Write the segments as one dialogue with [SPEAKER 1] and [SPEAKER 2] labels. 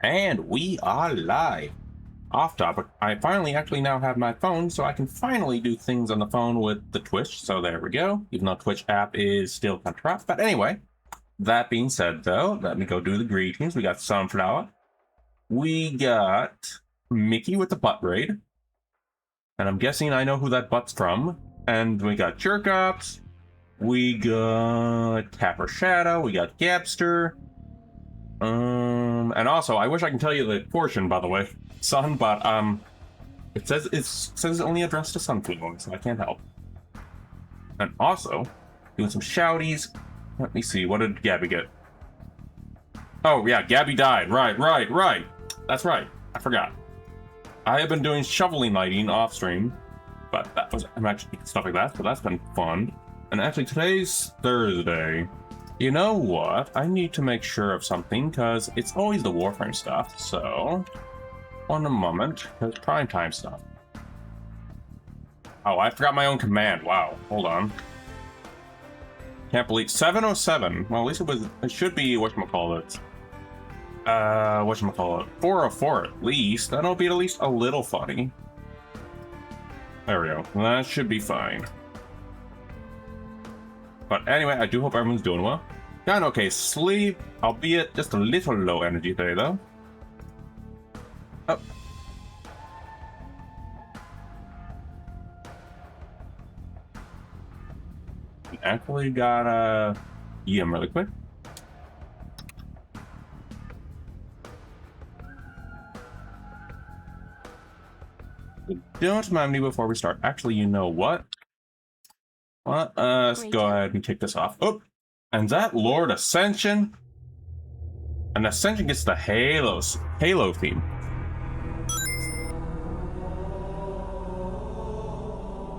[SPEAKER 1] And we are live. Off topic, I finally actually now have my phone, so I can finally do things on the phone with the Twitch. So there we go, even though Twitch app is still kind of rough. But anyway, that being said, though, let me go do the greetings. We got Sunflower. We got Mickey with the butt raid. And I'm guessing I know who that butt's from. And we got Jerkops. We got Tapper Shadow. We got Gabster. And also, I wish I can tell you the portion, by the way, son, but it says it's only addressed to Sunflower, so I can't help. And also, doing some shouties. Let me see, what did Gabby get? Oh yeah, Gabby died. Right. That's right. I forgot. I have been doing shoveling lighting off stream, but I'm actually stuff like that. So that's been fun. And actually, today's Thursday. You know what? I need to make sure of something, because it's always the Warframe stuff, so... One moment, there's prime time stuff. Oh, I forgot my own command. Wow, hold on. Can't believe... 707. Well, at least it should be, whatchamacallit. 404 at least. That'll be at least a little funny. There we go. That should be fine. But anyway, I do hope everyone's doing well. Got an okay sleep, albeit just a little low energy today, though. Oh. Actually got a EM really quick. Don't mind me before we start. Actually, you know what? Let's go ahead and kick this off. Oh, and that Lord Ascension. And Ascension gets the Halo theme.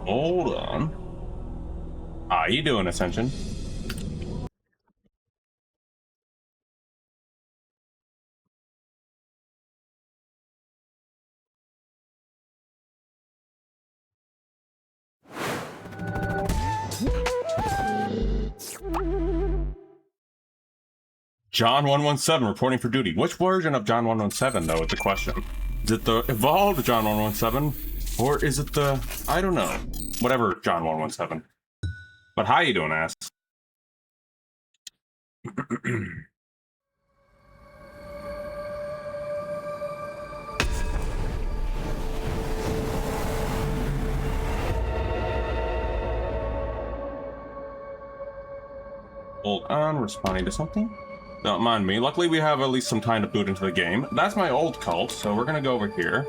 [SPEAKER 1] Hold on. How you doing, Ascension? John 117 reporting for duty. Which version of John 117, though, is the question? Is it the evolved John 117? Or is it the... I don't know. Whatever John 117. But how you doing, ass? Hold on, responding to something. Don't mind me. Luckily, we have at least some time to boot into the game. That's my old cult, so we're gonna go over here.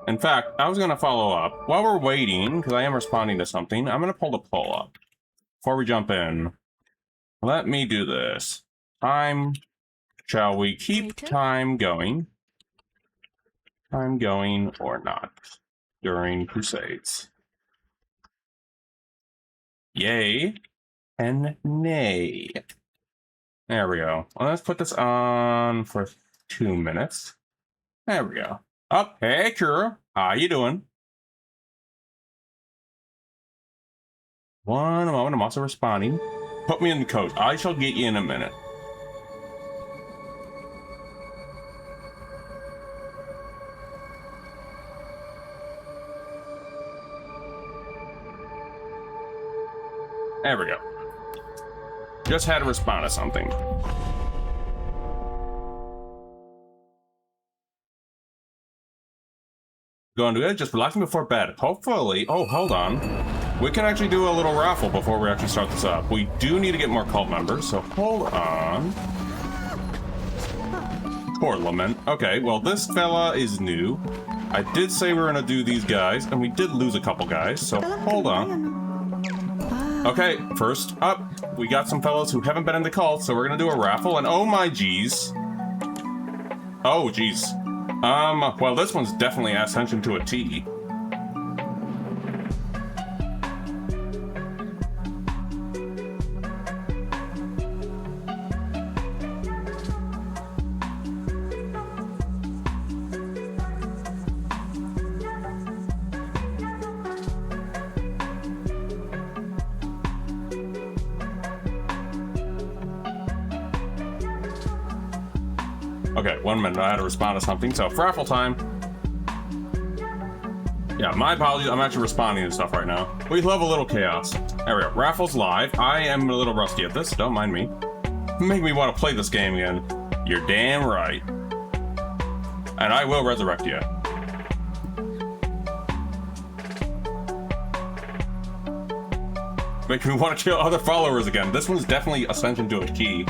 [SPEAKER 1] In fact, I was gonna follow up. While we're waiting, because I am responding to something, I'm gonna pull the poll up. Before we jump in, let me do this. Time. Shall we keep time going? Time going or not during Crusades. Yay and nay. There we go. Well, let's put this on for 2 minutes. There we go. Oh, hey, Kura. How you doing? One moment. I'm also responding. Put me in the coach. I shall get you in a minute. There we go. Just had to respond to something. Going to bed, just relaxing before bed. Hopefully, oh, hold on. We can actually do a little raffle before we actually start this up. We do need to get more cult members, so hold on. Poor Lament. Okay, well, this fella is new. I did say we were gonna do these guys, and we did lose a couple guys, so hold on. Okay, first up, we got some fellows who haven't been in the cult, so we're gonna do a raffle, and oh my geez. Oh geez. Well, this one's definitely Ascension to a T. Okay, 1 minute. I had to respond to something. So, raffle time. Yeah, my apologies. I'm actually responding to stuff right now. We love a little chaos. There we go. Raffle's live. I am a little rusty at this. Don't mind me. Make me want to play this game again. You're damn right. And I will resurrect you. Make me want to kill other followers again. This one's definitely Ascension to a key.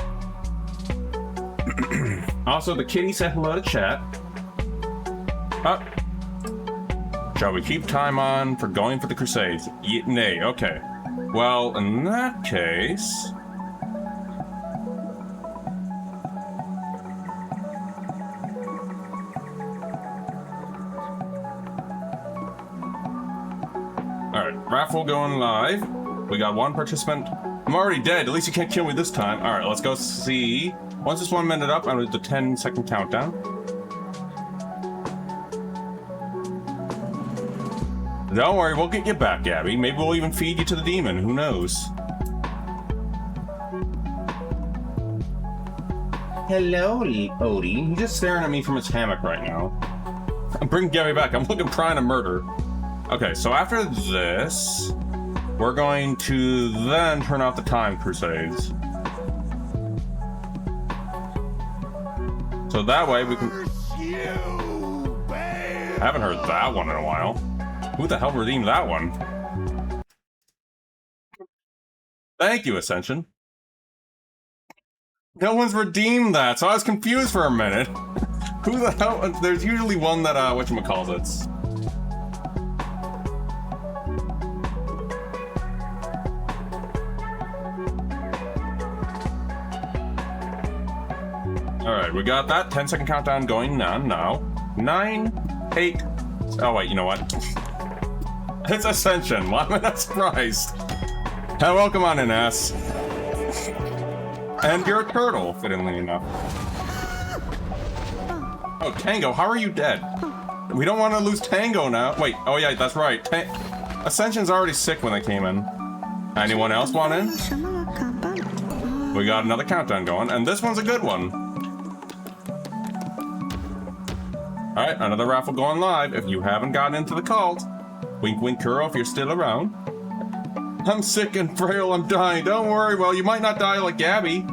[SPEAKER 1] Also, the kitty said hello to chat. Shall we keep time on for going for the Crusades? Nay, okay. Well, in that case... Alright, raffle going live. We got 1 participant. I'm already dead. At least you can't kill me this time. Alright, let's go see. Once it's 1 minute up, I'm going to do the 10-second countdown. Don't worry, we'll get you back, Gabby. Maybe we'll even feed you to the demon. Who knows? Hello, Odie. He's just staring at me from his hammock right now. I'm bringing Gabby back. I'm looking trying to murder. Okay, so after this, we're going to then turn off the time crusades. So that way we can... I haven't heard that one in a while. Who the hell redeemed that one? Thank you, Ascension. No one's redeemed that, so I was confused for a minute. Who the hell? There's usually one that, whatchamacallits. Alright, we got that 10-second countdown going on now. 9, 8. Oh, wait, you know what? It's Ascension. Why am I not surprised? Hey, welcome on in, ass. And you're a turtle, fittingly enough. Oh, Tango, how are you dead? We don't want to lose Tango now. Wait, oh yeah, that's right. Ascension's already sick when they came in. Anyone else want in? We got another countdown going, and this one's a good one. Alright, another raffle going live. If you haven't gotten into the cult, wink wink Kuro if you're still around. I'm sick and frail, I'm dying. Don't worry, well, you might not die like Gabby.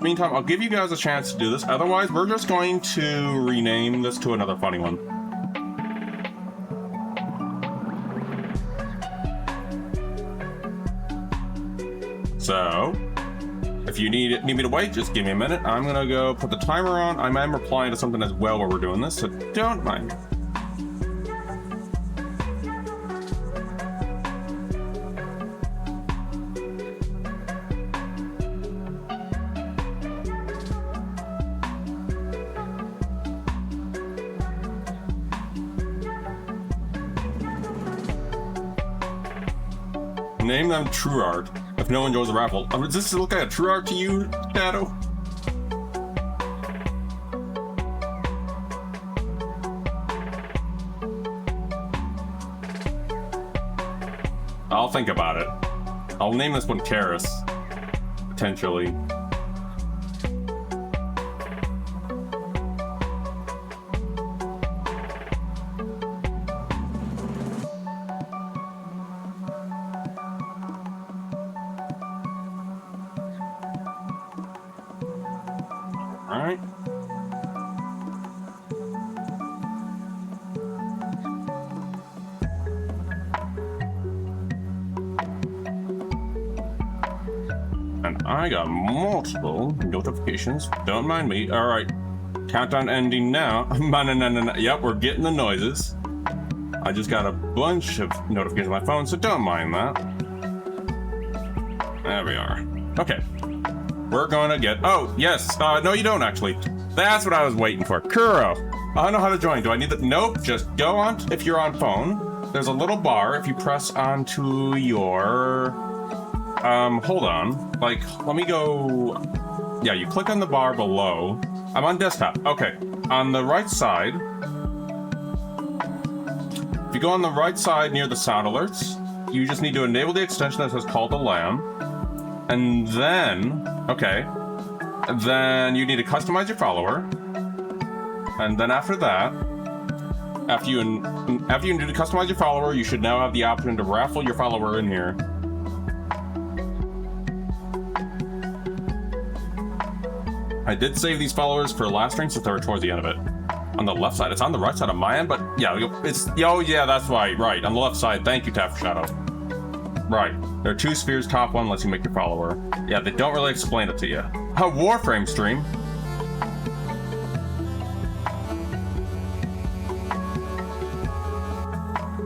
[SPEAKER 1] Meantime, I'll give you guys a chance to do this. Otherwise, we're just going to rename this to another funny one. So, if you need me to wait, just give me a minute. I'm gonna go put the timer on. I am replying to something as well while we're doing this, so don't mind me. Name them True Art. If no one enjoys the raffle. Does this look like a True Art to you, Shadow? I'll think about it. I'll name this one Karis. Potentially. Alright. And I got multiple notifications. Don't mind me. Alright. Countdown ending now. Yep, we're getting the noises. I just got a bunch of notifications on my phone, so don't mind that. There we are. Okay. We're gonna get... Oh, yes. No, you don't, actually. That's what I was waiting for. Kuro. I know how to join. Do I need the... Nope. Just go on... If you're on phone, there's a little bar. If you press onto your... hold on. Like, let me go... Yeah, you click on the bar below. I'm on desktop. Okay. On the right side... If you go on the right side near the sound alerts, you just need to enable the extension that says Call to Lamb. And then, okay. Then you need to customize your follower. And then after that, after you need to customize your follower, you should now have the option to raffle your follower in here. I did save these followers for last stream since they were towards the end of it. On the left side, it's on the right side of my end, but yeah, it's, oh yeah, that's right, on the left side. Thank you, Tap for Shadow. Right, there are 2 spheres, top one lets you make your follower. Yeah, they don't really explain it to you. A Warframe stream.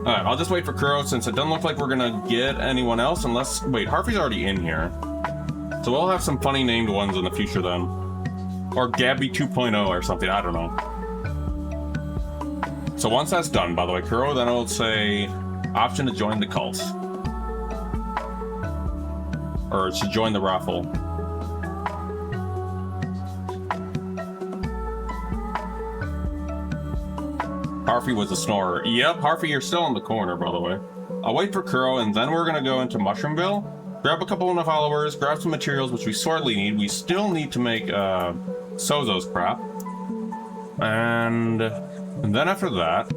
[SPEAKER 1] Alright, I'll just wait for Kuro since it doesn't look like we're gonna get anyone else unless, wait, Harvey's already in here. So we'll have some funny named ones in the future then. Or Gabby 2.0 or something, I don't know. So once that's done, by the way, Kuro, then it'll say option to join the cult. Or to join the raffle. Harvey was a snorer. Yep, Harvey, you're still in the corner, by the way. I'll wait for Kuro, and then we're gonna go into Mushroomville, grab a couple of followers, grab some materials, which we sorely need. We still need to make Sozo's crap. And then after that,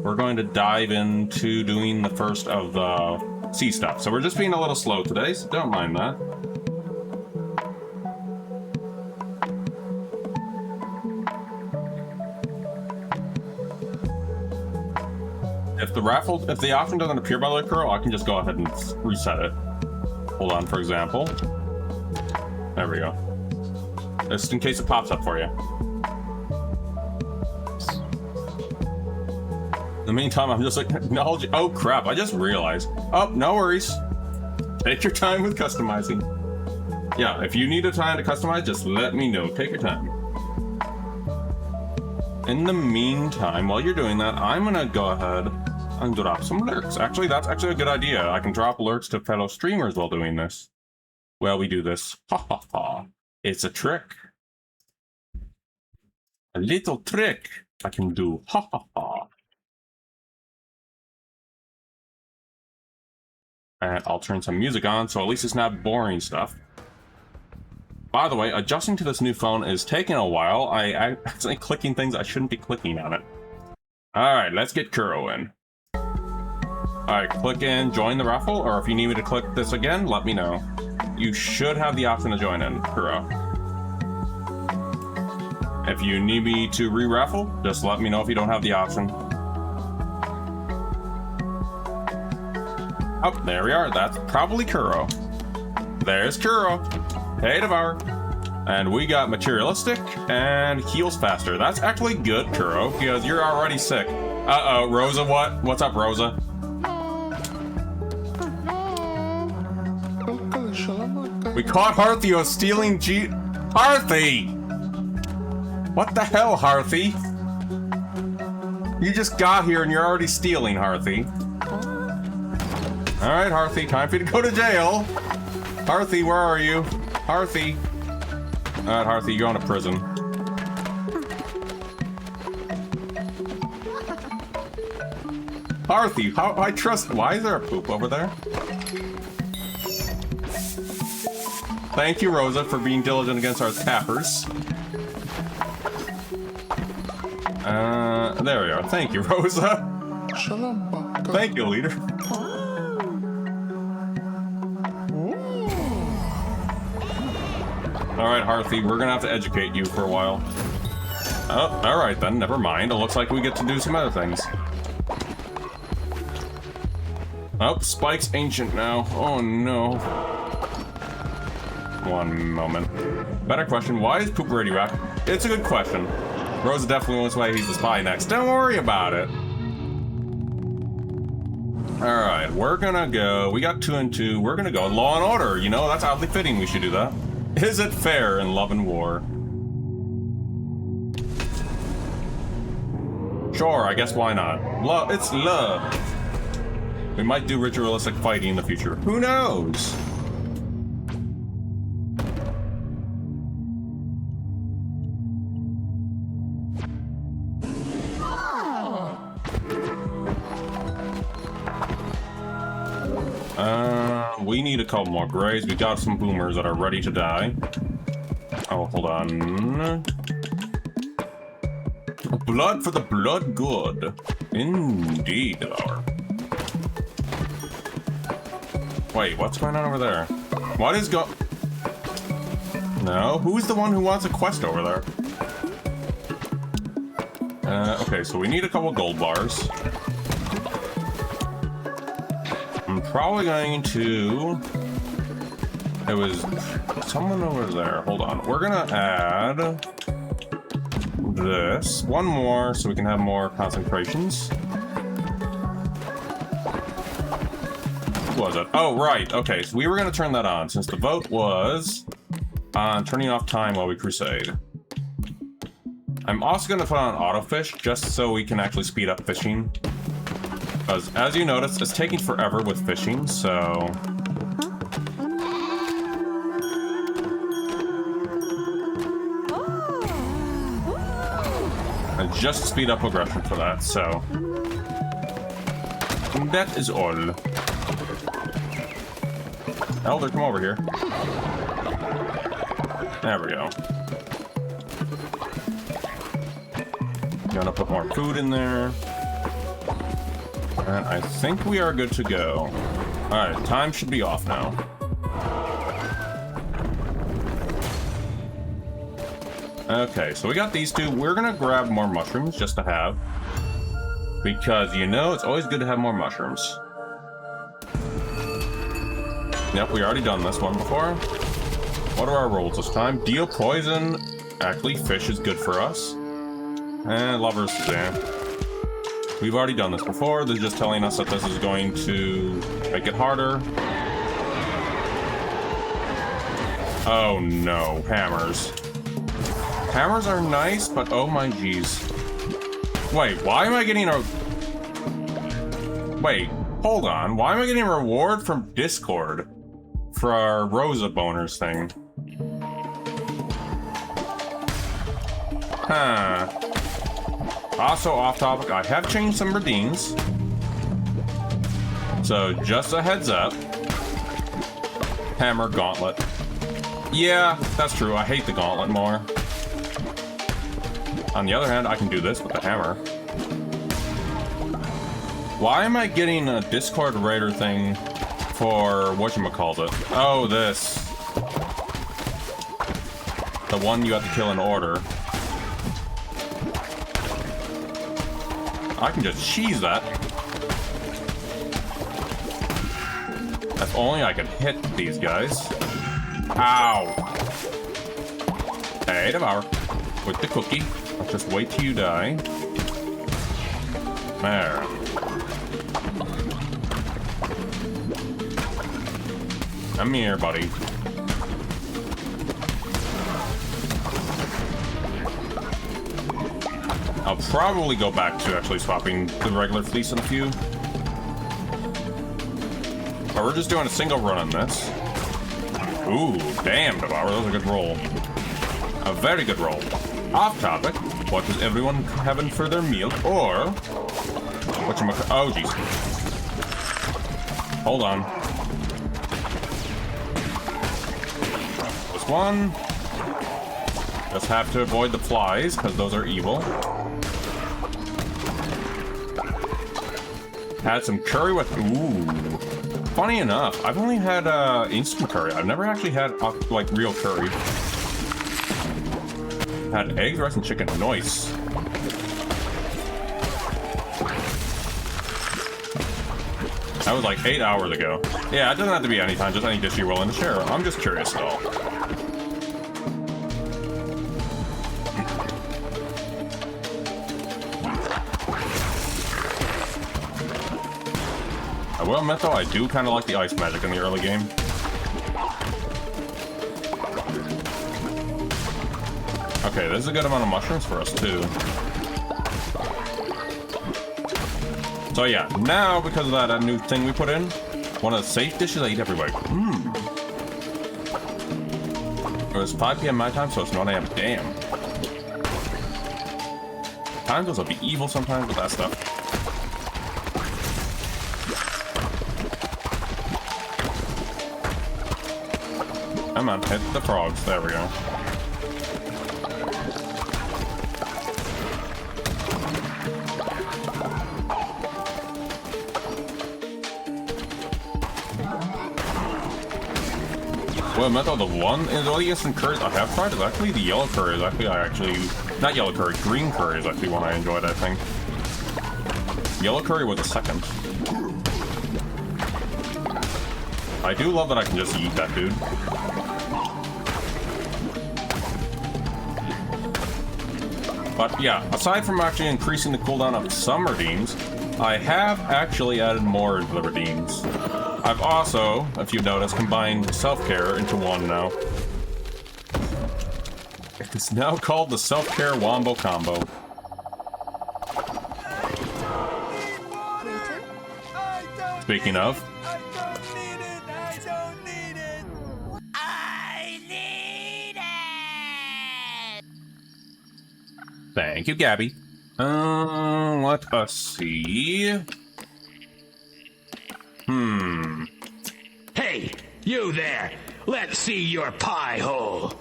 [SPEAKER 1] we're going to dive into doing the first of the sea stuff. So we're just being a little slow today, so don't mind that. If the option doesn't appear by the way, Kuro, I can just go ahead and reset it. Hold on, for example. There we go. Just in case it pops up for you. In the meantime, I'm just like, acknowledge. Oh crap, I just realized. Oh, no worries. Take your time with customizing. Yeah, if you need a time to customize, just let me know. Take your time. In the meantime, while you're doing that, I'm gonna go ahead and drop some lurks. Actually, that's actually a good idea. I can drop lurks to fellow streamers while doing this. Well, we do this. Ha ha ha. It's a trick. A little trick I can do. Ha ha ha. And I'll turn some music on, so at least it's not boring stuff. By the way, adjusting to this new phone is taking a while. I accidentally clicking things I shouldn't be clicking on it. Alright, let's get Kuro in. Alright, click in, join the raffle, or if you need me to click this again, let me know. You should have the option to join in, Kuro. If you need me to re-raffle, just let me know if you don't have the option. Oh, there we are. That's probably Kuro. There's Kuro. Hey, Devour. And we got Materialistic and Heals Faster. That's actually good, Kuro, because you're already sick. Uh-oh, Rosa, what? What's up, Rosa? We caught Harthio stealing Harthy! What the hell, Harthy? You just got here and you're already stealing, Harthy. Alright, Harthy, time for you to go to jail. Harthy, where are you? Harthy. Alright, Harthy, you're going to prison. Harthy, how I trust. Why is there a poop over there? Thank you, Rosa, for being diligent against our tappers. There we are. Thank you, Rosa. Thank you, leader. Alright, Harthy, we're gonna have to educate you for a while. Oh, alright then, never mind. It looks like we get to do some other things. Oh, Spike's ancient now. Oh no. One moment. Better question, why is Poop radioactive? It's a good question. Rosa definitely wants why he's the spy next. Don't worry about it. Alright, we're gonna go. We got 2 and 2. We're gonna go Law and Order. You know, that's oddly fitting we should do that. Is it fair in Love and War? Sure, I guess why not? Love, it's love. We might do ritualistic fighting in the future. Who knows? we need a couple more grays. We got some boomers that are ready to die. Oh, hold on. Blood for the blood good. Indeed, Devour. Wait, what's going on over there? What is No, who's the one who wants a quest over there? Okay, so we need a couple gold bars. I'm probably going to... It was someone over there. Hold on. We're gonna add this. One more so we can have more concentrations. What was it? Oh, right. Okay, so we were gonna turn that on since the vote was on turning off time while we crusade. I'm also gonna put on autofish just so we can actually speed up fishing. Because as you notice, it's taking forever with fishing, so... And just speed up aggression for that, so... And that is all. Elder, come over here. There we go. Gonna put more food in there. And I think we are good to go. Alright, time should be off now. Okay, so we got these two. We're gonna grab more mushrooms just to have. Because, you know, it's always good to have more mushrooms. Yep, we already done this one before. What are our rolls this time? Deal poison. Actually, fish is good for us. And lovers, yeah. We've already done this before. They're just telling us that this is going to make it harder. Oh no, hammers. Hammers are nice, but oh my geez. Wait, why am I getting a... Wait, hold on. Why am I getting a reward from Discord for our Rosa boners thing? Huh. Also off topic, I have changed some redeems. So just a heads up. Hammer gauntlet. Yeah, that's true. I hate the gauntlet more. On the other hand, I can do this with the hammer. Why am I getting a Discord Raider thing for whatchamacallit? Oh, this. The one you have to kill in order. I can just cheese that. If only I could hit these guys. Ow. Hey, Devour. With the cookie. I'll just wait till you die. There. Come here, buddy. I'll probably go back to actually swapping the regular fleece in a few. But we're just doing a single run on this. Ooh, damn, Devour, that was a good roll. A very good roll. Off topic, what is everyone having for their meal? Or, oh, jeez. Hold on. This one. Just have to avoid the flies, because those are evil. Had some curry with... Ooh. Funny enough, I've only had instant curry. I've never actually had, like, real curry. Had eggs, rice, and chicken. Nice. That was like 8 hours ago. Yeah, it doesn't have to be any time, just any dish you're willing to share. I'm just curious, though. I will admit, though, I do kind of like the ice magic in the early game. Okay, there's a good amount of mushrooms for us, too. So yeah, now, because of that new thing we put in, one of the safe dishes I eat every week. It was 5 p.m. my time, so it's 9 a.m. Damn. Time goes will be evil sometimes with that stuff. Come on, hit the frogs. There we go. Well, I meant the one is all the instant curries I have tried is actually the yellow curry. Is actually not yellow curry, green curry is actually one I enjoyed, I think. Yellow curry was the second. I do love that I can just eat that dude. But yeah, aside from actually increasing the cooldown of some redeems, I have actually added more into the redeems. I've also, if you've noticed, combined self-care into one now. It's now called the self-care wombo combo. Speaking of, thank you, Gabby. Let us see.
[SPEAKER 2] Hey, you there! Let's see your pie hole!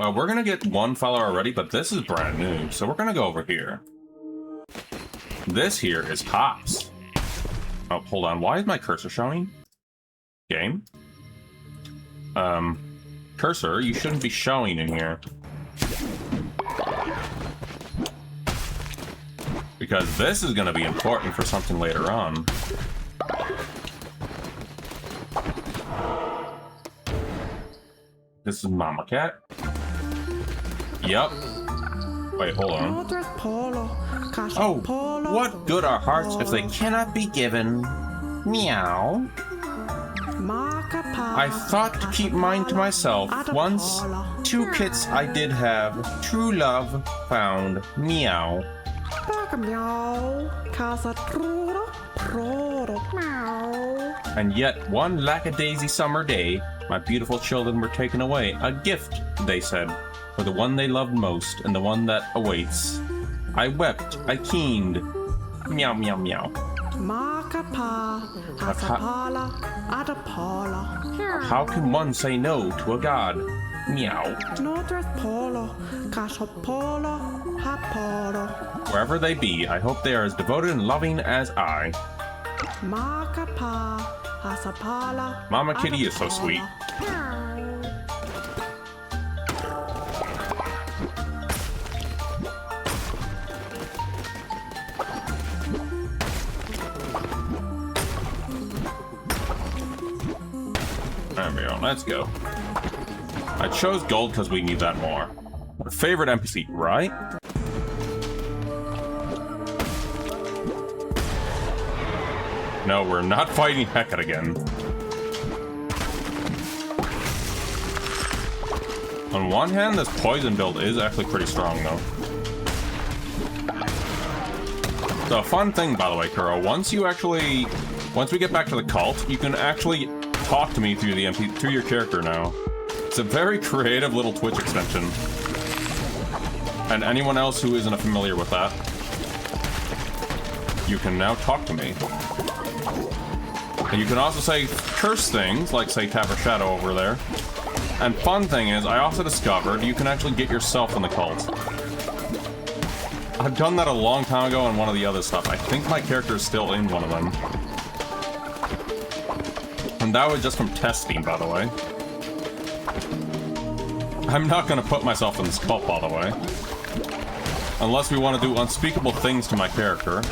[SPEAKER 1] Well, we're gonna get one follower already, but this is brand new, so we're gonna go over here. This here is hops. Oh, hold on. Why is my cursor showing? Game? Cursor, you shouldn't be showing in here. Because this is gonna be important for something later on. This is Mama Cat. Yep. Wait, hold on. Oh, what good are hearts if they cannot be given? Meow. I thought to keep mine to myself. Once, 2 kits I did have. True love found. Meow. And yet, one lackadaisy summer day, my beautiful children were taken away. A gift, they said, for the one they loved most and the one that awaits. I wept, I keened. Meow, meow, meow. How can one say no to a god? Meow. Wherever they be, I hope they are as devoted and loving as I. Mama Kitty is so sweet. There we go, let's go. I chose gold because we need that more. Our favorite NPC, right? No, we're not fighting Hecate again. On one hand, this poison build is actually pretty strong, though. The fun thing, by the way, Kuro, once we get back to the cult, you can actually talk to me through your character now. It's a very creative little Twitch extension. And anyone else who isn't familiar with that, you can now talk to me. And you can also say curse things, like say Tavern Shadow over there. And fun thing is, I also discovered you can actually get yourself in the cult. I've done that a long time ago on one of the other stuff. I think my character is still in one of them. And that was just from testing, by the way. I'm not gonna put myself in this cult, by the way. Unless we want to do unspeakable things to my character.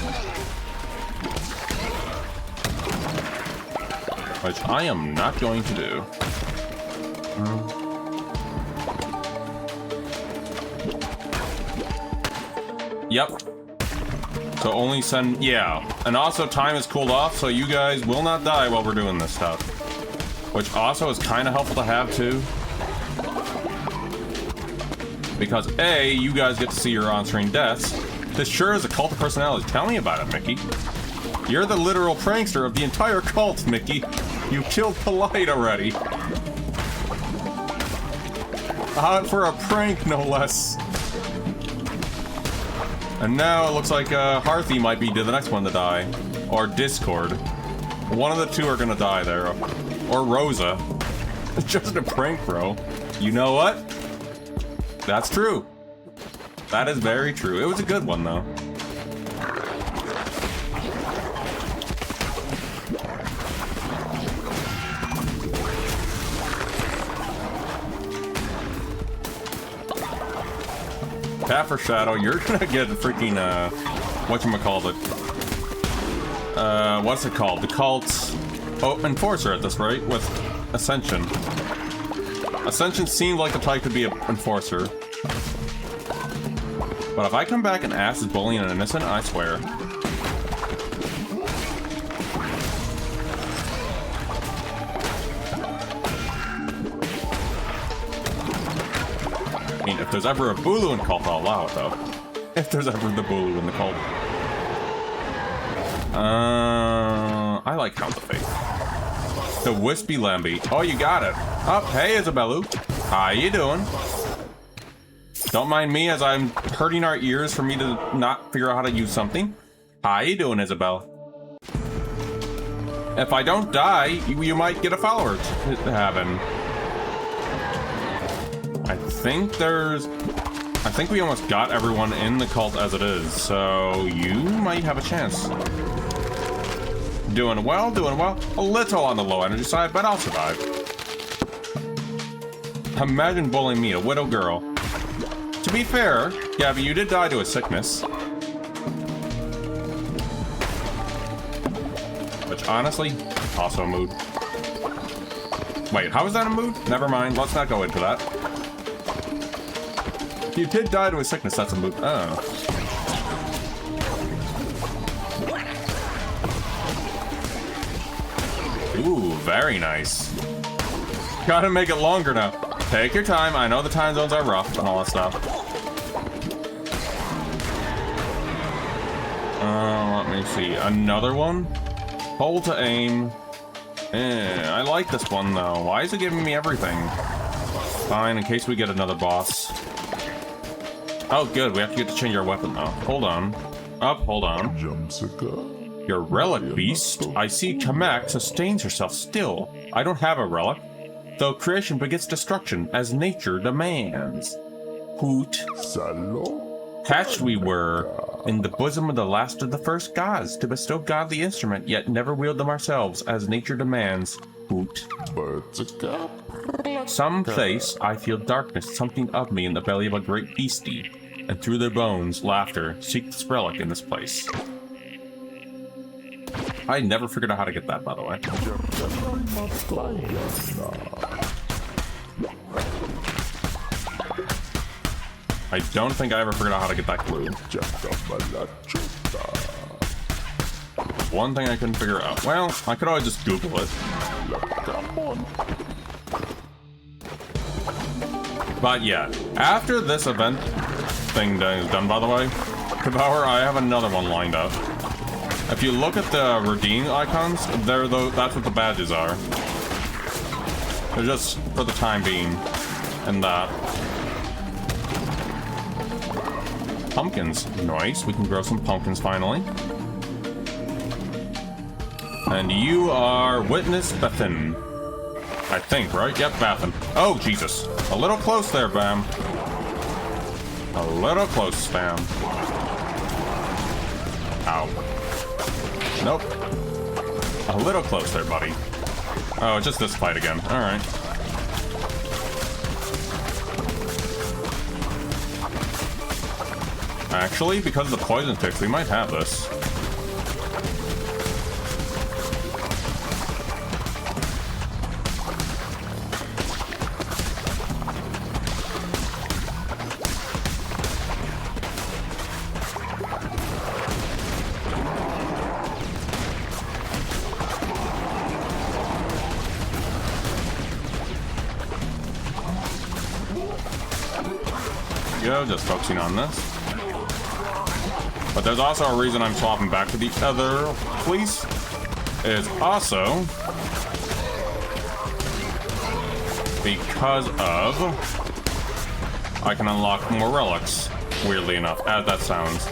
[SPEAKER 1] Which I am not going to do. Yep. So only send... Yeah. And also time is cooled off, so you guys will not die while we're doing this stuff. Which also is kind of helpful to have, too. Because A, you guys get to see your on-screen deaths. This sure is a cult of personality. Tell me about it, Mickey. You're the literal prankster of the entire cult, Mickey. You killed Polite already. Out for a prank, no less. And now it looks like Harthy might be the next one to die. Or Discord. One of the two are gonna die there. Or Rosa. Just a prank, bro. You know what? That's true. That is very true. It was a good one, though. Cat for Shadow, you're gonna get a freaking, whatchamacallit. What's it called? The cult's Enforcer at this rate with Ascension. Ascension seemed like the type to be an Enforcer. But if I come back and Ass is bullying an innocent, I swear. I mean, if there's ever a Bulu in cult, I'll allow it, though. If there's ever the Bulu in the cult. I like Hound of Faith. The Wispy Lamby. Oh, you got it. Oh, hey, Isabelu. How you doing? Don't mind me as I'm hurting our ears for me to not figure out how to use something. How you doing, Isabel? If I don't die, you might get a follower to heaven. I think we almost got everyone in the cult as it is, so you might have a chance. Doing well, doing well. A little on the low energy side, but I'll survive. Imagine bullying me, a widow girl. To be fair, Gabby, you did die to a sickness. Which, honestly, also a mood. Wait, how is that a mood? Never mind, let's not go into that. You did die to a sickness, that's a mood. Oh. Ooh, very nice. Gotta make it longer now. Take your time. I know the time zones are rough and all that stuff. Let me see. Another one? Hold to aim. I like this one, though. Why is it giving me everything? Fine, in case we get another boss. Oh, good. We have to get to change our weapon, though. Hold on. Up, hold on. Your relic, beast. I see Kamek sustains herself still. I don't have a relic. Though creation begets destruction, as nature demands. Hoot. Hatched we were, in the bosom of the last of the first gods, to bestow godly instrument, yet never wield them ourselves, as nature demands. Hoot. Some place I feel darkness, something of me in the belly of a great beastie, and through their bones, laughter, seek this relic in this place. I never figured out how to get that, by the way. I don't think I ever figured out how to get that clue. One thing I couldn't figure out. Well, I could always just Google it. But yeah, after this event thing is done, by the way, Devour, I have another one lined up. If you look at the redeem icons, that's what the badges are. They're just for the time being. And that. Pumpkins. Nice. We can grow some pumpkins finally. And you are Witness Bethan. I think, right? Yep, Bethan. Oh, Jesus. A little close there, Bam. A little close, Bam. Ow. Nope. A little close there, buddy. Oh, it's just this fight again. Alright. Actually, because of the poison ticks, we might have this. Go, just focusing on this. But there's also a reason I'm swapping back to the other police. Is also because of I can unlock more relics, weirdly enough, as that sounds.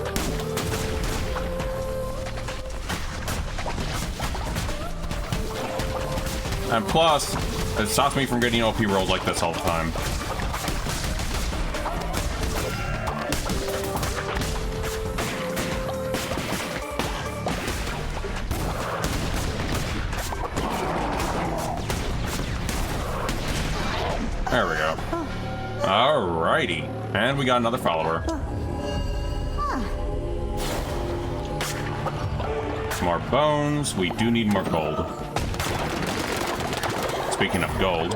[SPEAKER 1] And plus, It stops me from getting OP rolls like this all the time. There we go. Alrighty. And we got another follower. More bones. We do need more gold. Speaking of gold.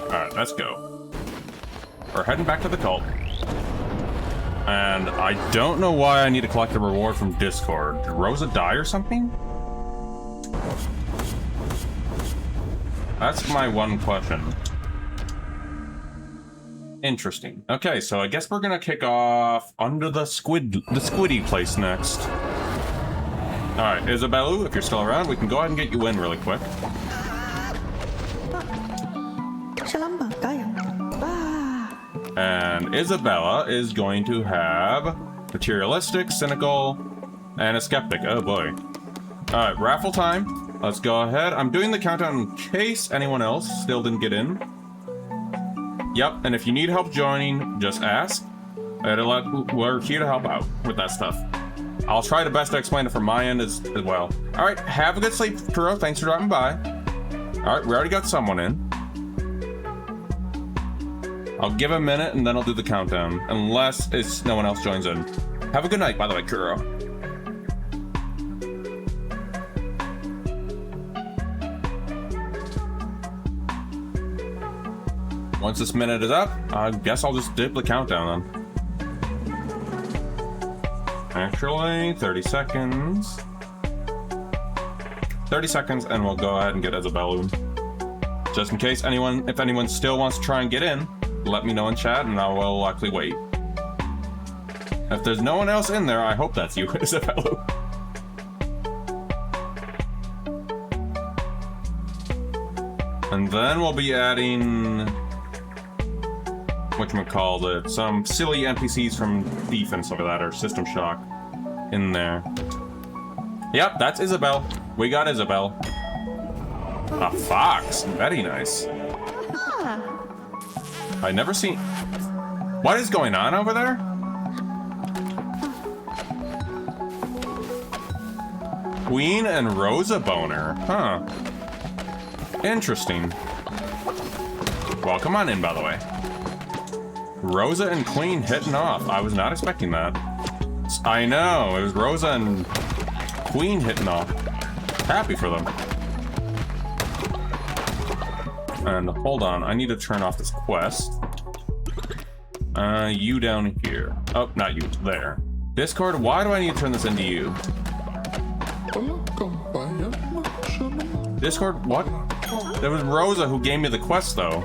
[SPEAKER 1] Alright, let's go. We're heading back to the cult. And I don't know why I need to collect the reward from Discord. Did Rosa die or something? That's my one question. Interesting. Okay, so I guess we're gonna kick off under the squiddy place next. Alright, Isabella, if you're still around, we can go ahead and get you in really quick. And Isabella is going to have materialistic, cynical, and a skeptic. Oh boy. Alright, raffle time. Let's go ahead. I'm doing the countdown in case anyone else still didn't get in. Yep, and if you need help joining, just ask. We're here to help out with that stuff. I'll try the best to explain it from my end as well. Alright, have a good sleep, Turo. Thanks for dropping by. Alright, we already got someone in. I'll give a minute and then I'll do the countdown. Unless no one else joins in. Have a good night, by the way, Kuro. Once this minute is up, I guess I'll just dip the countdown then. Actually, 30 seconds. 30 seconds, and we'll go ahead and get Isabella. Just in case if anyone still wants to try and get in, let me know in chat, and I will likely wait. If there's no one else in there, I hope that's you, Isabella. And then we'll be adding... whatchamacallit, some silly NPCs from Thief and stuff like that, or System Shock in there. Yep, that's Isabel. We got Isabel. A fox. Very nice. I never seen... What is going on over there? Queen and Rosa Boner. Huh. Interesting. Welcome on in, by the way. Rosa and Queen hitting off. I was not expecting that. I know, it was Rosa and Queen hitting off. Happy for them. And hold on, I need to turn off this quest. You down here. Oh, not you, there. Discord, why do I need to turn this into you? Discord, what? It was Rosa who gave me the quest, though.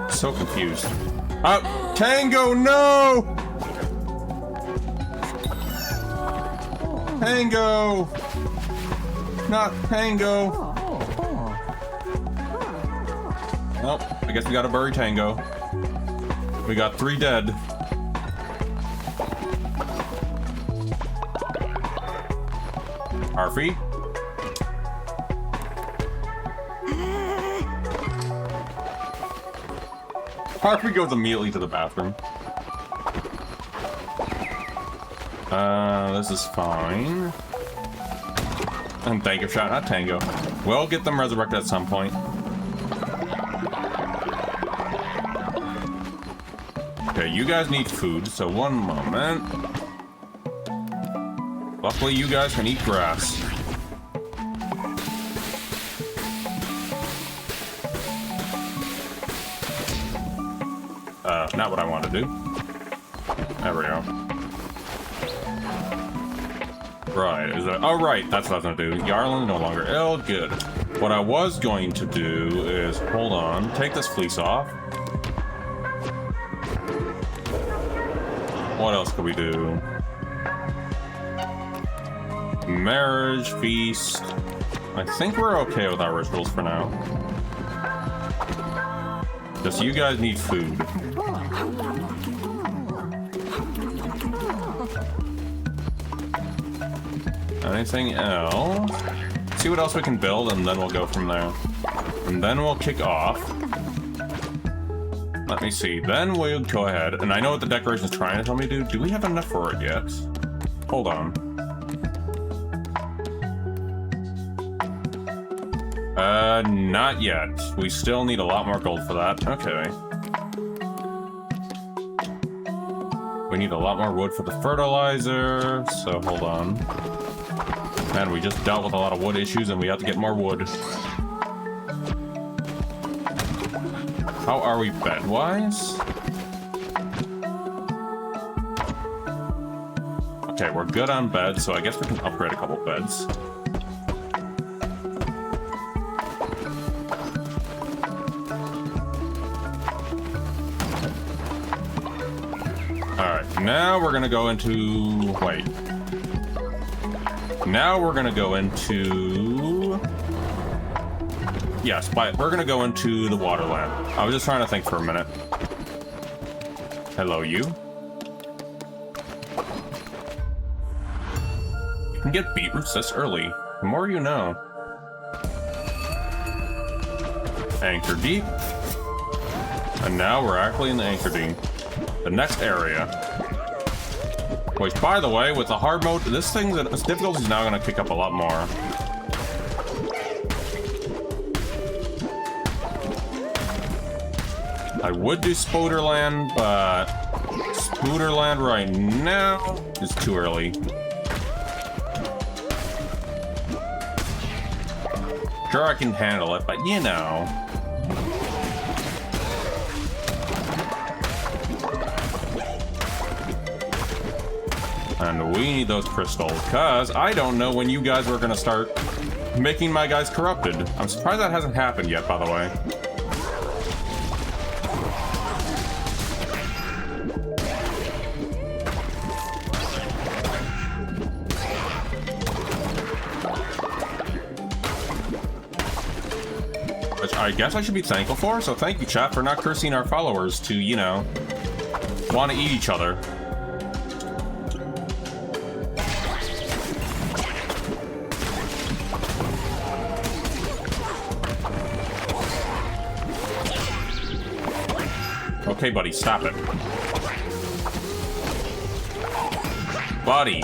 [SPEAKER 1] So confused. Tango, no! Tango! Not Tango! Well, I guess we gotta bury Tango. We got 3 dead. Harfy? Harfy goes immediately to the bathroom. This is fine. And thank you, shot, not Tango. We'll get them resurrected at some point. Okay, you guys need food, so one moment. Luckily, you guys can eat grass. Not what I want to do. There we go. Right, is that... Oh, right, that's what I was going to do. Yarlin no longer ill. Good. What I was going to do is... Hold on. Take this fleece off. What else could we do? Marriage, feast. I think we're okay with our rituals for now. Just you guys need food. Anything else? See what else we can build, and then we'll go from there. And then we'll kick off. Let me see. Then we'll go ahead. And I know what the decoration is trying to tell me to do. Do we have enough for it yet? Hold on. Not yet. We still need a lot more gold for that. Okay. We need a lot more wood for the fertilizer. So hold on. Man, we just dealt with a lot of wood issues and we have to get more wood. How are we bed-wise? Okay, we're good on beds, so I guess we can upgrade a couple beds. Alright, now we're gonna go into... wait. Now we're gonna go into... yes, we're gonna go into the Waterland. I was just trying to think for a minute. Hello, you. You can get beetroots this early. The more you know. Anchor deep. And now we're actually in the anchor deep. The next area. Which, by the way, with the hard mode, this difficulty is now going to kick up a lot more. I would do Spoderland, but Spoderland right now is too early. Sure, I can handle it, but you know. And we need those crystals, because I don't know when you guys were going to start making my guys corrupted. I'm surprised that hasn't happened yet, by the way. Which I guess I should be thankful for, so thank you, chat, for not cursing our followers to, you know, want to eat each other. Okay, buddy, stop it. Buddy.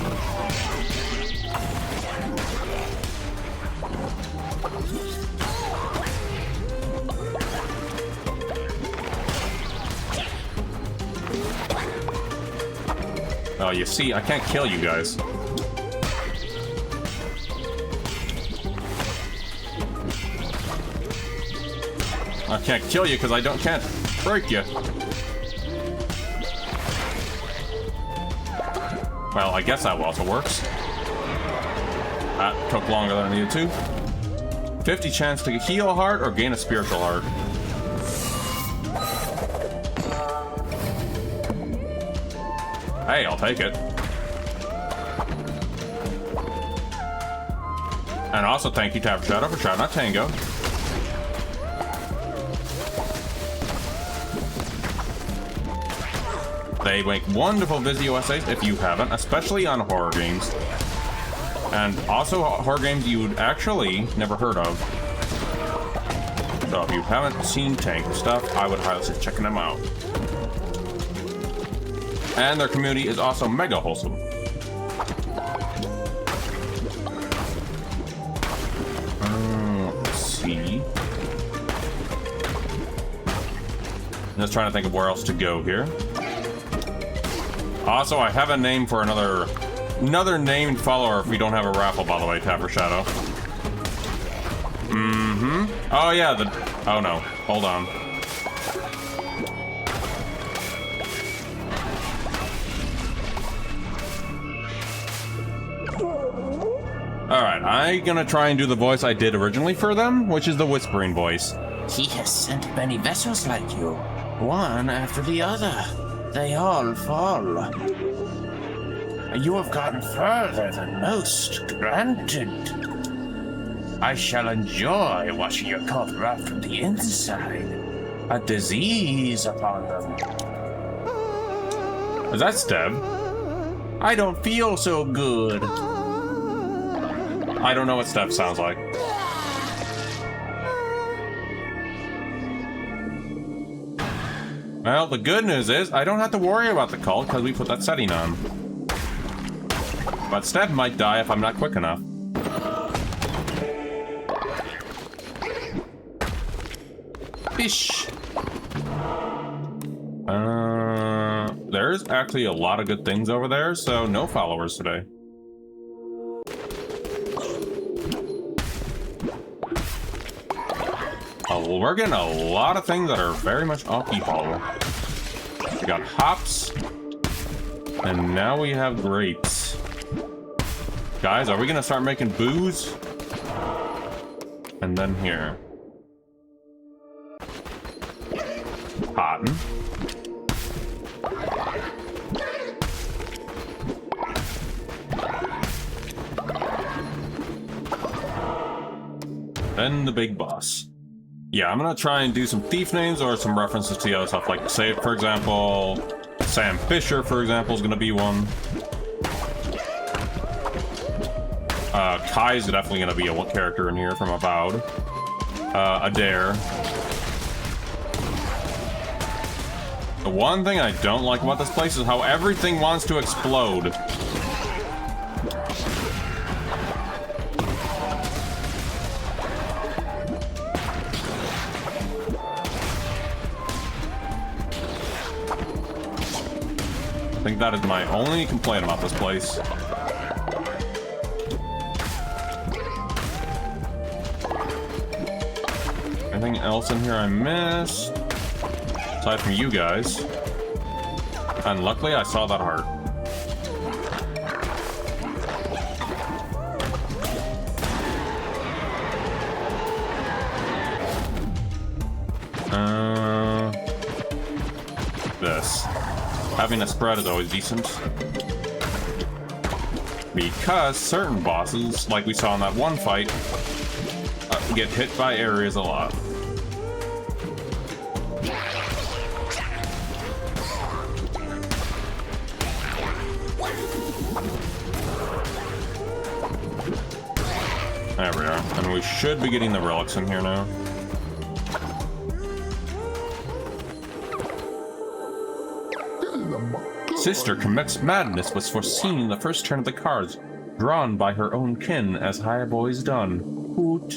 [SPEAKER 1] Oh, you see, I can't kill you guys. I can't kill you because I can't break you. Well, I guess that also works. That took longer than I needed to. 50 chance to heal a heart or gain a spiritual heart. Hey, I'll take it. And also thank you, Tavern Shadow, for shouting out Tango. They make wonderful Vizio essays if you haven't, especially on horror games. And also horror games you'd actually never heard of. So if you haven't seen Tank stuff, I would highly suggest checking them out. And their community is also mega wholesome. Let's see. I'm just trying to think of where else to go here. Also, I have a name for another named follower if we don't have a raffle, by the way, Tapper Shadow. Oh, yeah, oh, no. Hold on. Alright, I'm gonna try and do the voice I did originally for them, which is the whispering voice.
[SPEAKER 3] He has sent many vessels like you, one after the other. They all fall. You have gotten further than most, granted. I shall enjoy watching your cult rot from the inside. A disease upon them.
[SPEAKER 1] Is that Steb?
[SPEAKER 3] I don't feel so good.
[SPEAKER 1] I don't know what Steph sounds like. Well, the good news is I don't have to worry about the cult because we put that setting on. But Steph might die if I'm not quick enough. Fish. There's actually a lot of good things over there, so no followers today. Oh, we're getting a lot of things that are very much alcohol. We got hops, and now we have grapes. Guys, are we gonna start making booze? And then here. Cotton. Then the big boss. Yeah, I'm gonna try and do some thief names or some references to the other stuff. Like, say, for example, Sam Fisher, for example, is gonna be one. Kai's definitely gonna be a character in here from Avowed. Adair. The one thing I don't like about this place is how everything wants to explode. I think that is my only complaint about this place. Anything else in here I missed? Aside from you guys. And luckily I saw that heart. This. Having a spread is always decent. Because certain bosses, like we saw in that one fight, get hit by areas a lot. There we are. And we should be getting the relics in here now. Sister commits madness was foreseen in the first turn of the cards, drawn by her own kin, as I have always done. Hoot.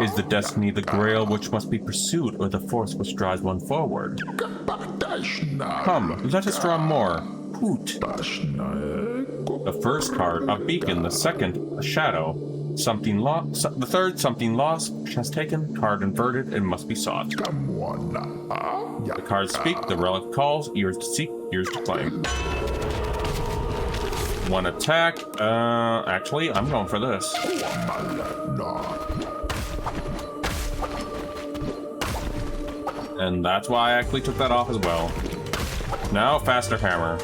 [SPEAKER 1] Is the destiny the grail which must be pursued, or the force which drives one forward? Come, let us draw more. Hoot. The first card, a beacon. The second, a shadow. Something lost. The third, something lost, which has taken. Card inverted and must be sought. The cards speak, the relic calls, ears to seek, ears to claim. One attack. Actually, I'm going for this. And that's why I actually took that off as well. Now, faster hammer.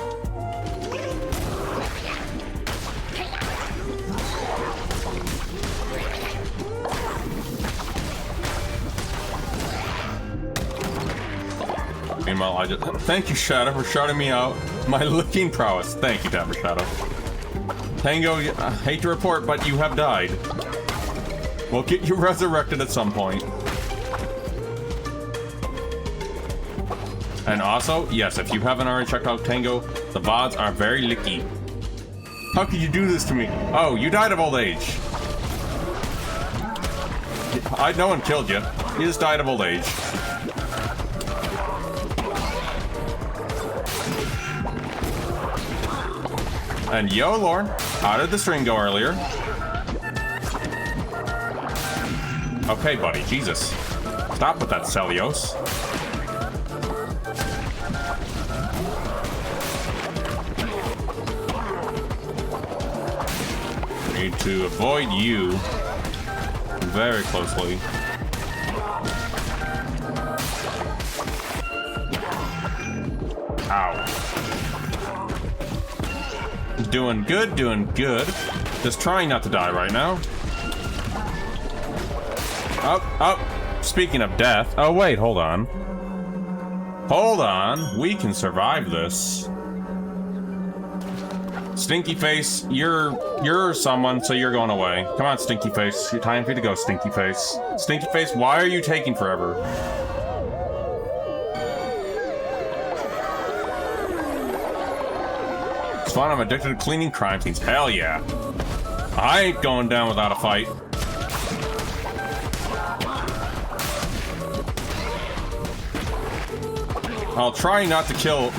[SPEAKER 1] Meanwhile, I just... Thank you, Shadow, for shouting me out my looking prowess. Thank you, Dapper Shadow. Tango, I hate to report, but you have died. We'll get you resurrected at some point. And also, yes, if you haven't already checked out Tango, the VODs are very licky. How could you do this to me? Oh, you died of old age. No one killed you. You just died of old age. And yo, Lorne, how did the string go earlier? Okay, buddy, Jesus. Stop with that Celios. Need to avoid you very closely. Ow. Doing good, doing good. Just trying not to die right now. Oh, speaking of death. Oh, wait, hold on. Hold on. We can survive this. Stinky Face, you're someone, so you're going away. Come on, Stinky Face. Your time for you to go, Stinky Face. Stinky Face, why are you taking forever? It's fun, I'm addicted to cleaning crime scenes. Hell yeah. I ain't going down without a fight. I'll try not to kill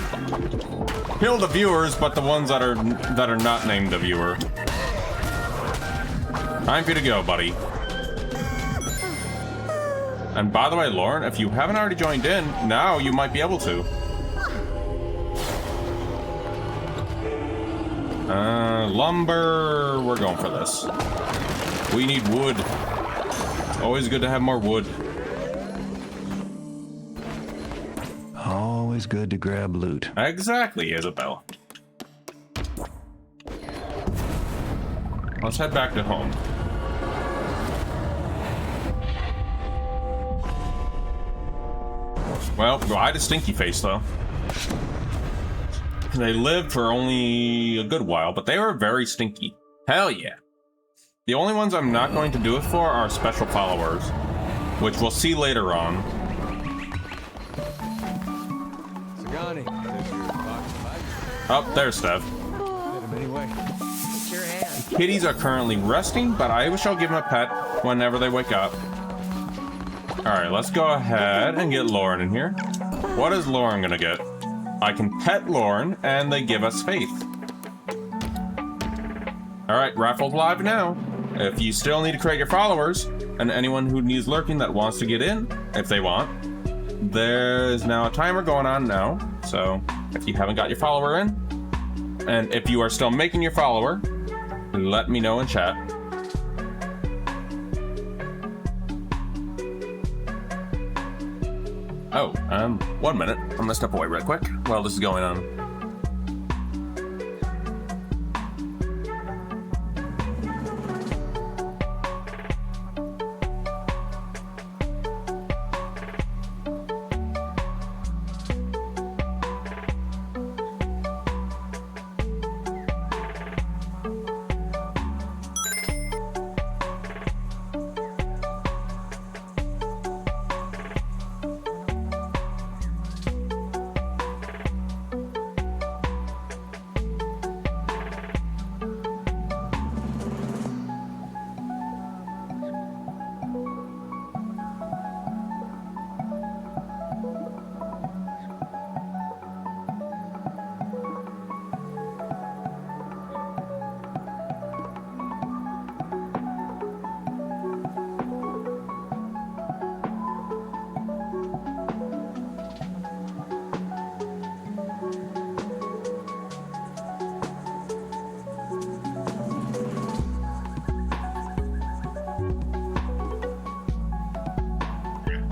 [SPEAKER 1] the viewers, but the ones that are not named the viewer. Time for you to go, buddy. And by the way, Lauren, if you haven't already joined in, now you might be able to. Lumber. We're going for this. We need wood. It's always good to have more wood.
[SPEAKER 4] Always good to grab loot.
[SPEAKER 1] Exactly, Isabel. Let's head back to home. Well, goodbye to Stinky Face, though. They lived for only a good while, but they were very stinky. Hell yeah. The only ones I'm not going to do it for are special followers, which we'll see later on. Oh, there's Steph. Kitties are currently resting, but I shall give them a pet whenever they wake up. Alright, let's go ahead and get Lauren in here. What is Lauren gonna get? I can pet Lauren, and they give us faith. Alright, raffle's live now. If you still need to create your followers, and anyone who needs lurking that wants to get in, if they want, there's now a timer going on now. So, if you haven't got your follower in, and if you are still making your follower, let me know in chat. Oh, 1 minute. I'm gonna step away real quick while this is going on.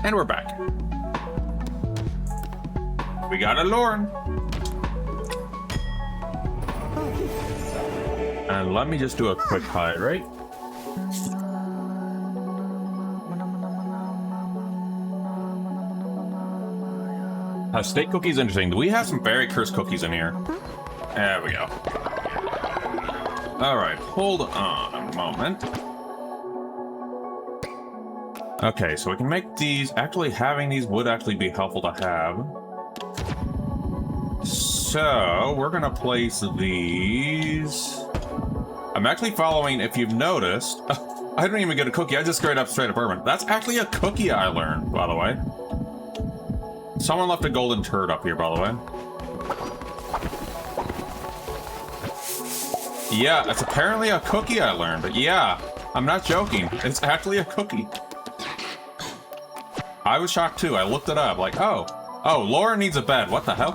[SPEAKER 1] And we're back. We got a Lauren. And let me just do a quick hide, right? Steak cookies, interesting. We have some very cursed cookies in here. There we go. All right, hold on a moment. Okay, so we can make these. Actually, having these would actually be helpful to have. So, we're gonna place these. I'm actually following, if you've noticed, I didn't even get a cookie, I just straight up bourbon. That's actually a cookie I learned, by the way. Someone left a golden turd up here, by the way. Yeah, it's apparently a cookie I learned, but yeah, I'm not joking. It's actually a cookie. I was shocked too. I looked it up, like, oh, Lauren needs a bed. What the hell?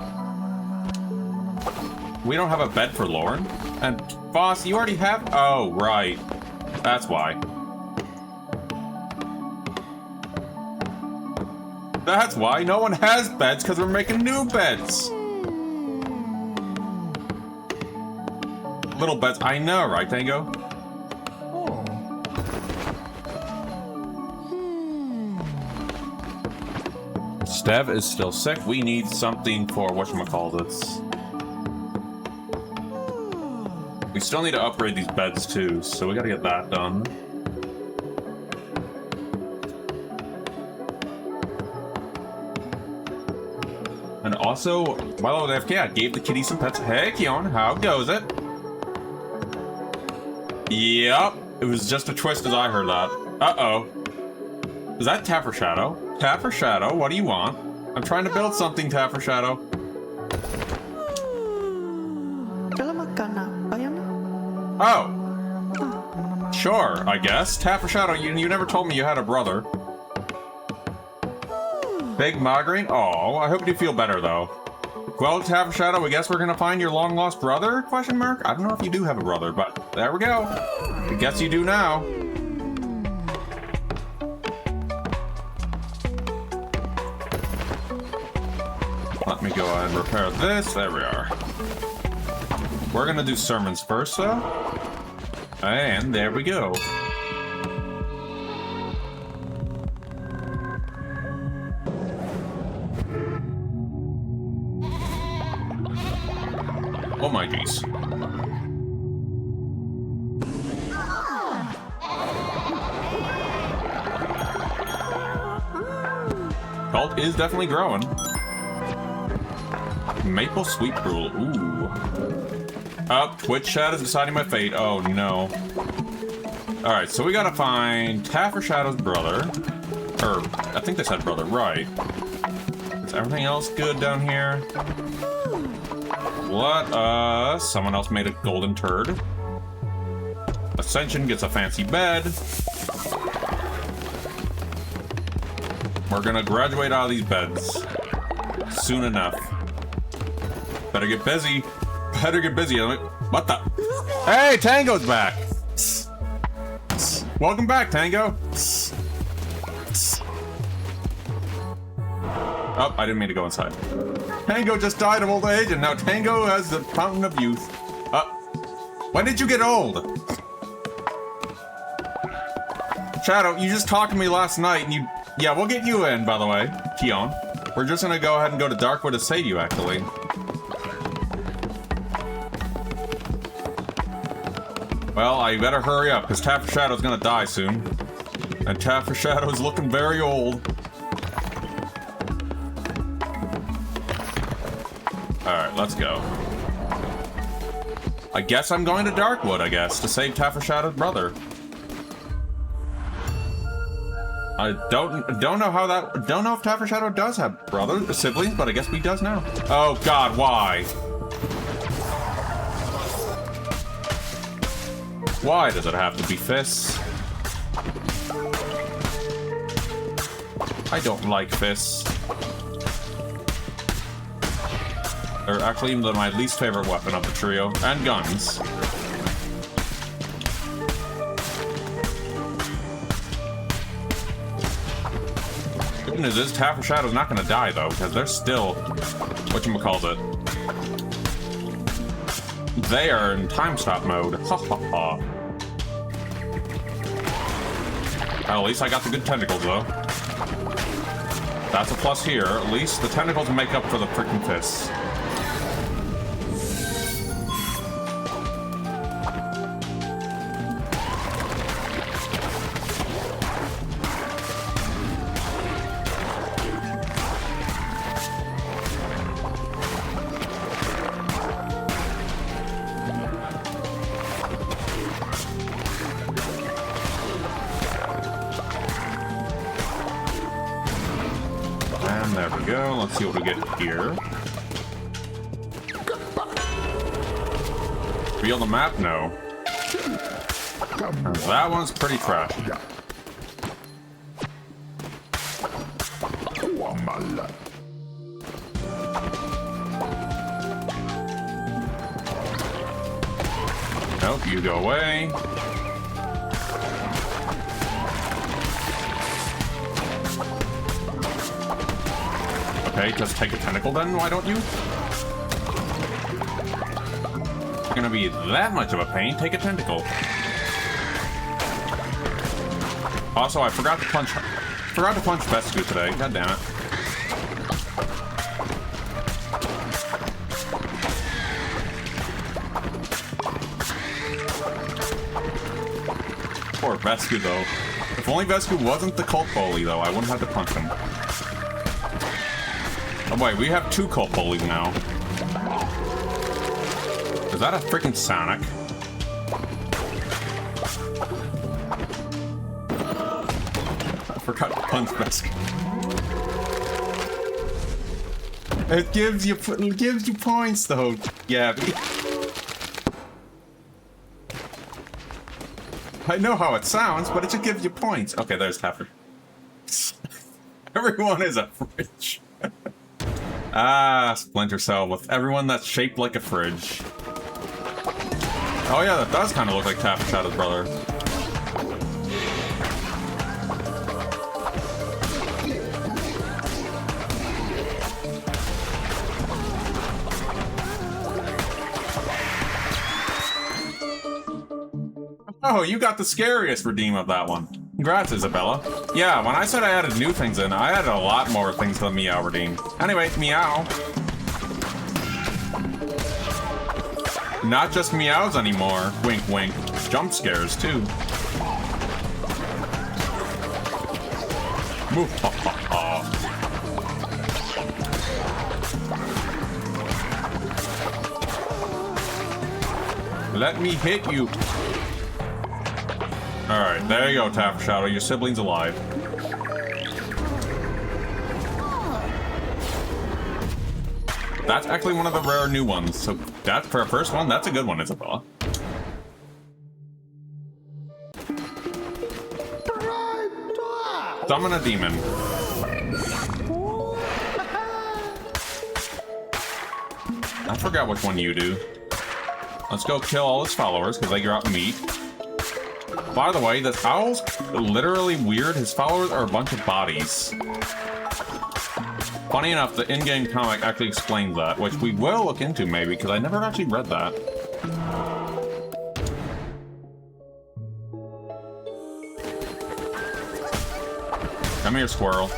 [SPEAKER 1] We don't have a bed for Lauren? And boss, you already have? Oh, right. That's why. That's why no one has beds, because we're making new beds. Little beds. I know, right, Tango? Stev is still sick. We need something for whatchamacallits. still need to upgrade these beds too, so we gotta get that done. And also, while I was AFK, I gave the kitty some pets. Hey, Keon, how goes it? Yep, it was just a twist as I heard that. Uh-oh. Is that Taffer Shadow? Taffer Shadow, what do you want? I'm trying to build something, Taffer Shadow. Oh. Sure, I guess. Taffer Shadow, you never told me you had a brother. Big migraine? Oh, I hope you feel better, though. Well, Taffer Shadow, I guess we're gonna find your long-lost brother? Question mark? I don't know if you do have a brother, but there we go. I guess you do now. Let me go ahead and repair this. There we are. We're gonna do sermons first, though. And there we go. Oh my geez. Cult is definitely growing. Maple sweet gruel. Ooh. Up, Twitch chat is deciding my fate. Oh no. Alright, so we gotta find Taffer Shadow's brother. Or, I think they said brother, right. Is everything else good down here? What? Someone else made a golden turd. Ascension gets a fancy bed. We're gonna graduate out of these beds. Soon enough. Better get busy. Better get busy. What the? Hey, Tango's back! Welcome back, Tango! Oh, I didn't mean to go inside. Tango just died of old age, and now Tango has the fountain of youth. When did you get old? Shadow, you just talked to me last night, and you... Yeah, we'll get you in, by the way, Keon. We're just gonna go ahead and go to Darkwood to save you, actually. Well, I better hurry up, because Taffer Shadow's gonna die soon. And Taffer Shadow's looking very old. Alright, let's go. I guess I'm going to Darkwood, I guess, to save Taffer Shadow's brother. I don't know how that... Don't know if Taffer Shadow does have brothers, siblings, but I guess he does now. Oh god, why? Why does it have to be fists? I don't like fists. They're actually my least favorite weapon of the trio. And guns. Good news is Taffer Shadow's not gonna die though, because they're still whatchamacallit. They are in time stop mode. Ha ha ha. Well, at least I got the good tentacles though. That's a plus here. At least the tentacles make up for the freaking fists. There we go. Let's see what we get here. Reveal the map? No. That one's pretty trash. Nope, you go away. Okay, just take a tentacle then, why don't you? If you're gonna be that much of a pain, take a tentacle. Also, I forgot to punch Vesku today, god damn it. Poor Vesku, though. If only Vesku wasn't the cult bully, though, I wouldn't have to punch him. Oh, wait, we have 2 cult bullies now. Is that a freaking Sonic? I forgot to punch Vesku. It gives you points, though. Yeah. I know how it sounds, but it just gives you points. Okay, there's Heifer. Everyone is a fridge. Ah, Splinter Cell with everyone that's shaped like a fridge. Oh yeah, that does kind of look like Taffy Shadow's brother. Oh, you got the scariest redeem of that one. Congrats, Isabella. Yeah, when I said I added new things in, I added a lot more things to the Meow redeem. Anyway, Meow. Not just meows anymore. Wink, wink. Jump scares, too. Move. Ha, ha, ha. Let me hit you. Alright, there you go, Taffy Shadow. Your sibling's alive. That's actually one of the rare new ones. So that for a first one, that's a good one, Isabella. Summon a demon. I forgot which one you do. Let's go kill all his followers because they drop meat. By the way, this owl's literally weird. His followers are a bunch of bodies. Funny enough, the in-game comic actually explains that, which we will look into maybe, because I never actually read that. Come here, squirrel.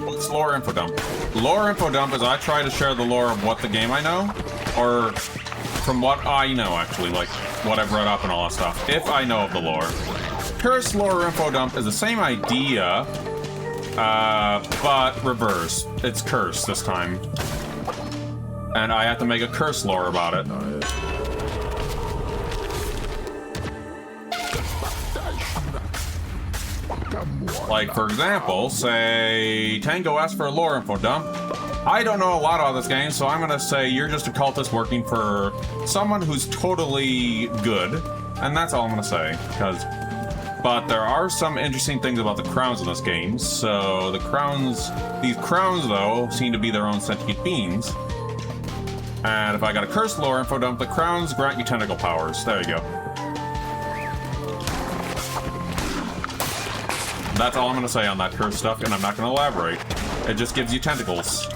[SPEAKER 1] What's lore info dump? Lore info dump is I try to share the lore of what the game I know, or from what I know, actually, like what I've read up and all that stuff, if I know of the lore. Curse lore info dump is the same idea, but reverse. It's curse this time. And I have to make a curse lore about it. Like, for example, say Tango asked for a lore info dump. I don't know a lot about this game, so I'm gonna say you're just a cultist working for someone who's totally good, and that's all I'm gonna say. But there are some interesting things about the crowns in this game. So the crowns, these crowns though, seem to be their own sentient beings. And if I got a cursed lore info dump, the crowns grant you tentacle powers. There you go. That's all I'm gonna say on that cursed stuff, and I'm not gonna elaborate. It just gives you tentacles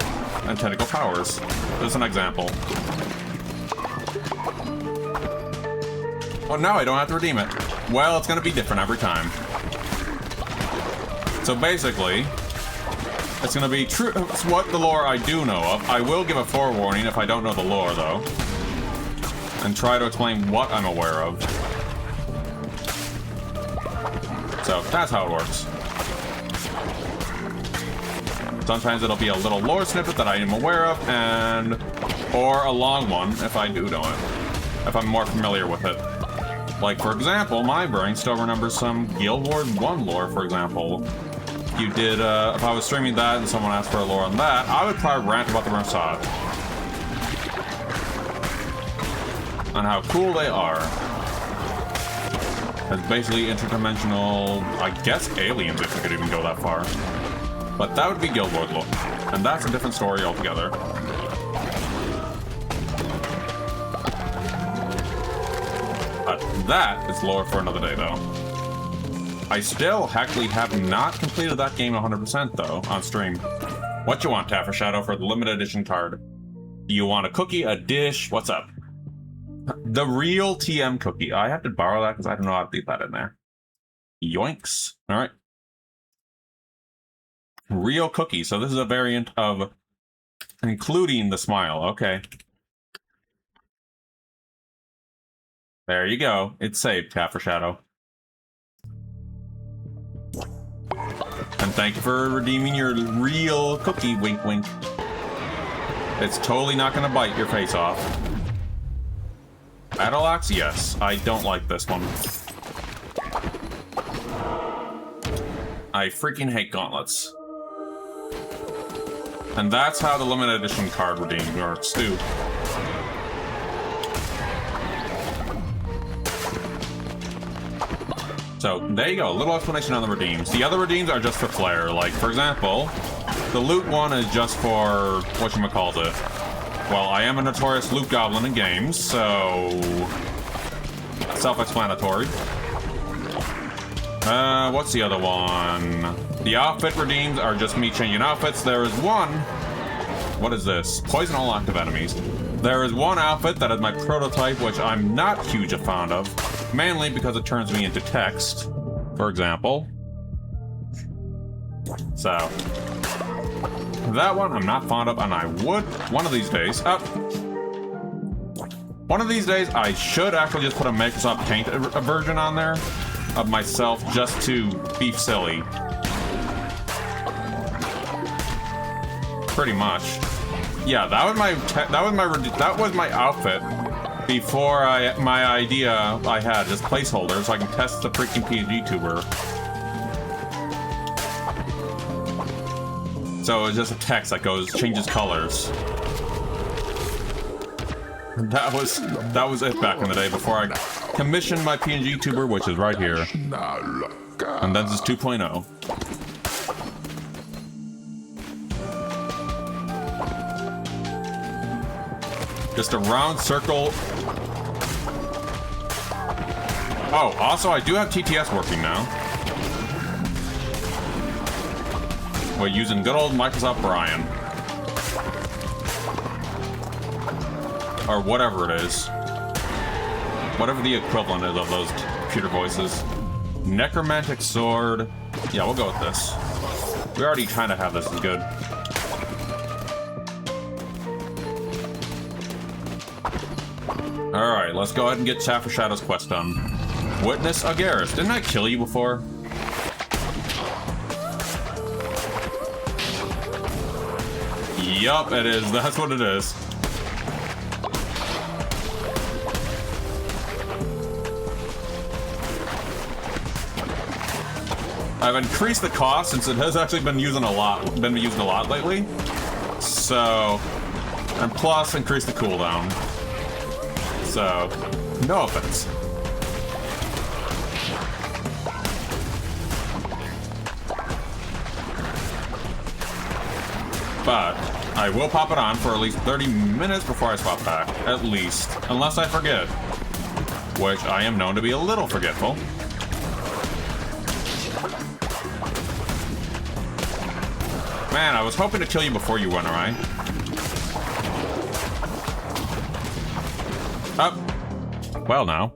[SPEAKER 1] and tentacle powers. There's an example. Oh, now I don't have to redeem it. Well, it's gonna be different every time. So basically, it's gonna be true. It's what the lore I do know of. I will give a forewarning if I don't know the lore, though, and try to explain what I'm aware of. So that's how it works. Sometimes it'll be a little lore snippet that I am aware of, or a long one if I do know it, if I'm more familiar with it. Like, for example, my brain still remembers some Guild Wars 1 lore, for example. You did, if I was streaming that and someone asked for a lore on that, I would probably rant about the Ramsad. And how cool they are. It's basically interdimensional, I guess aliens, if we could even go that far. But that would be Guild Wars lore, and that's a different story altogether. But that is lore for another day, though. I still actually have not completed that game 100%, though, on stream. What you want, Taffy Shadow, for the limited edition card? Do you want a cookie, a dish? What's up? The real TM cookie. I have to borrow that because I don't know how to leave that in there. Yoinks. All right. Real cookie. So this is a variant of Including the smile. Okay. There you go. It's saved, Cat for Shadow. And thank you for redeeming your real cookie, wink wink. It's totally not gonna bite your face off. Battle Axe? Yes. I don't like this one. I freaking hate gauntlets. And that's how the limited edition card redeem works too. So there you go, a little explanation on the redeems. The other redeems are just for flair. Like, for example, the loot one is just for whatchamacallit. Well, I am a notorious loot goblin in games, so self-explanatory. What's the other one? The outfit redeems are just me changing outfits. There is one. What is this? Poison all active enemies. There is one outfit that is my prototype, which I'm not huge a fan of. Mainly because it turns me into text, for example. So, that one I'm not fond of, and I would, one of these days, I should actually just put a Microsoft Paint version on there of myself just to be silly. Pretty much. Yeah, that was my outfit. Before my idea I had just placeholder so I can test the freaking pngtuber. So it's just a text that changes colors. That was it back in the day before I commissioned my pngtuber, which is right here. And then this is 2.0. Just a round circle. Oh, also I do have TTS working now. We're using good old Microsoft Brian. Or whatever it is. Whatever the equivalent is of those computer voices. Necromantic Sword. Yeah, we'll go with this. We already kind of have this as good. Alright, let's go ahead and get Cat for Shadow's quest done. Witness Agaris. Didn't I kill you before? Yup, it is. That's what it is. I've increased the cost since it has actually been used a lot lately. So, and plus increased the cooldown. So, no offense. But I will pop it on for at least 30 minutes before I swap back. At least. Unless I forget. Which I am known to be a little forgetful. Man, I was hoping to kill you before you went, alright? Well now.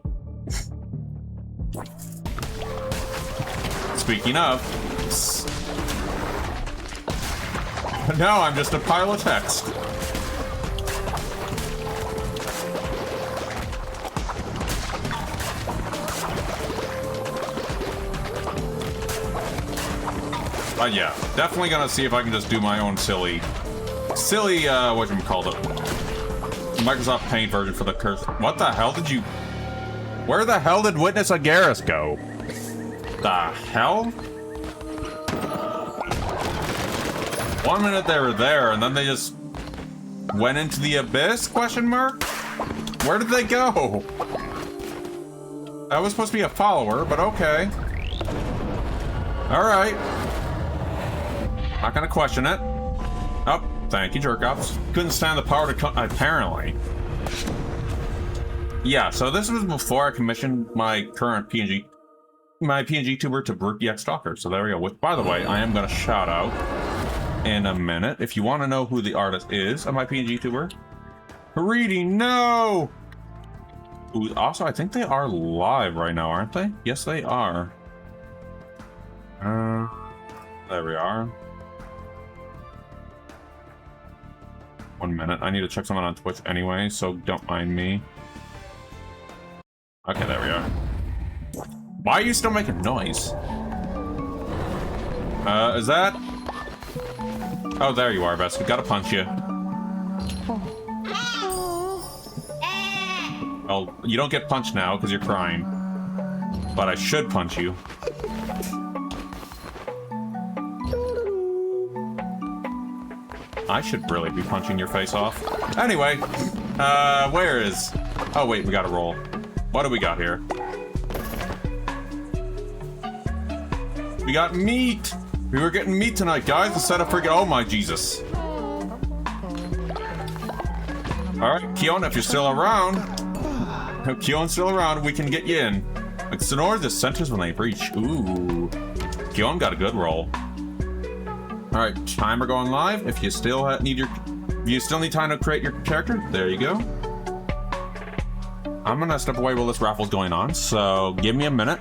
[SPEAKER 1] Speaking of. No, I'm just a pile of text. But yeah, definitely gonna see if I can just do my own silly, whatchamacallit, Microsoft Paint version for the curse. What the hell did you... Where the hell did Witness Agaris go? The hell? 1 minute they were there, and then they just went into the abyss, question mark? Where did they go? I was supposed to be a follower, but okay. Alright. Not gonna question it. Oh, thank you, jerk-offs. Couldn't stand the power to apparently. Yeah, so this was before I commissioned my current pngtuber to Brute the X-Stalker. So there we go. Which, by the way, I am gonna shout out in a minute. If you want to know who the artist is of my pngtuber. Reading, no! Ooh, also, I think they are live right now, aren't they? Yes, they are. There we are. 1 minute. I need to check something on Twitch anyway, so don't mind me. Okay, there we are. Why are you still making noise? Is that... Oh, there you are, Bess. We gotta punch you. Well, you don't get punched now because you're crying. But I should punch you. I should really be punching your face off. Anyway, where is... Oh, wait, we gotta roll. What do we got here? We got meat! We were getting meat tonight, guys, instead of freaking... Oh, my Jesus. Alright, Keon, if you're still around... If Keon's still around, we can get you in. Like, Sonora just centers when they breach. Ooh. Keon got a good roll. Alright, timer going live. If you still need time to create your character, there you go. I'm gonna step away while this raffle's going on, so give me a minute.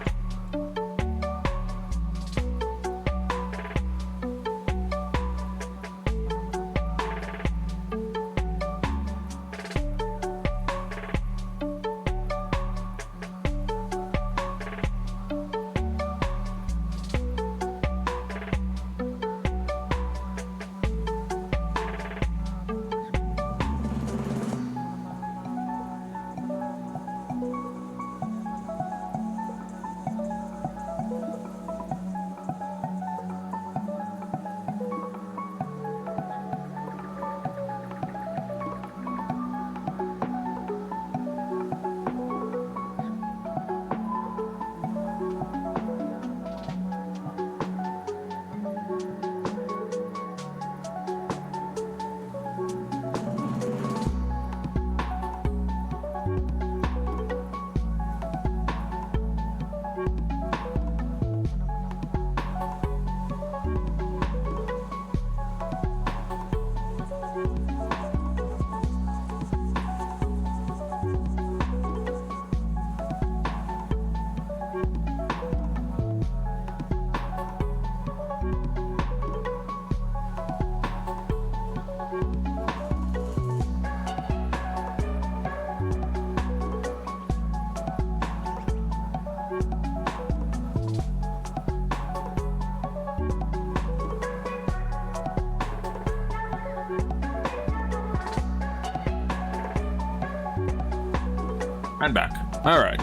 [SPEAKER 1] I'm back. All right.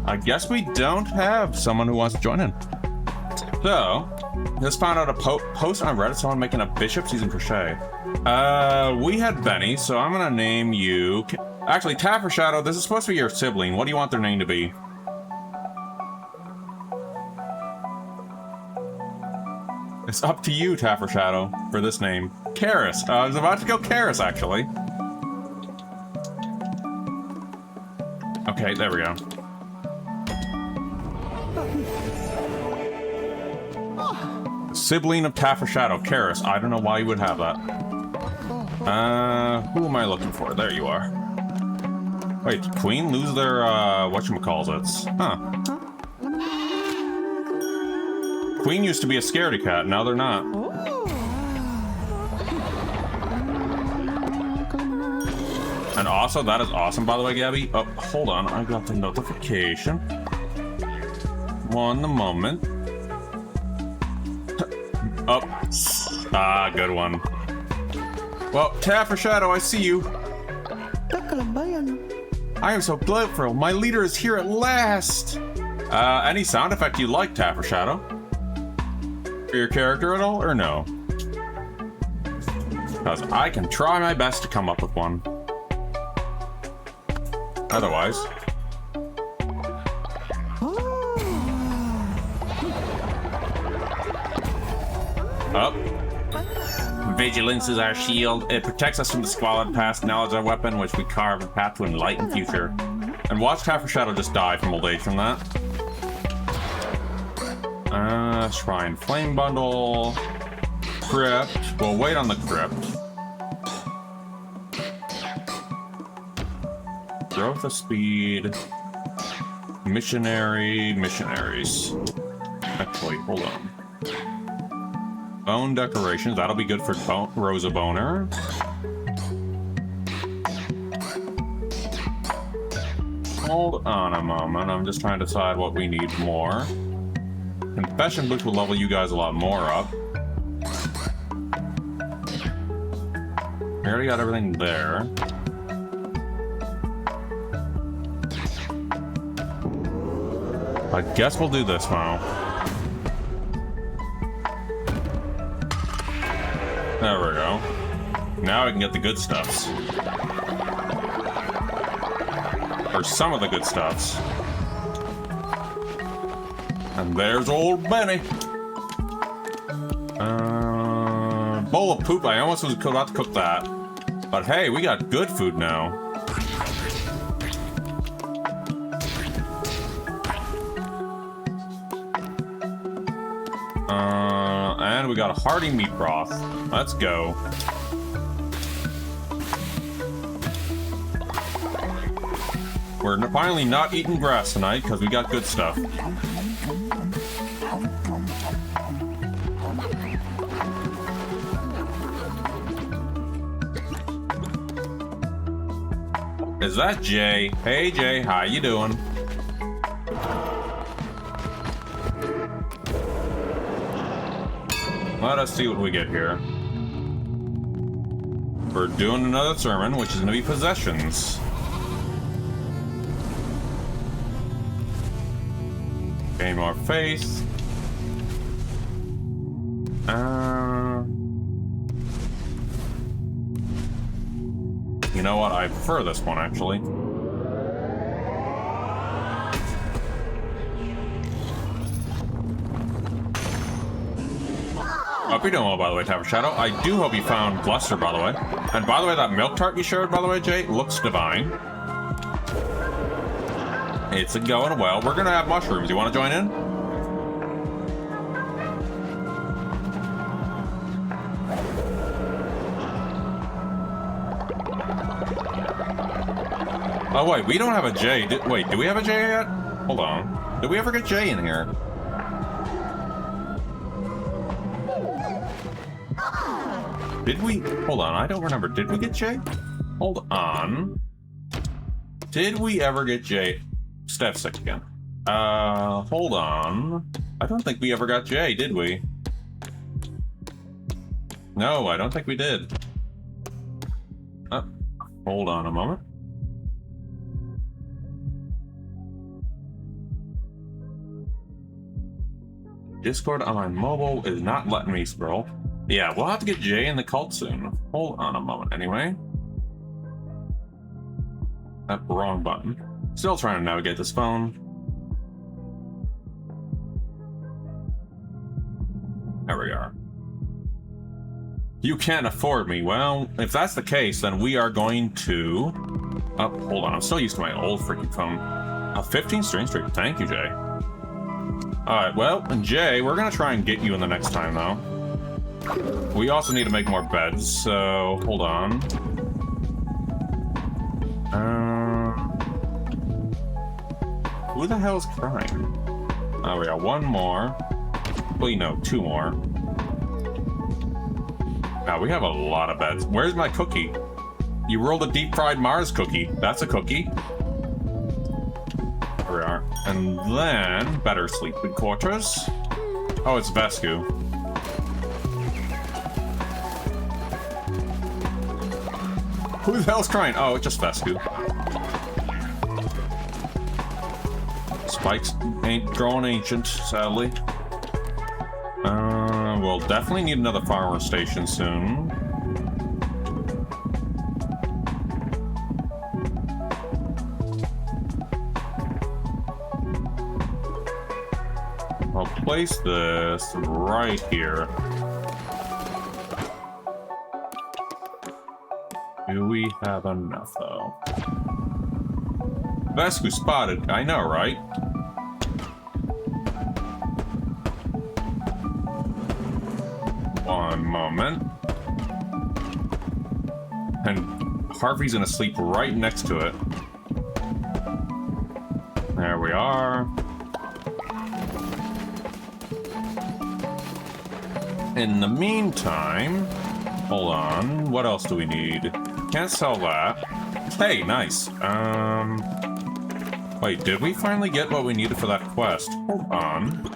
[SPEAKER 1] I guess we don't have someone who wants to join in. So, just found out a post on Reddit, someone making a bishop's using crochet. We had Benny, so I'm gonna name you... Actually, Taffer Shadow, this is supposed to be your sibling. What do you want their name to be? It's up to you, Taffer Shadow, for this name. Karis. I was about to go Karis, actually. Okay, there we go. Sibling of Taffer Shadow, Karis. I don't know why you would have that. Who am I looking for? There you are. Wait, did Queen lose their, whatchamacallits? Huh. Queen used to be a scaredy cat, now they're not. And also, that is awesome, by the way, Gabby. Oh, hold on, I got the notification. One moment. Oh. Ah, good one. Well, Taffer Shadow, I see you. I am so grateful. My leader is here at last. Any sound effect you like, Taffer Shadow? For your character at all, or no? Because I can try my best to come up with one. Otherwise... Up. Vigilance is our shield. It protects us from the squalid past. Knowledge is our weapon, which we carve a path to enlightened future. And watch Taffer Shadow just die from old age from that. Shrine Flame Bundle. Crypt. We'll wait on the Crypt. Growth of Speed. Missionaries. Actually, hold on. Bone decorations, that'll be good for Rosa Boner. Hold on a moment. I'm just trying to decide what we need more. Confession books will level you guys a lot more up. We already got everything there. I guess we'll do this now. There we go. Now we can get the good stuffs. Or some of the good stuffs. And there's old Benny. Bowl of poop. I almost was about to cook that. But hey, we got good food now. And we got a hearty meat broth. Let's go. We're finally not eating grass tonight because we got good stuff. Is that Jay? Hey Jay, how you doing? Let us see what we get here. We're doing another sermon, which is going to be possessions. Gain more faith. You know what? I prefer this one, actually. Hope you're doing well, by the way, Tavern Shadow. I do hope you found Bluster, by the way. And by the way, that milk tart you shared, by the way, Jay, looks divine. It's going well. We're gonna have mushrooms. You want to join in? Oh wait, we don't have a J. Wait, do we have a J yet? Hold on. Did we ever get J in here? Did we? Hold on, I don't remember. Did we get J? Hold on. Did we ever get J? Steph sick again. Hold on. I don't think we ever got J, did we? No, I don't think we did. Hold on a moment. Discord on my mobile is not letting me scroll. Yeah, we'll have to get Jay in the cult soon. Hold on a moment, anyway. Wrong button. Still trying to navigate this phone. There we are. You can't afford me. Well, if that's the case, then we are going to... Oh, hold on. I'm still used to my old freaking phone. A 15 string streak. Thank you, Jay. Alright, well, Jay, we're gonna try and get you in the next time, though. We also need to make more beds, so hold on. Who the hell is crying? Oh, we got one more. Wait, no, two more. Now, we have a lot of beds. Where's my cookie? You rolled a deep-fried Mars cookie. That's a cookie. There we are. And then, better sleeping quarters. Oh, it's Vesku. Who the hell's crying? Oh, it's just Vesku. Spikes ain't growing ancient, sadly. We'll definitely need another farmer station soon. I'll place this right here. Do we have enough, though? Vesku spotted. I know, right? One moment. And Harvey's gonna sleep right next to it. There we are. In the meantime, hold on. What else do we need? Can't sell that. Hey, nice. Wait, did we finally get what we needed for that quest? Hold on.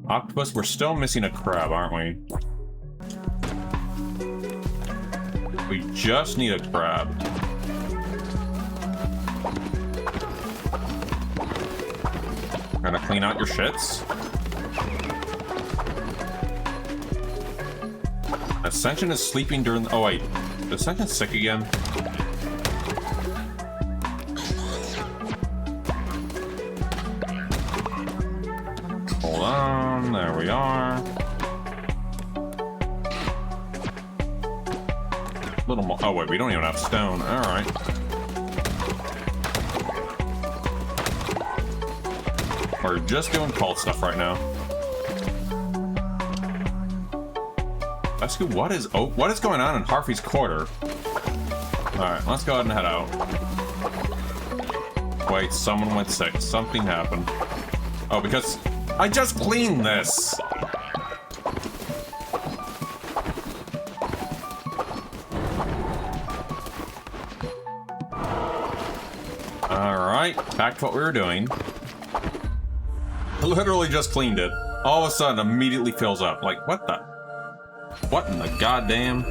[SPEAKER 1] Octopus, we're still missing a crab, aren't we? We just need a crab. Gonna clean out your shits. Ascension is sleeping during the— oh wait, is Ascension sick again? Hold on, there we are. Little more— oh wait, we don't even have stone, alright. We're just doing cult stuff right now. Let's go. What is going on in Harvey's Quarter? Alright, let's go ahead and head out. Wait, someone went sick. Something happened. Oh, because I just cleaned this! Alright, back to what we were doing. I literally just cleaned it. All of a sudden, immediately fills up. Like, what the? What in the goddamn?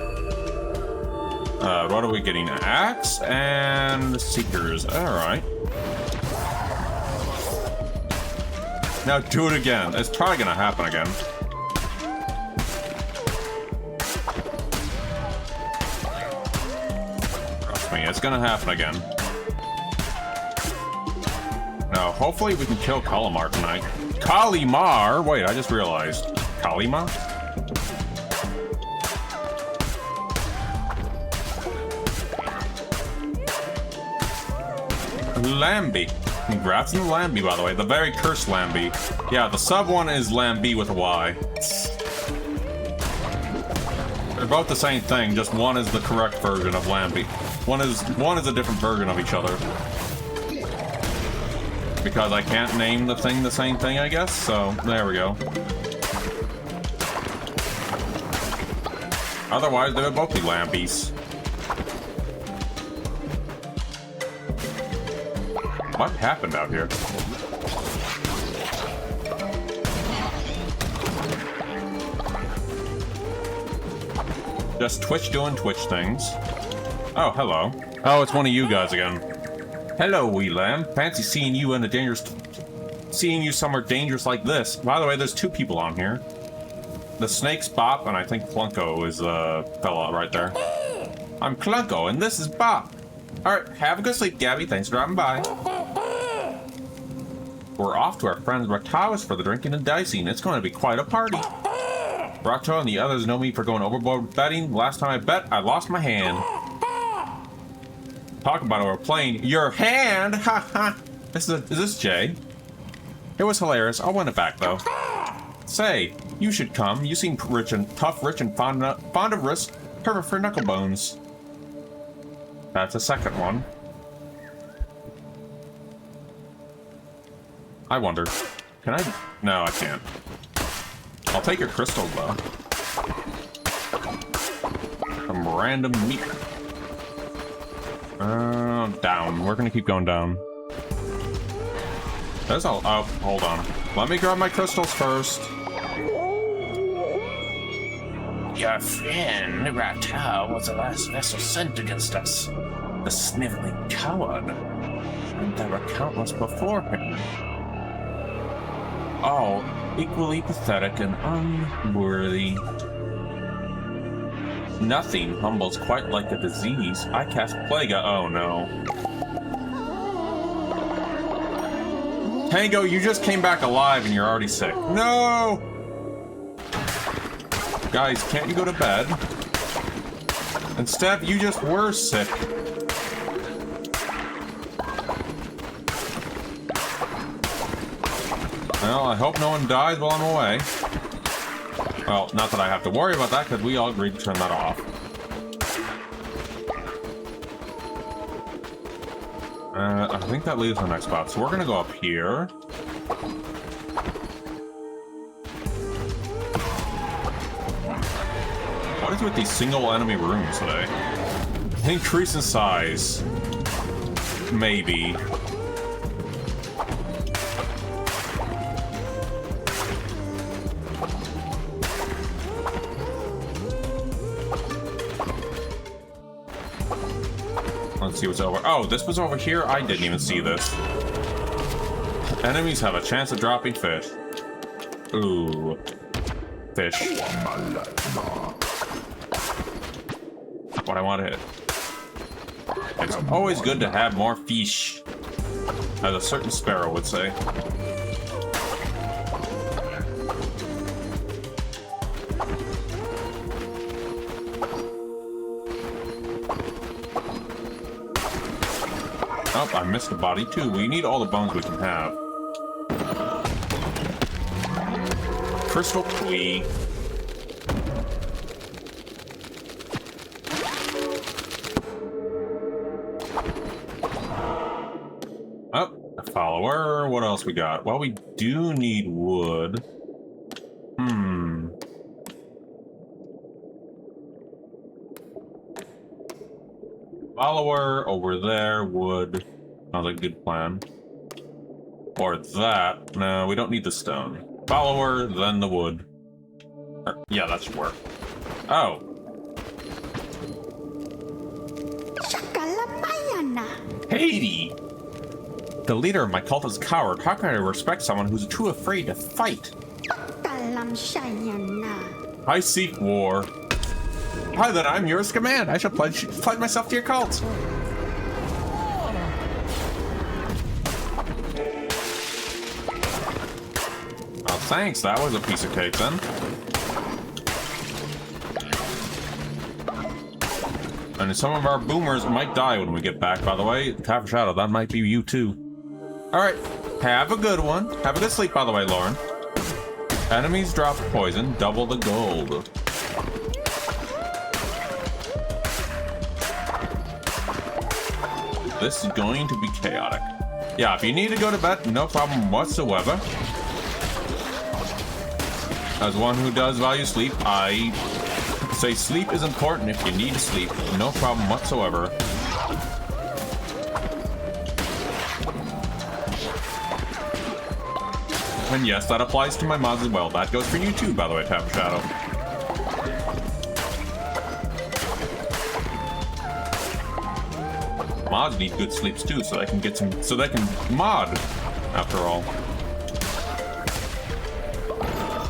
[SPEAKER 1] What are we getting? Axe and Seekers. Alright. Now do it again. It's probably gonna happen again. Trust me, it's gonna happen again. Now, hopefully we can kill Kalimar tonight. Kalimar? Wait, I just realized. Kalimar? Lambie. Congrats on the Lambie, by the way. The very cursed Lambie. Yeah, the sub one is Lambie with a Y. They're both the same thing, just one is the correct version of Lambie. One is a different version of each other. Because I can't name the thing the same thing, I guess, so there we go. Otherwise, they would both be Lambies. What happened out here? Just Twitch doing Twitch things. Oh, hello. Oh, it's one of you guys again. Hello, wee lamb. Fancy seeing you in a dangerous... seeing you somewhere dangerous like this. By the way, there's two people on here. The snake's Bop, and I think Clunko is the fella right there. I'm Clunko, and this is Bop. Alright, have a good sleep, Gabby. Thanks for dropping by. We're off to our friend Ratawas for the drinking and dicing. It's going to be quite a party. Rato and the others know me for going overboard with betting. Last time I bet, I lost my hand. Talk about it, we're playing your hand. Ha ha. Is this Jay? It was hilarious. I'll win it back though. Say, you should come. You seem rich and tough, rich and fond of risk. Perfect for knuckle bones. That's a second one. I wonder. Can I? No, I can't. I'll take your crystal though. Some random meat. Down. We're gonna keep going down. That's all. Oh, hold on. Let me grab my crystals first.
[SPEAKER 3] Your friend, Ratau, was the last vessel sent against us. The sniveling coward. And there were countless before him. All equally pathetic and unworthy. Nothing humbles quite like a disease. I cast plague. Oh no.
[SPEAKER 1] Tango, you just came back alive and you're already sick. No! Guys, can't you go to bed? And Steph, you just were sick. Well, I hope no one dies while I'm away. Well, not that I have to worry about that, because we all agreed to turn that off. I think that leads to the next spot, so we're gonna go up here. What is with these single enemy rooms today? Increase in size. Maybe. Let's see what's over. Oh, this was over here? I didn't even see this. Enemies have a chance of dropping fish. Ooh. Fish. What I want to hit. It's always good to have more fish, as a certain sparrow would say. Oh, I missed a body too. We need all the bones we can have. Crystal Key. Oh, a follower. What else we got? Well, we do need wood. Follower over there, wood. Sounds like a good plan. Or that. No, we don't need the stone. Follower, then the wood. Yeah, that should work. Oh. Haiti! The leader of my cult is a coward. How can I respect someone who's too afraid to fight? I seek war. Hi, then I'm yours command. I shall pledge myself to your cult. Well, thanks. That was a piece of cake then. And some of our boomers might die when we get back, by the way. Tavern Shadow, that might be you too. Alright, have a good one. Have a good sleep, by the way, Lauren. Enemies drop poison, double the gold. This is going to be chaotic. Yeah, if you need to go to bed, no problem whatsoever. As one who does value sleep, I say sleep is important if you need to sleep. No problem whatsoever. And yes, that applies to my mods as well. That goes for you too, by the way, Tavern Shadow. Mods need good sleeps too, so they can get some, so they can mod, after all.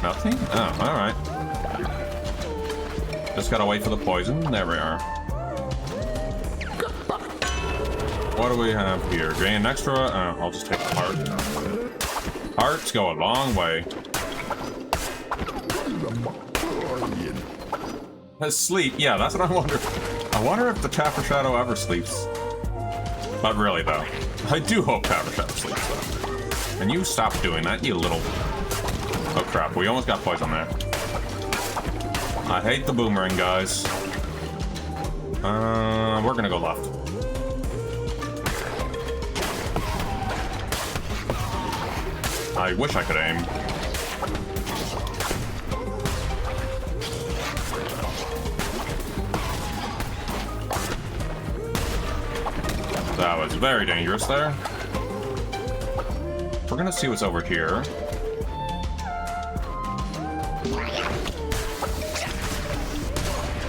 [SPEAKER 1] Nothing? Oh, alright. Just gotta wait for the poison. There we are. What do we have here? Gain extra? I'll just take the heart. Hearts go a long way. Sleep? Yeah, that's what I wonder. I wonder if the Tavern Shadow ever sleeps. But really, though, I do hope Tavern Shadow sleeps, though. And you stop doing that, you little... Oh, crap. We almost got poison there. I hate the boomerang, guys. We're gonna go left. I wish I could aim. That was very dangerous there. We're gonna see what's over here.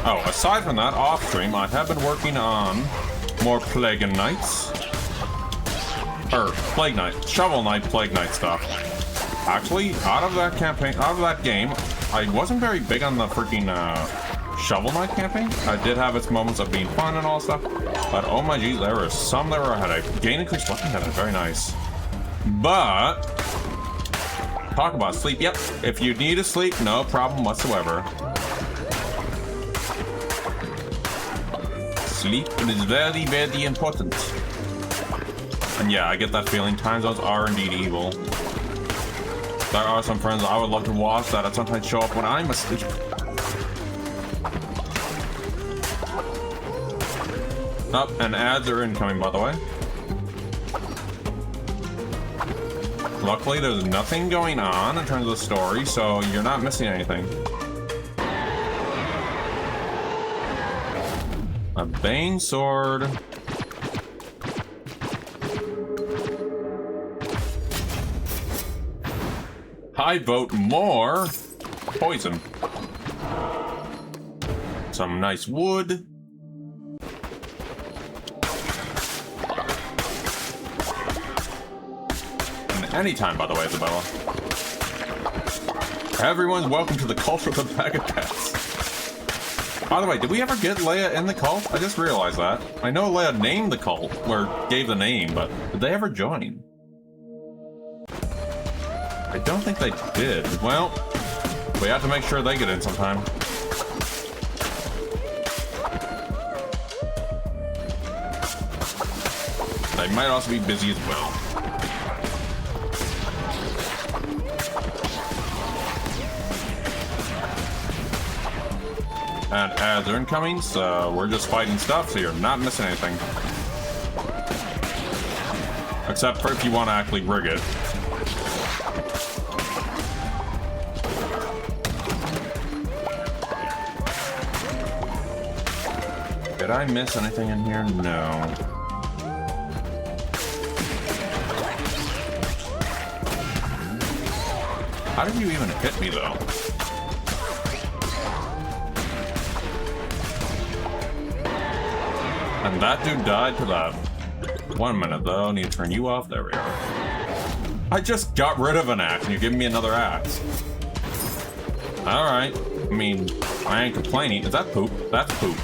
[SPEAKER 1] Oh, aside from that, off stream, I have been working on more Plague Knights. Plague Knight, Shovel Knight, Plague Knight stuff. Actually, out of that campaign, out of that game, I wasn't very big on the freaking Shovel Knight campaign. I did have its moments of being fun and all stuff, but oh my geez, there were some that were had a gain increased weapon damage, very nice. But talk about sleep. Yep, if you need to sleep, no problem whatsoever. Sleep is very, very important. And yeah, I get that feeling. Time zones are indeed evil. There are some friends I would love to watch that sometimes show up when I'm asleep. Oh, and ads are incoming, by the way. Luckily, there's nothing going on in terms of the story, so you're not missing anything. A Bane Sword. I vote more poison. Some nice wood. Anytime, by the way, Isabella. Everyone's welcome to the cult of the bag of cats. By the way, did we ever get Leia in the cult? I just realized that. I know Leia named the cult, or gave the name, but did they ever join? I don't think they did. Well, we have to make sure they get in sometime. They might also be busy as well. And ads are incoming, so we're just fighting stuff, so you're not missing anything. Except for if you want to actually rig it. Did I miss anything in here? No. How did you even hit me, though? And that dude died to that. 1 minute, though. Need to turn you off. There we are. I just got rid of an axe, and you're giving me another axe. Alright. I mean, I ain't complaining. Is that poop? That's poop.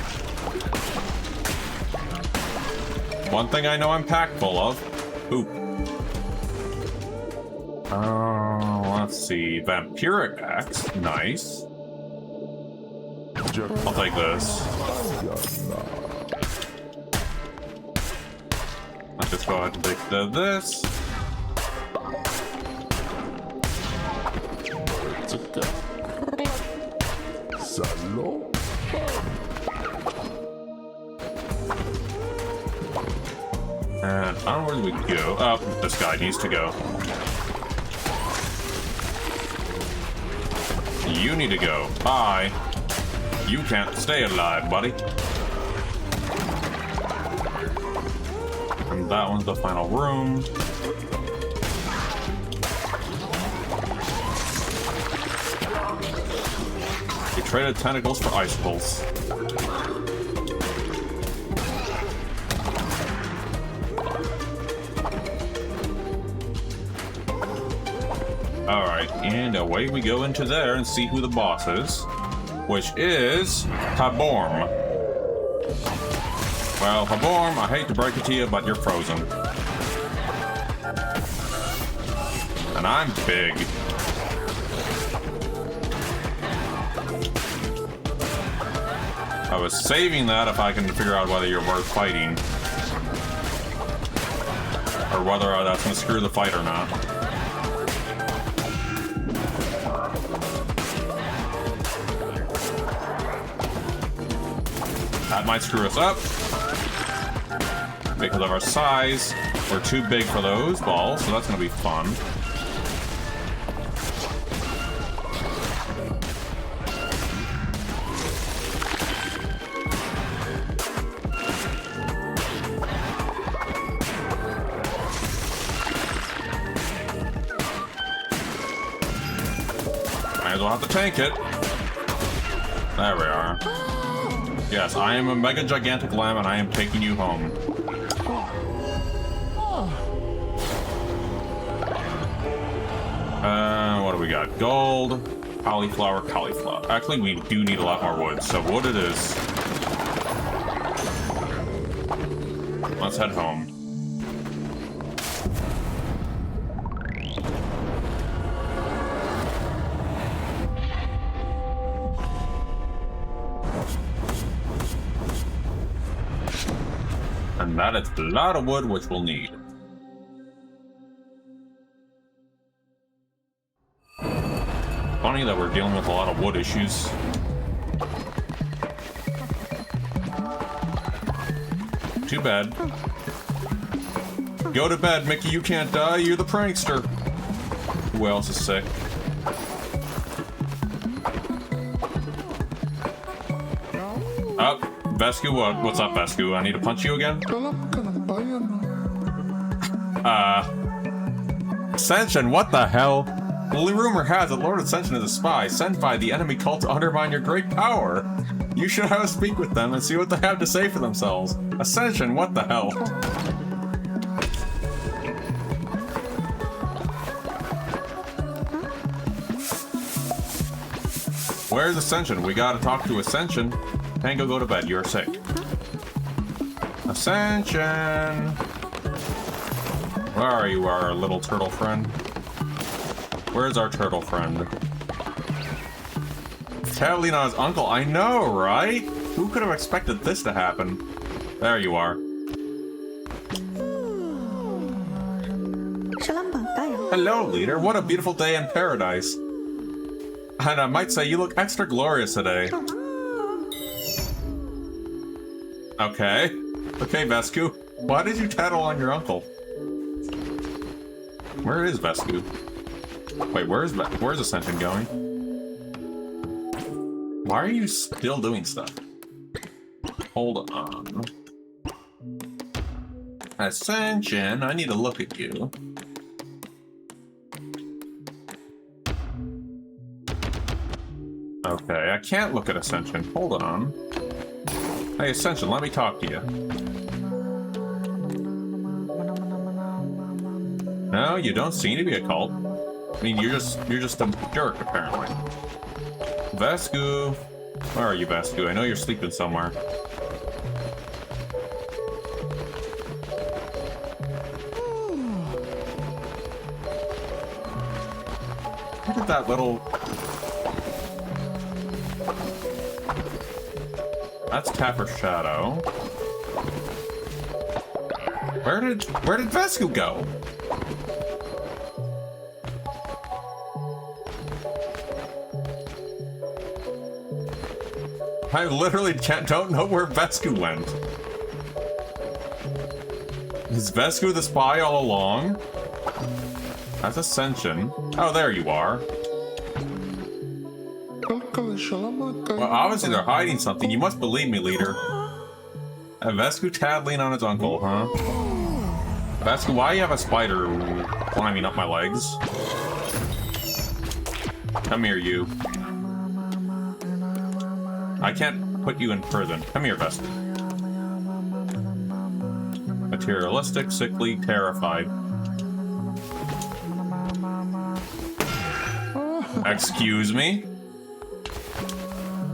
[SPEAKER 1] One thing I know I'm packed full of. Poop. Let's see. Vampiric axe. Nice. I'll take this. Let's just go ahead and take this. And onward we go. Oh, this guy needs to go. You need to go. Bye. You can't stay alive, buddy. And that one's the final room. We traded tentacles for icicles. Alright, and away we go into there and see who the boss is, which is Taborm. Well, Taborm, I hate to break it to you, but you're frozen. And I'm big. I was saving that if I can figure out whether you're worth fighting. Or whether that's going to screw the fight or not. That might screw us up. Because of our size, we're too big for those balls, so that's going to be fun. Might as well have to tank it. There we are. Yes, I am a mega gigantic lamb and I am taking you home. What do we got? Gold, cauliflower. Actually, we do need a lot more wood, so wood it is. Let's head home. And that is a lot of wood, which we'll need. Funny that we're dealing with a lot of wood issues. Too bad. Go to bed, Mickey, you can't die, you're the prankster. Who else is sick? Up. Vesku, what's up, Vesku? I need to punch you again? Ascension, what the hell? The rumor has it Lord Ascension is a spy sent by the enemy cult to undermine your great power. You should have a speak with them and see what they have to say for themselves. Ascension, what the hell? Where's Ascension? We gotta talk to Ascension. Tango, go to bed. You're sick. Ascension! Where are you, our little turtle friend? Where's our turtle friend? Catalina's uncle. I know, right? Who could have expected this to happen? There you are. Hello, leader. What a beautiful day in paradise. And I might say you look extra glorious today. Okay. Okay, Vesku. Why did you tattle on your uncle? Where is Vesku? Wait, where's Ascension going? Why are you still doing stuff? Hold on. Ascension, I need to look at you. Okay, I can't look at Ascension. Hold on. Hey, Ascension, let me talk to you. No, you don't seem to be a cult. I mean, you're just a jerk, apparently. Vesku! Where are you, Vesku? I know you're sleeping somewhere. Look at that little... That's Tapper Shadow. Where did Vesku go? I literally don't know where Vesku went. Is Vesku the spy all along? That's Ascension. Oh, there you are. Well, obviously they're hiding something. You must believe me, leader. Vesku tattling on his uncle, huh? Vesku, why do you have a spider climbing up my legs? Come here, you. I can't put you in prison. Come here, Vesku. Materialistic, sickly, terrified. Excuse me?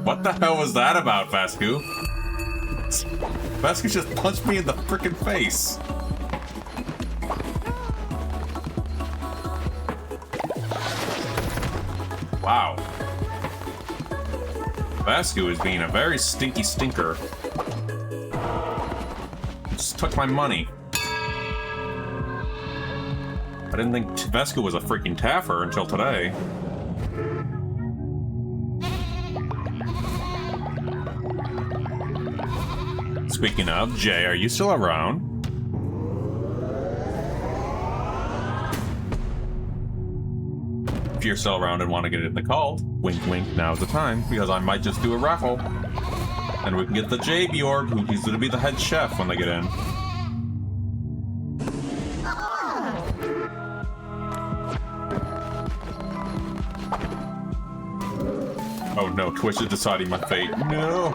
[SPEAKER 1] What the hell was that about, Vesku? Vesku just punched me in the frickin' face. Wow. Vesku is being a very stinky stinker. Just took my money. I didn't think Vesku was a freaking taffer until today. Speaking of, Jay, are you still around? If you're still around and want to get in the cult, wink wink, now's the time, because I might just do a raffle. And we can get the J-Bjorg, who's going to be the head chef when they get in. Oh no, Twitch is deciding my fate. No!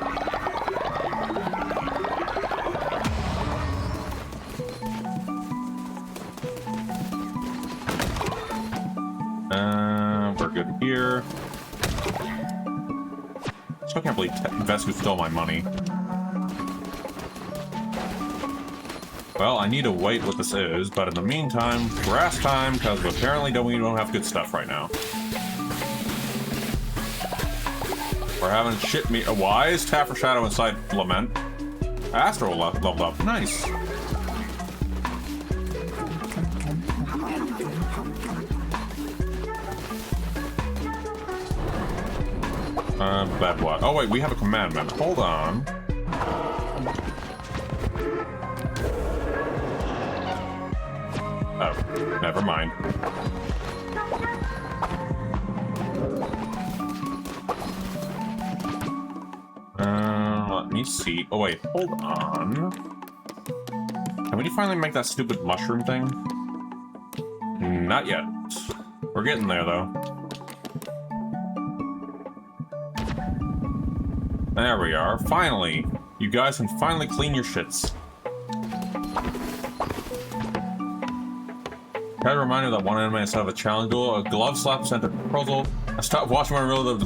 [SPEAKER 1] We're good here. Still can't believe Vesku stole my money. Well, I need to wait what this is, but in the meantime, grass time, because apparently we don't have good stuff right now. We're having shit me. Why is Tapper Shadow inside Lament? Astro leveled up. Nice. Bad what? Oh wait, we have a commandment. Hold on. Oh, never mind. Let me see. Oh wait, hold on. Can we finally make that stupid mushroom thing? Not yet. We're getting there though. There we are. Finally! You guys can finally clean your shits. Try to remind you that one anime instead of a challenge duel, a glove slap sent a proposal. I stopped watching when I realized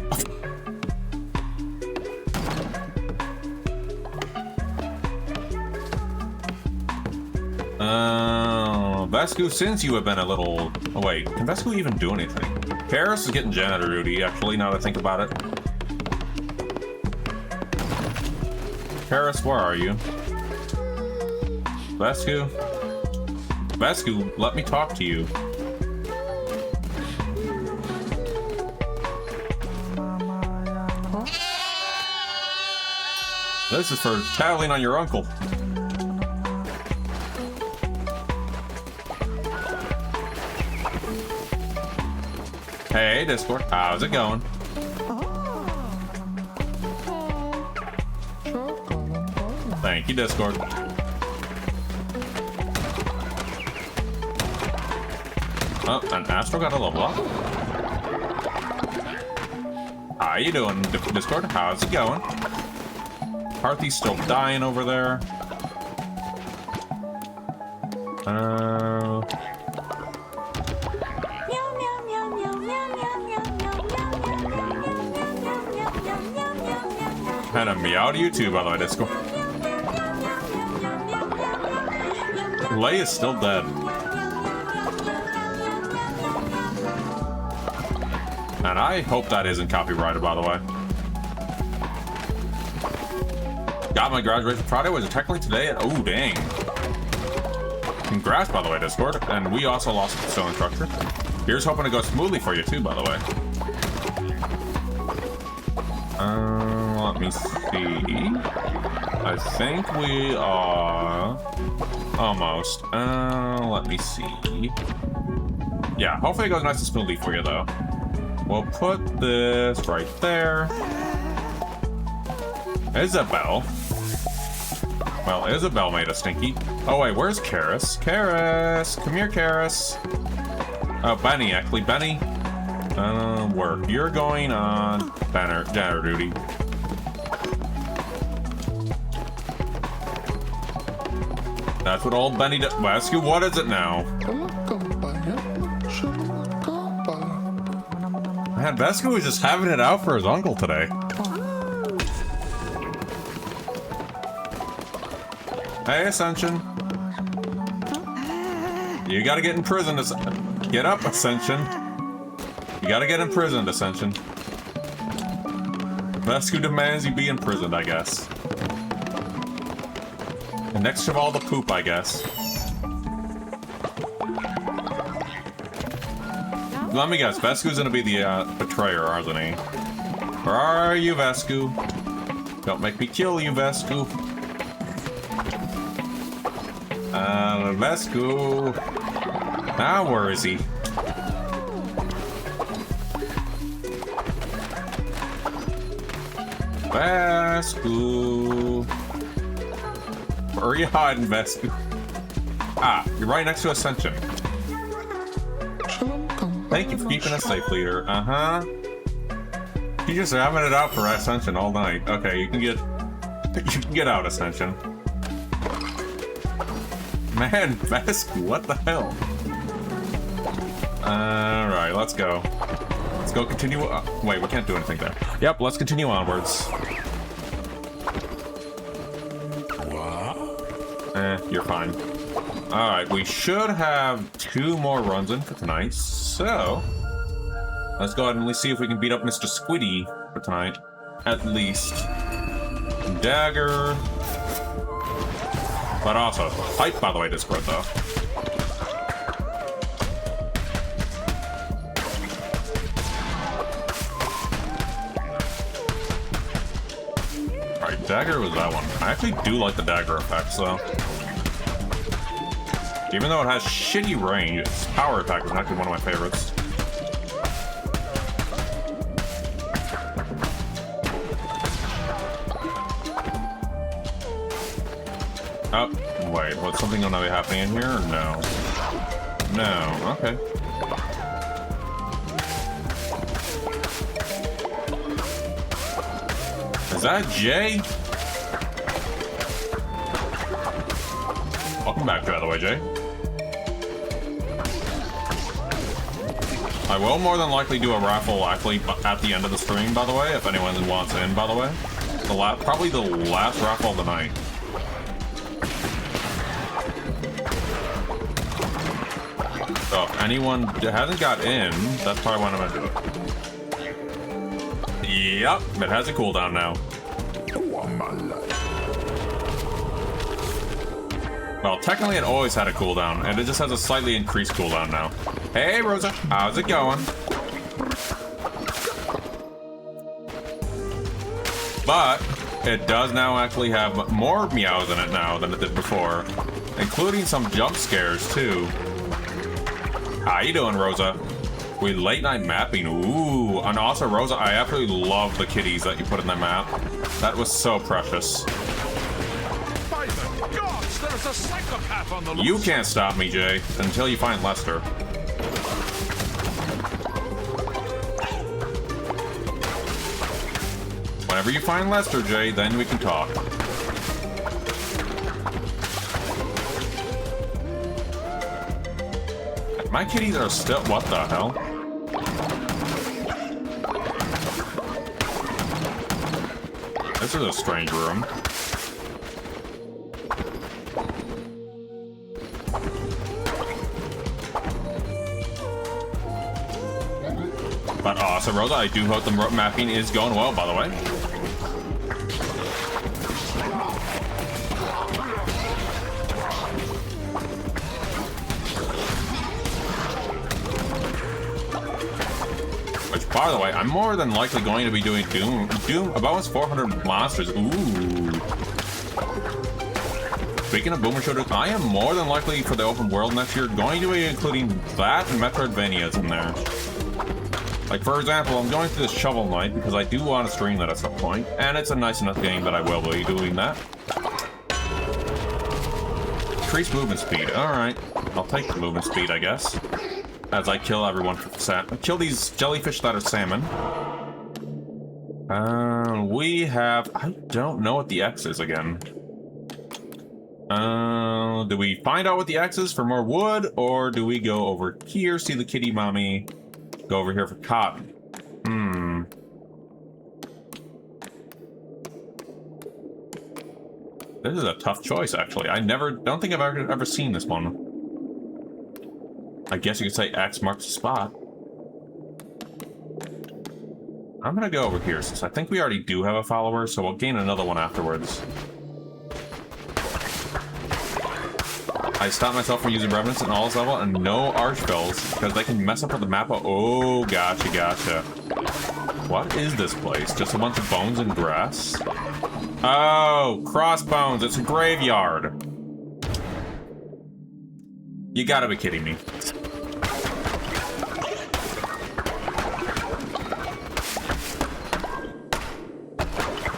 [SPEAKER 1] Vesku, since you have been a little... Oh, wait. Can Vesku even do anything? Karis is getting janitor duty, actually, now that I think about it. Karis, where are you? Vesku? Vesku, let me talk to you. This is for tattling on your uncle. Hey, Discord, how's it going? Thank you, Discord. Oh, and Astro got a level up. How you doing, Discord? How's it going? Parthy's still dying over there. And a meow to you too, by the way, Discord. Lay is still dead. And I hope that isn't copyrighted, by the way. Got my graduation Friday, was it technically today? Oh, dang. Congrats, by the way, Discord. And we also lost the stone structure. Here's hoping to go smoothly for you, too, by the way. Let me see. I think we are... almost. Let me see. Yeah, hopefully it goes nice and smoothly for you, though. We'll put this right there. Isabel. Well, Isabel made a stinky. Oh, wait, where's Karis? Karis! Come here, Karis. Oh, Benny, actually. Benny. Work. You're going on janitor duty. That's what old Benny does. Vesku, what is it now? Man, Vesku is just having it out for his uncle today. Hey, Ascension. You gotta get imprisoned. Get up, Ascension. You gotta get imprisoned, Ascension. Vesku demands you be imprisoned, I guess. And next of all the poop, I guess. Let me guess, Vesku's gonna be the betrayer, isn't he? Where are you, Vesku? Don't make me kill you, Vesku. Vesku. Now, where is he? Vesku. Where are you hiding, Vesku? Ah, you're right next to Ascension. Thank you for keeping us safe, leader. Uh-huh. You just having it out for Ascension all night. Okay, you can get out, Ascension. Man, Vesku, what the hell? Alright, let's go. Let's go continue. Wait, we can't do anything there. Yep, let's continue onwards. You're fine. Alright, we should have 2 more runs in for tonight, so... let's go ahead and see if we can beat up Mr. Squiddy for tonight. At least. Dagger. But also, pipe, by the way, Discord, though. Alright, dagger was that one. I actually do like the dagger effects, though. Even though it has shitty range, its power attack is actually one of my favorites. Oh, wait, what's something gonna be happening in here? Or no. No, okay. Is that Jay? Welcome back, by the way, Jay. I will more than likely do a raffle actually at the end of the stream, by the way, if anyone wants in, by the way. Probably the last raffle of the night. So if anyone hasn't got in, that's probably when I'm gonna do it. Yep, it has a cooldown now. Well, technically it always had a cooldown, and it just has a slightly increased cooldown now. Hey, Rosa, how's it going? But it does now actually have more meows in it now than it did before, including some jump scares too. How you doing, Rosa? We late night mapping. Ooh, and also Rosa, I absolutely love the kitties that you put in the map. That was so precious.
[SPEAKER 2] By the gods, there's a psychopath on the loose.
[SPEAKER 1] You can't stop me, Jay, until you find Lester. Whenever you find Lester, Jay, then we can talk. My kitties are still... What the hell? This is a strange room. But awesome, Rosa. I do hope the mapping is going well, by the way. Which, by the way, I'm more than likely going to be doing Doom about almost 400 monsters. Ooh. Speaking of boomer shooters, I am more than likely for the open world next year going to be including that and Metroidvanias in there. Like, for example, I'm going through this Shovel Knight because I do want to stream that at some point, and it's a nice enough game that I will be doing that. Increased movement speed. Alright. I'll take the movement speed, I guess. As I kill everyone for salmon. Kill these jellyfish that are salmon. We have... I don't know what the X is again. Do we find out what the X is for more wood, or do we go over here, see the kitty mommy, go over here for cotton? This is a tough choice, actually. Don't think I've ever seen this one. I guess you could say X marks the spot. I'm gonna go over here, since I think we already do have a follower, so we'll gain another one afterwards. I stopped myself from using Revenants in all this level, and no Archvilles, because they can mess up with the map. Oh, gotcha. What is this place? Just a bunch of bones and grass? Oh, crossbones. It's a graveyard. You gotta be kidding me.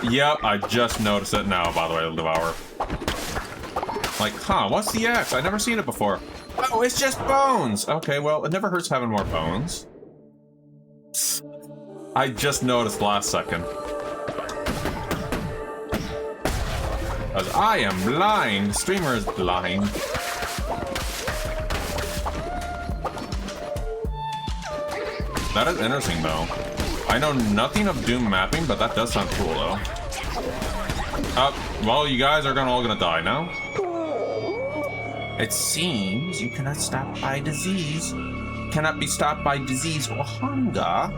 [SPEAKER 1] Yep, I just noticed it now, by the way, Devour. Like, huh, what's the X? I've never seen it before. Oh, it's just bones! Okay, well, it never hurts having more bones. I just noticed last second. As I am blind. The streamer is blind. That is interesting, though. I know nothing of Doom mapping, but that does sound cool, though. Well, you guys are all gonna die now. It seems you cannot stop by disease. Cannot be stopped by disease or hunger.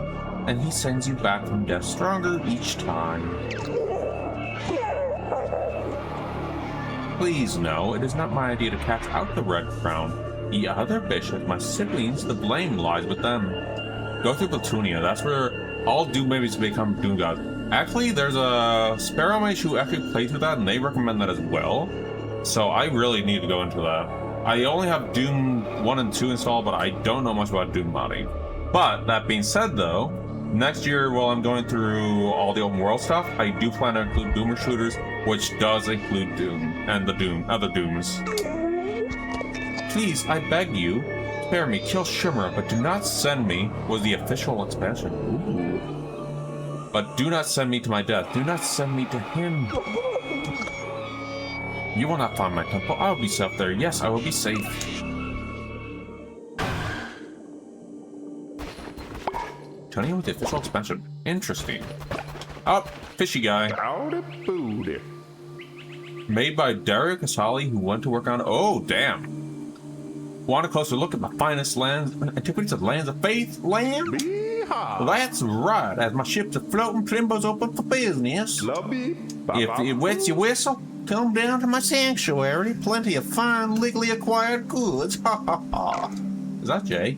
[SPEAKER 1] And he sends you back from death stronger each time. Please know, it is not my idea to cast out the Red Crown. The other bishops, my siblings, the blame lies with them. Go through Platunia, that's where all Doom babies become Doom gods. Actually, there's a Sparrow Mage who actually played through that, and they recommend that as well. So I really need to go into that. I only have Doom 1 and 2 installed, but I don't know much about Doom modding. But, that being said though, next year while I'm going through all the open world stuff, I do plan to include boomer shooters, which does include Doom, and the other Dooms. Please, I beg you, spare me, kill Shimmer, but do not send me, was the official expansion. Ooh. But do not send me to my death, do not send me to him. You will not find my temple. I will be safe there. Yes, I will be safe. Turning in with the official expansion. Interesting. Oh, fishy guy.
[SPEAKER 2] Howdy booty.
[SPEAKER 1] Made by Dario Casali, who went to work on... Oh, damn. Want a closer look at the finest lands, antiquities of lands of faith, land?
[SPEAKER 2] Yeehaw.
[SPEAKER 1] That's right, as my ship's floating, Trimbo's open for business.
[SPEAKER 2] Lobby.
[SPEAKER 1] If it wets your whistle, come down to my sanctuary. Plenty of fine, legally acquired goods. Ha ha ha. Is that Jay?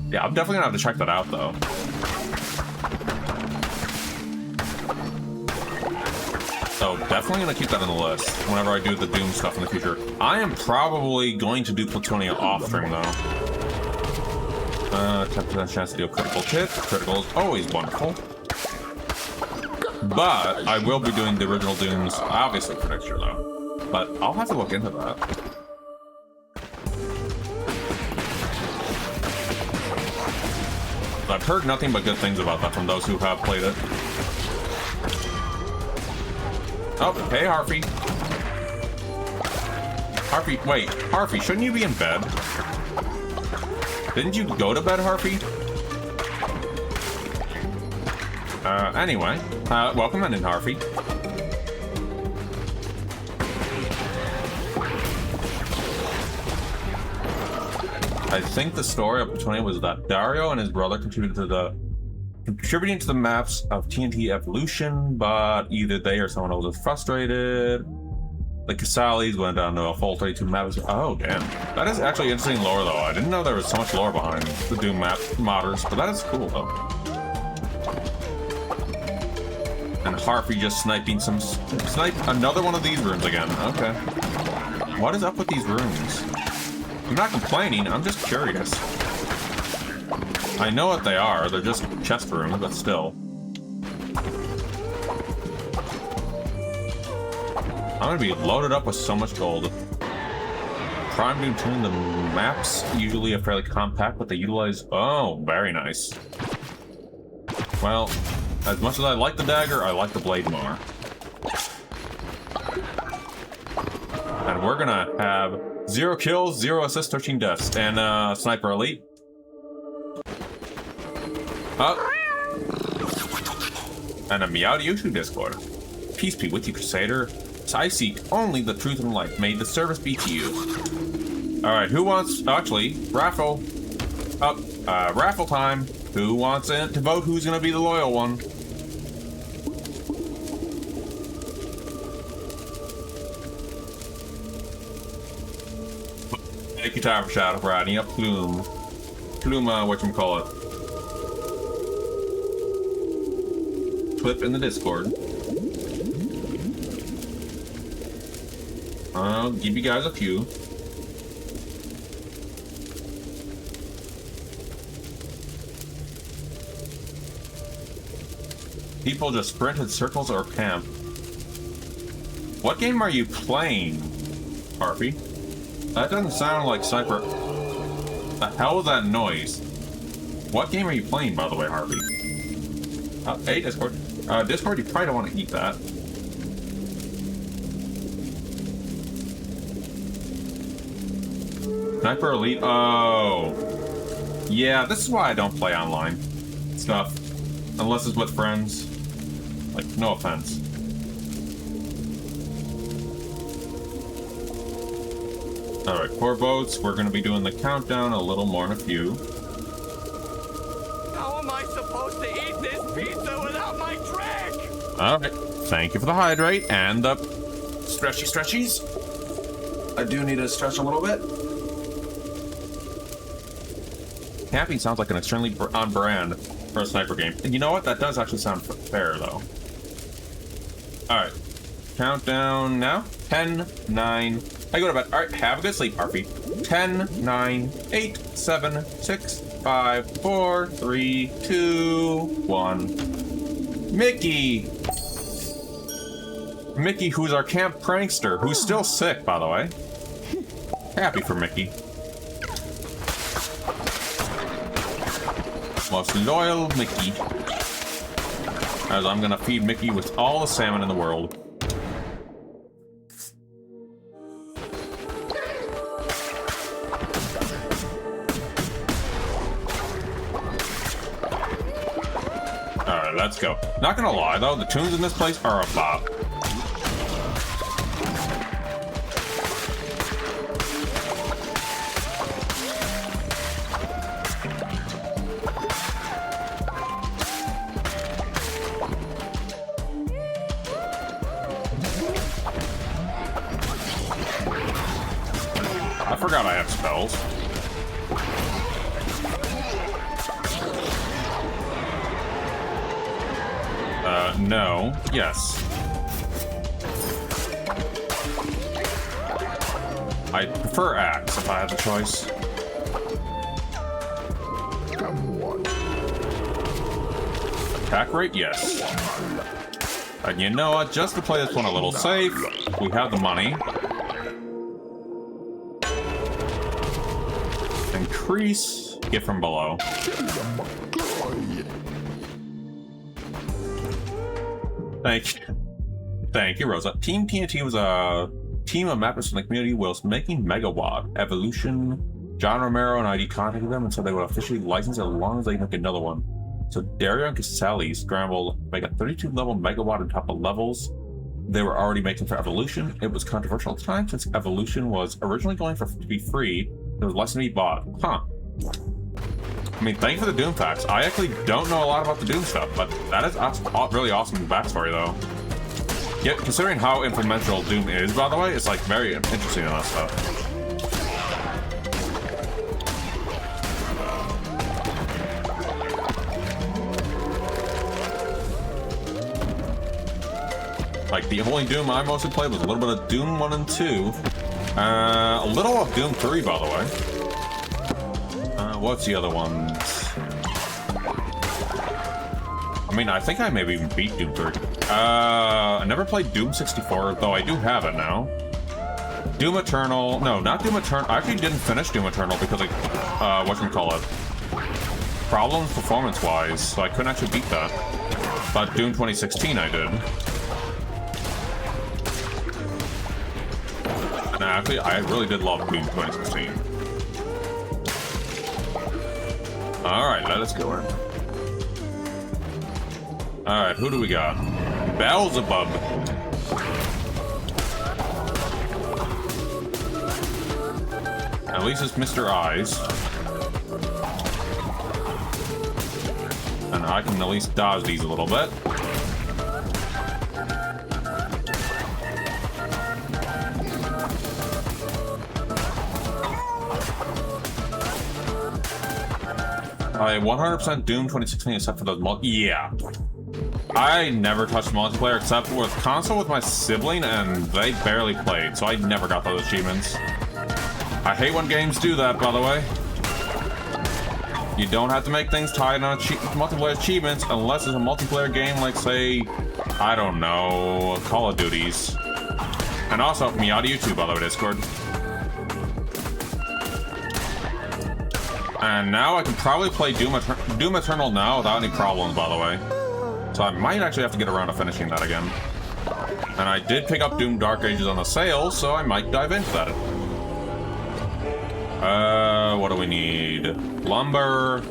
[SPEAKER 1] Yeah, I'm definitely gonna have to check that out, though. So definitely gonna keep that on the list whenever I do the Doom stuff in the future. I am probably going to do Platonia off stream though. 10% chance to do a critical hit. Critical is always wonderful. But I will be doing the original Dooms, obviously for next year though. But I'll have to look into that. I've heard nothing but good things about that from those who have played it. Oh, hey, Harvey. Harvey, wait. Harvey, shouldn't you be in bed? Didn't you go to bed, Harvey? Anyway. Welcome in, Harvey. I think the story of Platonia was that Dario and his brother contributing to the maps of TNT Evolution, but either they or someone else was frustrated. The Casalis went down to a full 32 maps. Oh, damn. That is actually interesting lore, though. I didn't know there was so much lore behind the Doom map modders, but that is cool, though. And Harvey just sniping another one of these rooms again. Okay. What is up with these rooms? I'm not complaining, I'm just curious. I know what they are, they're just chest rooms, but still. I'm gonna be loaded up with so much gold. Prime Doom Tune, the maps usually are fairly compact, but they utilize... Oh, very nice. Well, as much as I like the dagger, I like the blade more. And we're gonna have 0 kills, 0 assists, 13 deaths, and Sniper Elite. And a Meow to Yushu Discord. Peace be with you, Crusader. I seek only the truth and light. May the service be to you. Alright, who wants... Actually, raffle. Raffle time. Who wants to vote who's gonna be the loyal one? Thank you, Time for Shadow for adding up Plume. Plume, whatchamacallit. Clip in the Discord. I'll give you guys a few. People just sprint in circles or camp. What game are you playing, Harvey? That doesn't sound like Sniper. The hell is that noise? What game are you playing, by the way, Harvey? Hey, Discord. Discord, you probably don't want to eat that. Sniper Elite? Oh. Yeah, this is why I don't play online stuff. Unless it's with friends. Like, no offense. Alright, 4 votes. We're going to be doing the countdown a little more in a few.
[SPEAKER 4] How am I supposed to eat this pizza without my drink?
[SPEAKER 1] Alright, thank you for the hydrate and the stretchies. I do need to stretch a little bit. Camping sounds like an extremely on brand for a sniper game. And you know what? That does actually sound fair, though. Alright. Countdown now. 10, 9... I go to bed. Alright, have a good sleep, Harvey. 10, 9, 8, 7, 6, 5, 4, 3, 2, 1. Mickey! Mickey, who's our camp prankster, who's still sick, by the way. Happy for Mickey. Most loyal Mickey. As I'm gonna feed Mickey with all the salmon in the world. Alright, let's go. Not gonna lie though, the tunes in this place are a bop. forgot I have spells. No. Yes. I prefer axe if I had the choice. Attack rate? Yes. And you know what? Just to play this one a little safe, we have the money. Increase. Get from below. Thank you. Thank you, Rosa. Team TNT was a team of mappers from the community whilst making Megawatt Evolution. John Romero and ID contacted them and said they would officially license it as long as they make another one. So Dario and Casali scrambled to make a 32-level Megawatt on top of levels they were already making for Evolution. It was controversial at the time since Evolution was originally going to be free. It was less than be bought. Huh. I mean, thank you for the Doom facts. I actually don't know a lot about the Doom stuff, but that is really awesome backstory, though. Yeah, considering how influential Doom is, by the way, it's like very interesting in that stuff. Like, the only Doom I mostly played was a little bit of Doom 1 and 2. A little of Doom 3, by the way. What's the other ones? I mean, I think I maybe even beat Doom 3. I never played Doom 64, though I do have it now. Doom Eternal. No, not Doom Eternal. I actually didn't finish Doom Eternal because, like, whatchamacallit? Problems performance-wise, so I couldn't actually beat that. But Doom 2016 I did. And actually, I really did love Doom 2016. Alright, let us go in. Alright, who do we got? Beelzebub. At least it's Mr. Eyes. And I can at least dodge these a little bit. I 100% Doom 2016 except for those yeah. I never touched multiplayer except with console with my sibling, and they barely played, so I never got those achievements. I hate when games do that, by the way. You don't have to make things tied on multiplayer achievements unless it's a multiplayer game like, say, I don't know, Call of Duties. And also, me out of YouTube, by the way, Discord. And now I can probably play Doom Eternal now without any problems, by the way. So I might actually have to get around to finishing that again. And I did pick up Doom Dark Ages on the sale, so I might dive into that. What do we need? Lumber.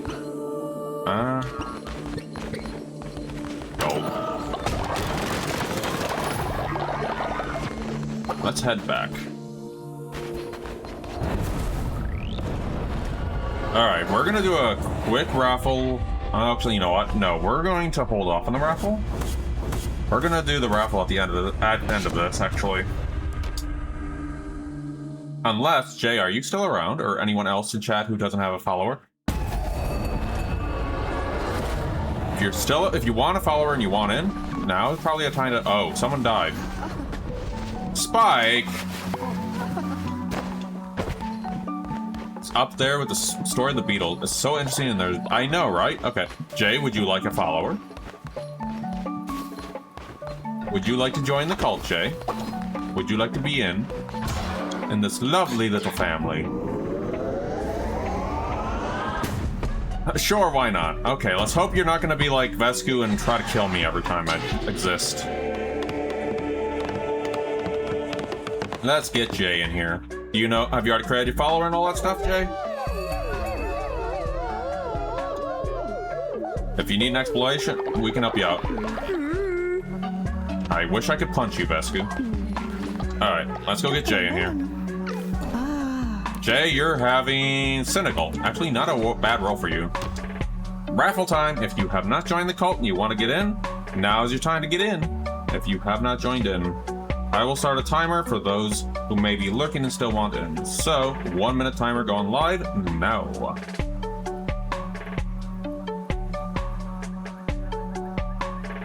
[SPEAKER 1] Gold. Let's head back. Alright, we're gonna do a quick raffle. Actually, you know what? No, we're going to hold off on the raffle. We're gonna do the raffle at the end of this, actually. Unless, Jay, are you still around, or anyone else in chat who doesn't have a follower? If you want a follower and you want in, now is probably a time to. Oh, someone died. Spike. Up there with the story of the beetle. It's so interesting, and there's. I know, right? Okay. Jay, would you like a follower? Would you like to join the cult, Jay? Would you like to be in this lovely little family? Sure, why not? Okay, let's hope you're not gonna be like Vesku and try to kill me every time I exist. Let's get Jay in here. You know, have you already created your follower and all that stuff, Jay? If you need an explanation, we can help you out. I wish I could punch you, Vesku. Alright, let's go get Jay in here. Jay, you're having Cynical. Actually, not a bad roll for you. Raffle time. If you have not joined the cult and you want to get in, now is your time to get in. If you have not joined in. I will start a timer for those who may be lurking and still want in. So, 1 minute timer going live now.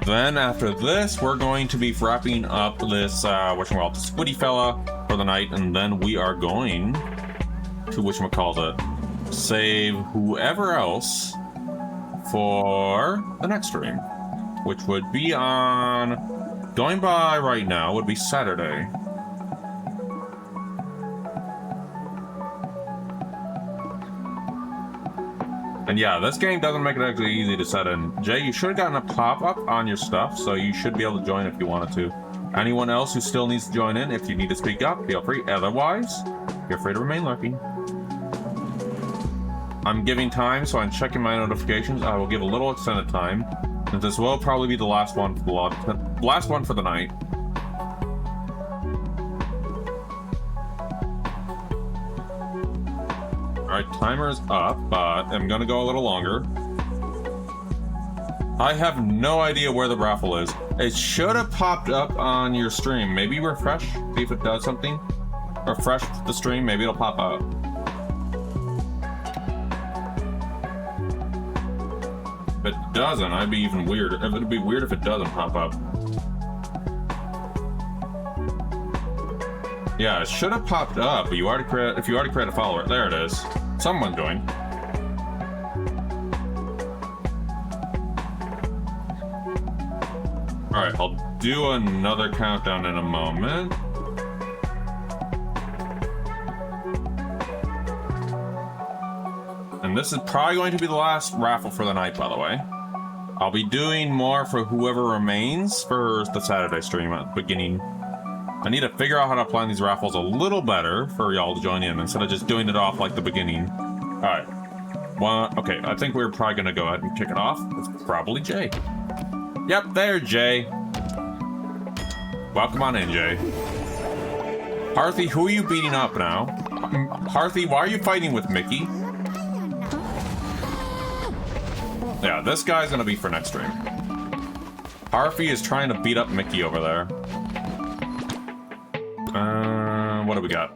[SPEAKER 1] Then after this, we're going to be wrapping up this, whatchamacallit, Squiddy fella for the night, and then we are going to, whatchamacallit, save whoever else for the next stream, which would be on, going by right now, would be Saturday. And yeah, this game doesn't make it actually easy to set in. Jay, you should have gotten a pop-up on your stuff, so you should be able to join if you wanted to. Anyone else who still needs to join in, if you need to speak up, feel free. Otherwise, feel free to remain lurking. I'm giving time, so I'm checking my notifications. I will give a little extended time, and this will probably be the last one for the night. Alright, timer is up, but I'm gonna go a little longer. I have no idea where the raffle is. It should have popped up on your stream. Maybe refresh, see if it does something. Refresh the stream, maybe it'll pop up. If it doesn't, I'd be even weird. It'd be weird if it doesn't pop up. Yeah, it should have popped up, but if you already create a follower, there it is. Someone joined. Alright, I'll do another countdown in a moment. And this is probably going to be the last raffle for the night, by the way. I'll be doing more for whoever remains for the Saturday stream at the beginning. I need to figure out how to plan these raffles a little better for y'all to join in instead of just doing it off like the beginning. Alright. Well, okay, I think we're probably gonna go ahead and kick it off. It's probably Jay. Yep, there, Jay. Welcome on in, Jay. Harthy, who are you beating up now? Harthy, why are you fighting with Mickey? Yeah, this guy's gonna be for next stream. Harthy is trying to beat up Mickey over there. What do we got?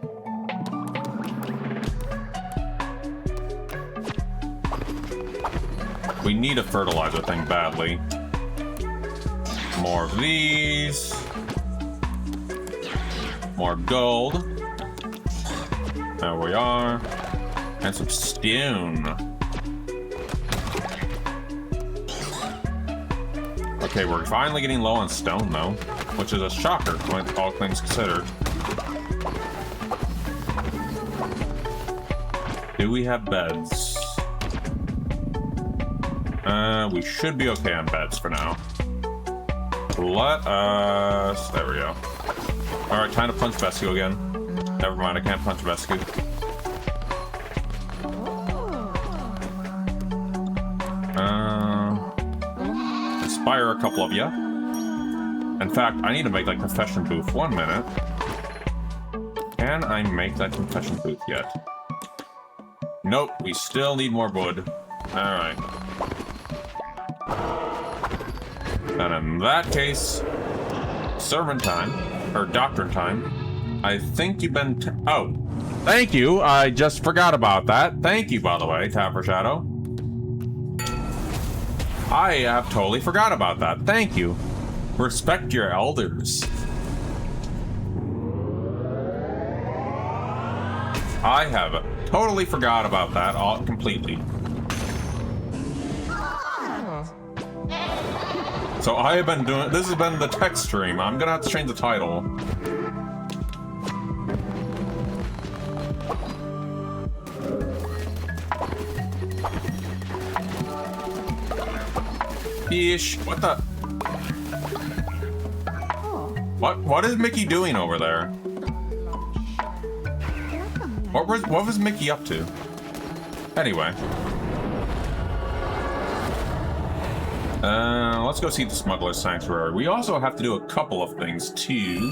[SPEAKER 1] We need a fertilizer thing badly. More of these. More gold. There we are. And some stone. Okay, we're finally getting low on stone though, which is a shocker when all things considered. Do we have beds? We should be okay on beds for now. Let us... There we go. Alright, time to punch Vescu again. Never mind, I can't punch Vescu. Inspire a couple of you. In fact, I need to make like confession booth. 1 minute. Can I make that confession booth yet? Nope, we still need more wood. Alright. And in that case, sermon time, or doctrine time. I think you've been... Oh, thank you. I just forgot about that. Thank you, by the way, Tapper Shadow. I have totally forgot about that. Thank you. Respect your elders. I have totally forgot about that all completely. So I have been doing, this has been the text stream. I'm gonna have to change the title. Fish, what the? What is Mickey doing over there? What was Mickey up to? Anyway. Let's go see the Smuggler's Sanctuary. We also have to do a couple of things, too.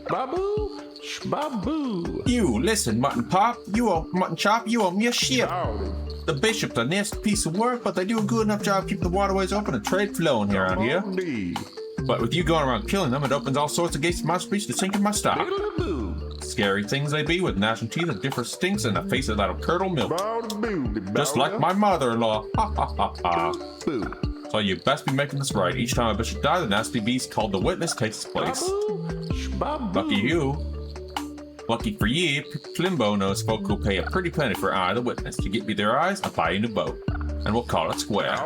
[SPEAKER 5] Babu, shbabu.
[SPEAKER 1] You, listen, Mutton Pop. You owe Mutton Chop, you owe me a ship.
[SPEAKER 5] Howdy.
[SPEAKER 1] The bishop's a nasty piece of work, but they do a good enough job keeping the waterways open and trade flowing here around here. But with you going around killing them, it opens all sorts of gates to my speech to sink in my stock. Scary things they be with gnashing teeth and different stinks in the face of that'll curdle milk. Just like my mother-in-law. Ha ha ha ha. So you best be making this right. Each time a bishop dies, the nasty beast called the witness takes its place. Lucky you. Lucky for ye, Flimbo knows folk who'll pay a pretty penny for eye the witness. To get me their eyes, I'll buy you a new boat. And we'll call it square.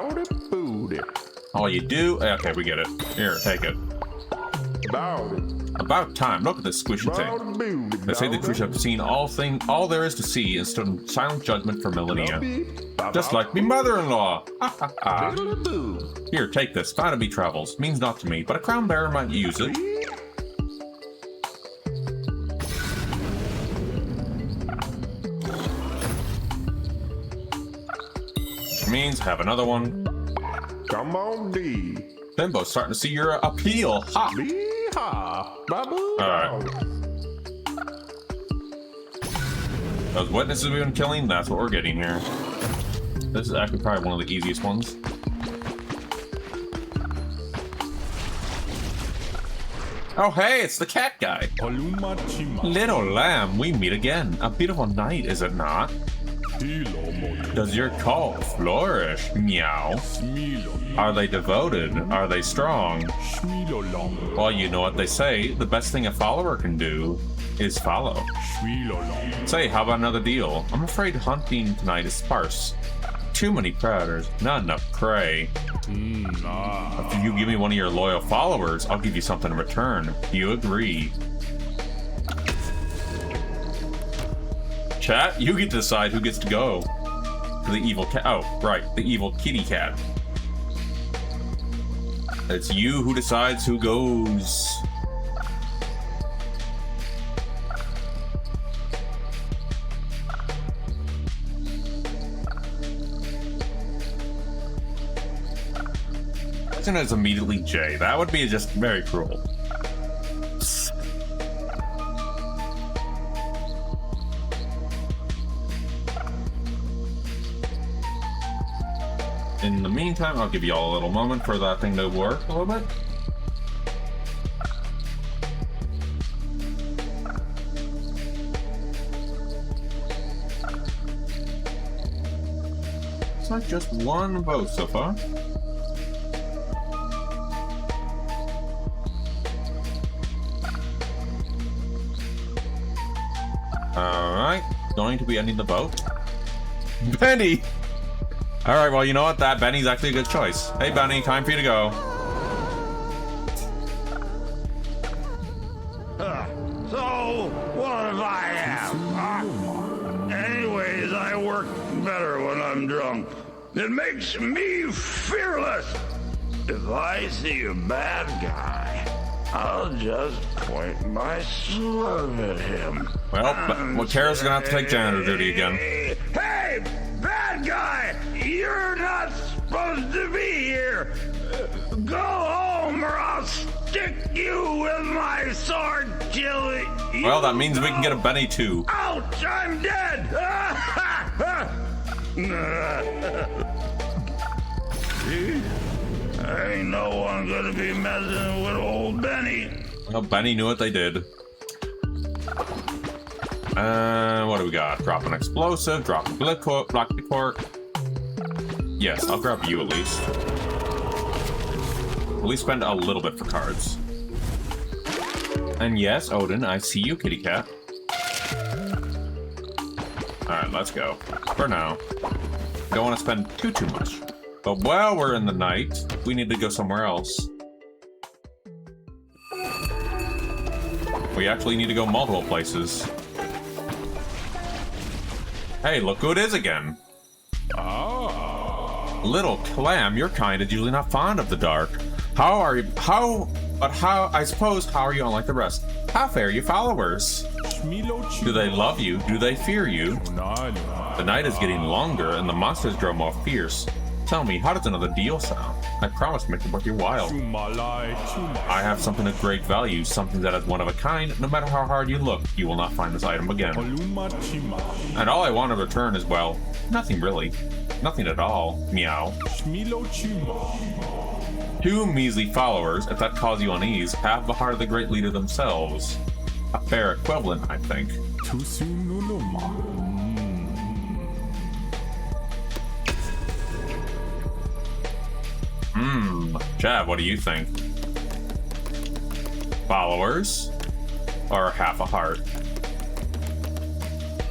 [SPEAKER 1] All you do... Okay, we get it. Here, take it. About time. Look at this squishy thing. They say the creatures have seen all there is to see and stood in silent judgment for millennia. Just like me mother-in-law. Ha ha ha. Here, take this. Barnaby travels. Means not to me, but a crown bearer might use it. Means have another one.
[SPEAKER 5] Come on, D.
[SPEAKER 1] Bimbo's starting to see your appeal. Ha! Alright. Those witnesses we've been killing, that's what we're getting here. This is actually probably one of the easiest ones. Oh hey, it's the cat guy. Little lamb, we meet again. A beautiful night, is it not? Does your call flourish? Meow. Are they devoted? Are they strong? Well, you know what they say. The best thing a follower can do is follow. Say, how about another deal? I'm afraid hunting tonight is sparse. Too many predators, not enough prey. If you give me one of your loyal followers, I'll give you something in return. Do you agree? Chat, you get to decide who gets to go. To the evil cat. Oh, right, the evil kitty cat. It's you who decides who goes. I think it's immediately J. That would be just very cruel. In the meantime, I'll give you all a little moment for that thing to work a little bit. It's like just one vote so far. Alright, going to be ending the vote. Benny! Alright, well, you know what? That Benny's actually a good choice. Hey, Benny, time for you to go.
[SPEAKER 6] So, what if I am? Anyways, I work better when I'm drunk. It makes me fearless. If I see a bad guy, I'll just point my sword at him.
[SPEAKER 1] Well, Kara's gonna have to take janitor duty again.
[SPEAKER 6] Hey, bad guy! You're not supposed to be here! Go home or I'll stick you with my sword till you...
[SPEAKER 1] Well, that means we can get a Benny too.
[SPEAKER 6] Ouch! I'm dead! See? Ain't no one gonna be messing with old Benny.
[SPEAKER 1] Well, Benny knew what they did. What do we got? Drop an explosive, drop a black cork. Yes, I'll grab you at least. At least spend a little bit for cards. And yes, Odin, I see you, kitty cat. Alright, let's go. For now. Don't want to spend too much. But while we're in the night, we need to go somewhere else. We actually need to go multiple places. Hey, look who it is again. Oh. Little Clam, your kind is usually not fond of the dark. I suppose, how are you unlike the rest? How fare you followers? Do they love you? Do they fear you? The night is getting longer and the monsters grow more fierce. Tell me, how does another deal sound? I promise to make it worth your while. I have something of great value, something that is one of a kind. No matter how hard you look, you will not find this item again. And all I want in return is, well, nothing really. Nothing at all. Meow. 2 measly followers, if that cause you unease, have the heart of the great leader themselves. A fair equivalent, I think. Chad, what do you think? Followers? Or half a heart?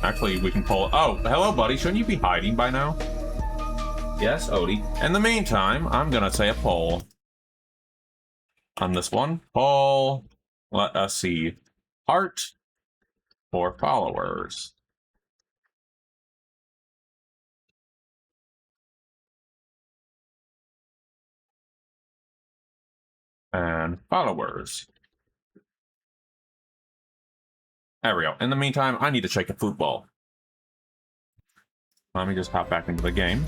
[SPEAKER 1] Actually, we can pull... Oh, hello, buddy. Shouldn't you be hiding by now? Yes, Odie. In the meantime, I'm gonna say a poll. On this one. Poll. Let us see. Heart for followers. And followers. There we go. In the meantime, I need to check a football. Let me just hop back into the game.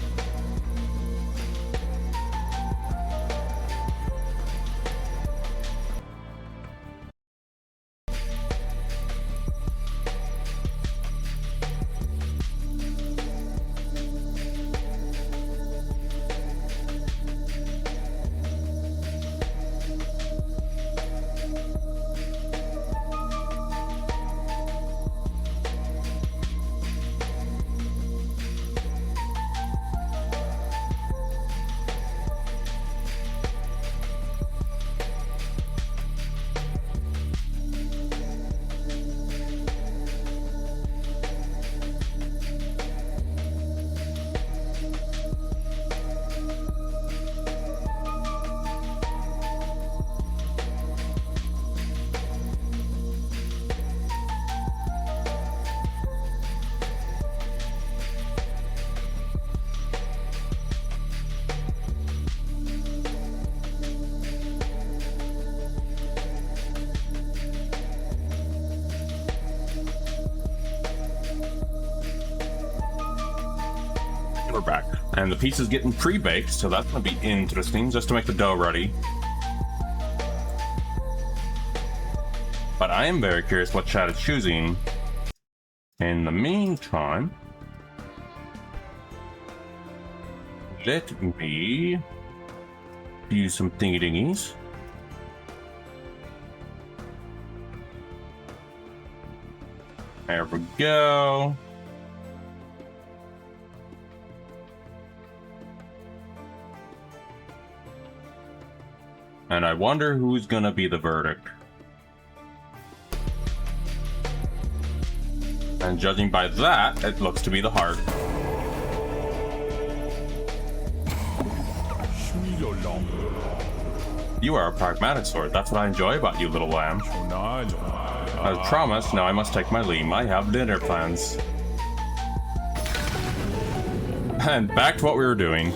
[SPEAKER 1] We're back. And the pizza's getting pre-baked, so that's gonna be interesting, just to make the dough ready. But I am very curious what Chad is choosing. In the meantime, let me use some thingy-dingies. There we go. And I wonder who's gonna be the verdict. And judging by that, it looks to be the heart. You are a pragmatic sort. That's what I enjoy about you, little lamb. As promised, now I must take my leave. I have dinner plans. And back to what we were doing.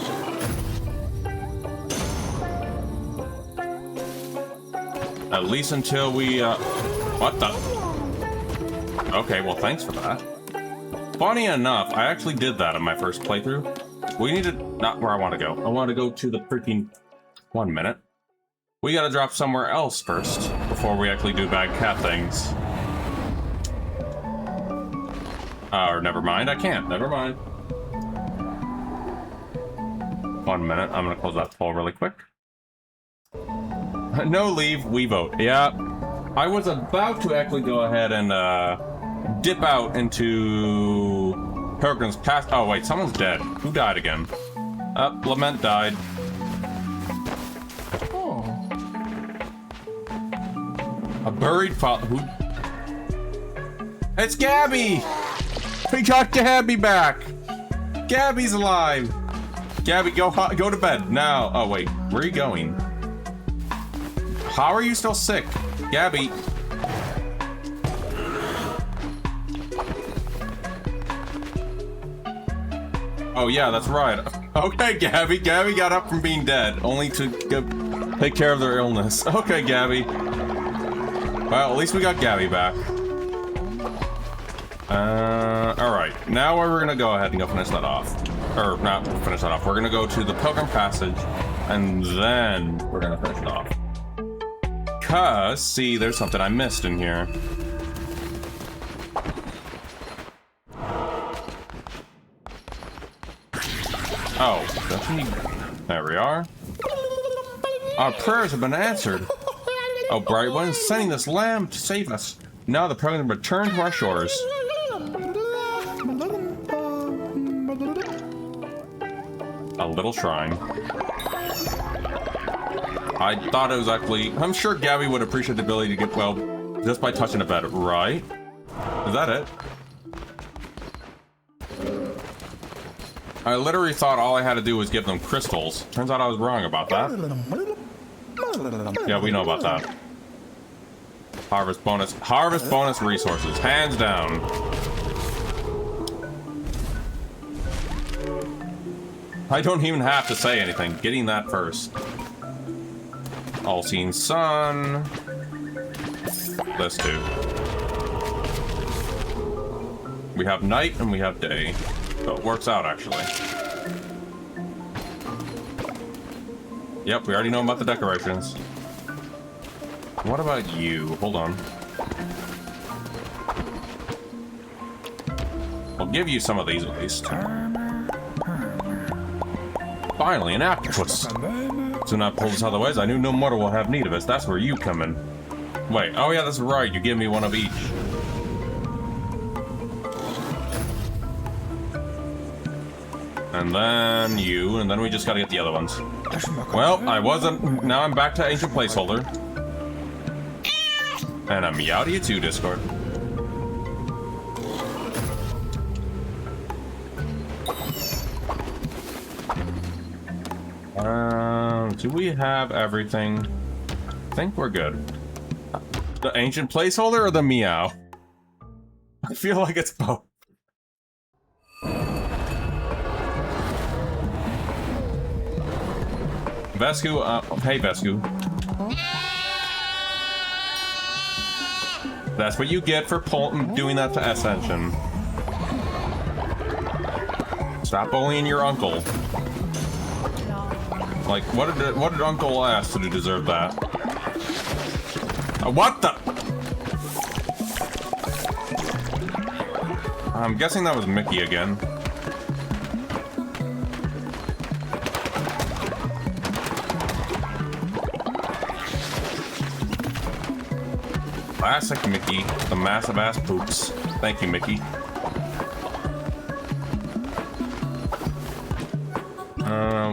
[SPEAKER 1] At least until we, what the? Okay, well, thanks for that. Funny enough, I actually did that in my first playthrough. We need to, not where I want to go. I want to go to the freaking, 1 minute. We gotta drop somewhere else first, before we actually do bad cat things. Or never mind, I can't, never mind. 1 minute, I'm gonna close that poll really quick. No leave, we vote. Yeah, I was about to actually go ahead and dip out into Pilgrim's Path. Oh wait, someone's dead. Who died again? Lament died. Oh. A buried who? It's Gabby! We got Gabby back! Gabby's alive! Gabby, go to bed now. Oh wait, where are you going? How are you still sick? Gabby. Oh yeah, that's right. Okay, Gabby. Gabby got up from being dead, only to go take care of their illness. Okay, Gabby. Well, at least we got Gabby back. Alright. Now we're gonna go ahead and go finish that off. Or not finish that off. We're gonna go to the Pilgrim Passage, and then we're gonna finish it off. Cause, see, there's something I missed in here. Oh, there we are. Our prayers have been answered. Oh, bright one is sending this lamb to save us. Now the pilgrim return to our shores. A little shrine. I thought it was actually... I'm sure Gabby would appreciate the ability to get, well, just by touching a bed, right? Is that it? I literally thought all I had to do was give them crystals. Turns out I was wrong about that. Yeah, we know about that. Harvest bonus resources, hands down. I don't even have to say anything. Getting that first. All-seen sun. This too. We have night and we have day. So it works out, actually. Yep, we already know about the decorations. What about you? Hold on. I'll give you some of these at least. Finally, an octopus. Soon I pulled this otherwise. I knew no mortal will have need of us. That's where you come in. Wait, oh yeah, that's right. You give me one of each. And then you, and then we just gotta get the other ones. Well, I wasn't. Now I'm back to ancient placeholder. And I'm meow to you too, Discord. Do we have everything? I think we're good. The ancient placeholder or the meow? I feel like it's both. Vesku, hey Vesku. That's what you get for doing that to Ascension. Stop bullying your uncle. Like, what did Uncle ask to deserve that? What the? I'm guessing that was Mickey again. Classic Mickey, the massive ass poops. Thank you, Mickey.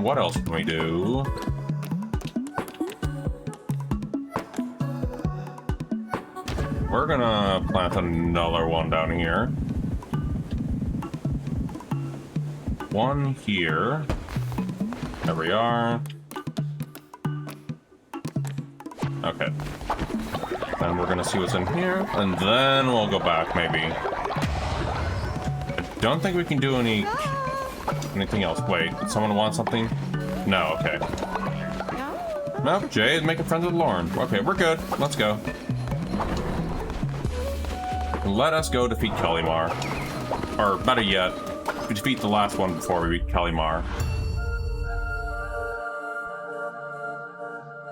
[SPEAKER 1] What else can we do? We're gonna plant another one down here. One here. There we are. Okay. Then we're gonna see what's in here, and then we'll go back, maybe. I don't think we can do anything else. Wait, did someone want something? No, okay. Nope, Jay is making friends with Lauren. Okay, we're good. Let's go. Let us go defeat Kalimar. Or, better yet, we defeat the last one before we beat Kalimar.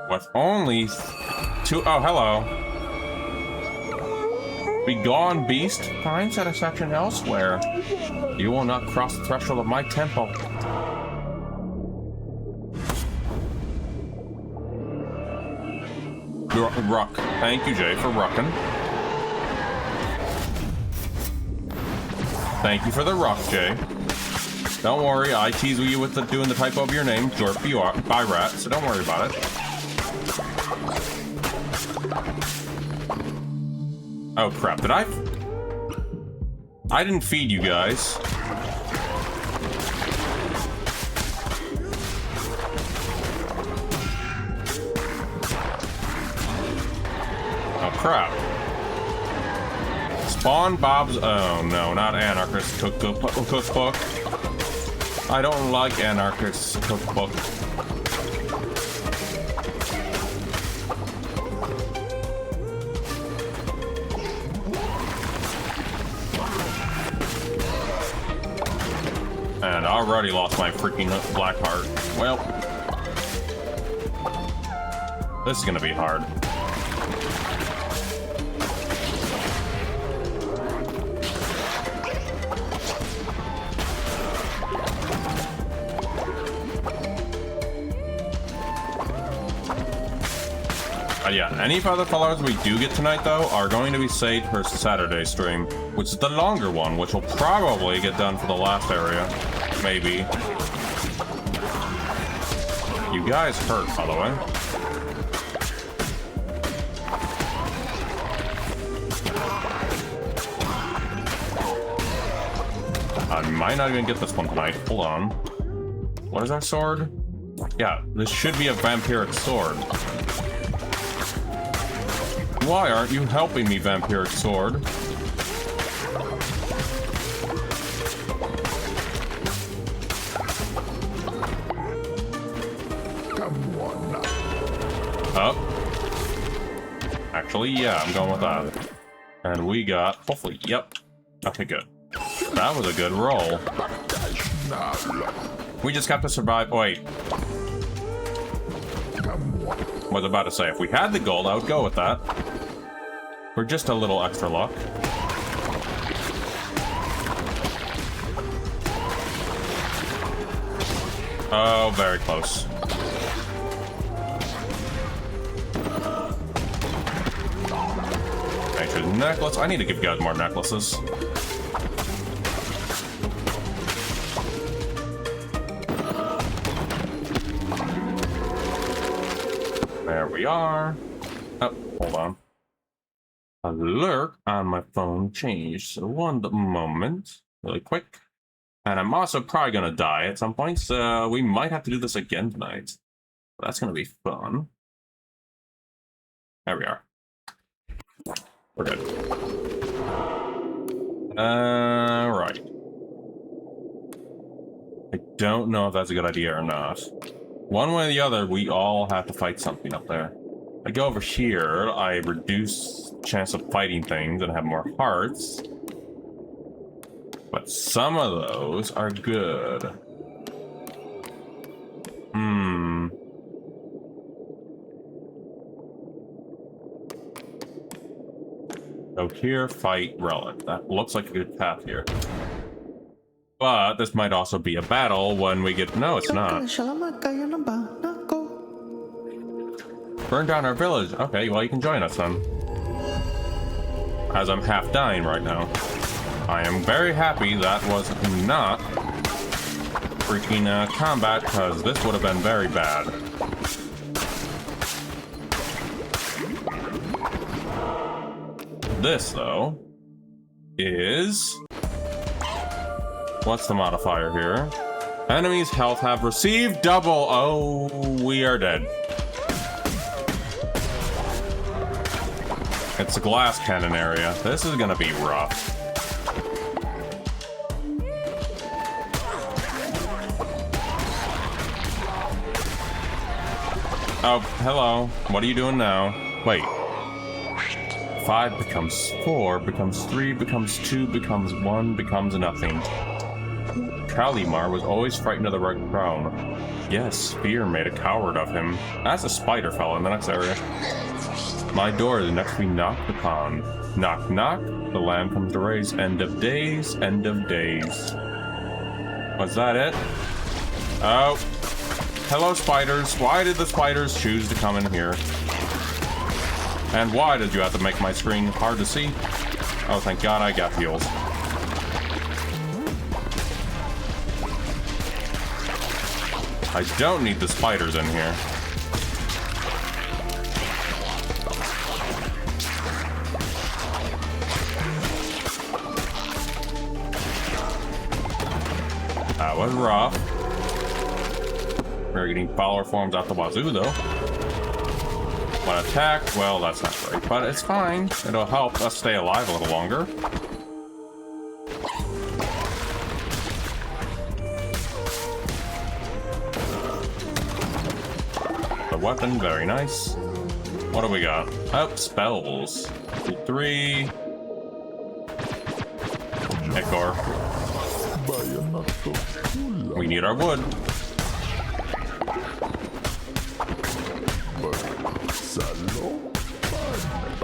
[SPEAKER 1] With only two... Oh, hello. Begone, beast. Find satisfaction elsewhere. You will not cross the threshold of my temple. Ruck. Thank you, Jay, for rucking. Thank you for the ruck, Jay. Don't worry, I tease you with doing the typo of your name, Jorp by Rat, so don't worry about it. Oh crap, did I didn't feed you guys. Oh crap. Spawn Bob's... Oh no, not Anarchist Cookbook. I don't like Anarchist Cookbook. And already lost my freaking black heart. Well, this is gonna be hard. Yeah, any other followers we do get tonight, though, are going to be saved for Saturday stream, which is the longer one, which will probably get done for the last area. Maybe. You guys hurt, by the way. I might not even get this one tonight. Hold on. What is our sword? Yeah, this should be a vampiric sword. Why aren't you helping me, vampiric sword?
[SPEAKER 5] Come on now.
[SPEAKER 1] Oh. Actually, yeah, I'm going with that. And we got, hopefully, yep. Okay, good. That was a good roll. We just have to survive. Wait. Was about to say, if we had the gold, I would go with that. For just a little extra luck. Oh, very close. Actually, necklace. I need to give you guys more necklaces. There we are. Oh, hold on. Alert on my phone changed. So one moment, really quick. And I'm also probably gonna die at some point, so we might have to do this again tonight. That's gonna be fun. There we are. We're good. Right. I don't know if that's a good idea or not. One way or the other, we all have to fight something up there. I go over here, I reduce chance of fighting things and have more hearts. But some of those are good. Go here, fight relic. That looks like a good path here. But this might also be a battle when we get... No, it's not. Burn down our village. Okay, well, you can join us then. As I'm half dying right now. I am very happy that was not freaking combat, because this would have been very bad. This, though, is... What's the modifier here? Enemies' health have received double. Oh, we are dead. It's a glass cannon area. This is gonna be rough. Oh, hello. What are you doing now? Wait. 5 becomes 4, becomes 3, becomes 2, becomes 1, becomes nothing. Kalimar was always frightened of the red crown. Yes, fear made a coward of him. That's a spider fella in the next area. My door is next to be knocked upon. Knock, knock. The lamb comes to raise. End of days, end of days. Was that it? Oh. Hello, spiders. Why did the spiders choose to come in here? And why did you have to make my screen hard to see? Oh, thank God I got heals. I don't need the spiders in here. That was rough. We're getting follower forms out the wazoo, though. One attack, well, that's not great, but it's fine. It'll help us stay alive a little longer. The weapon, very nice. What do we got? Oh, spells. 3. Ekor.
[SPEAKER 5] not so full
[SPEAKER 1] We need our wood.
[SPEAKER 5] but salon.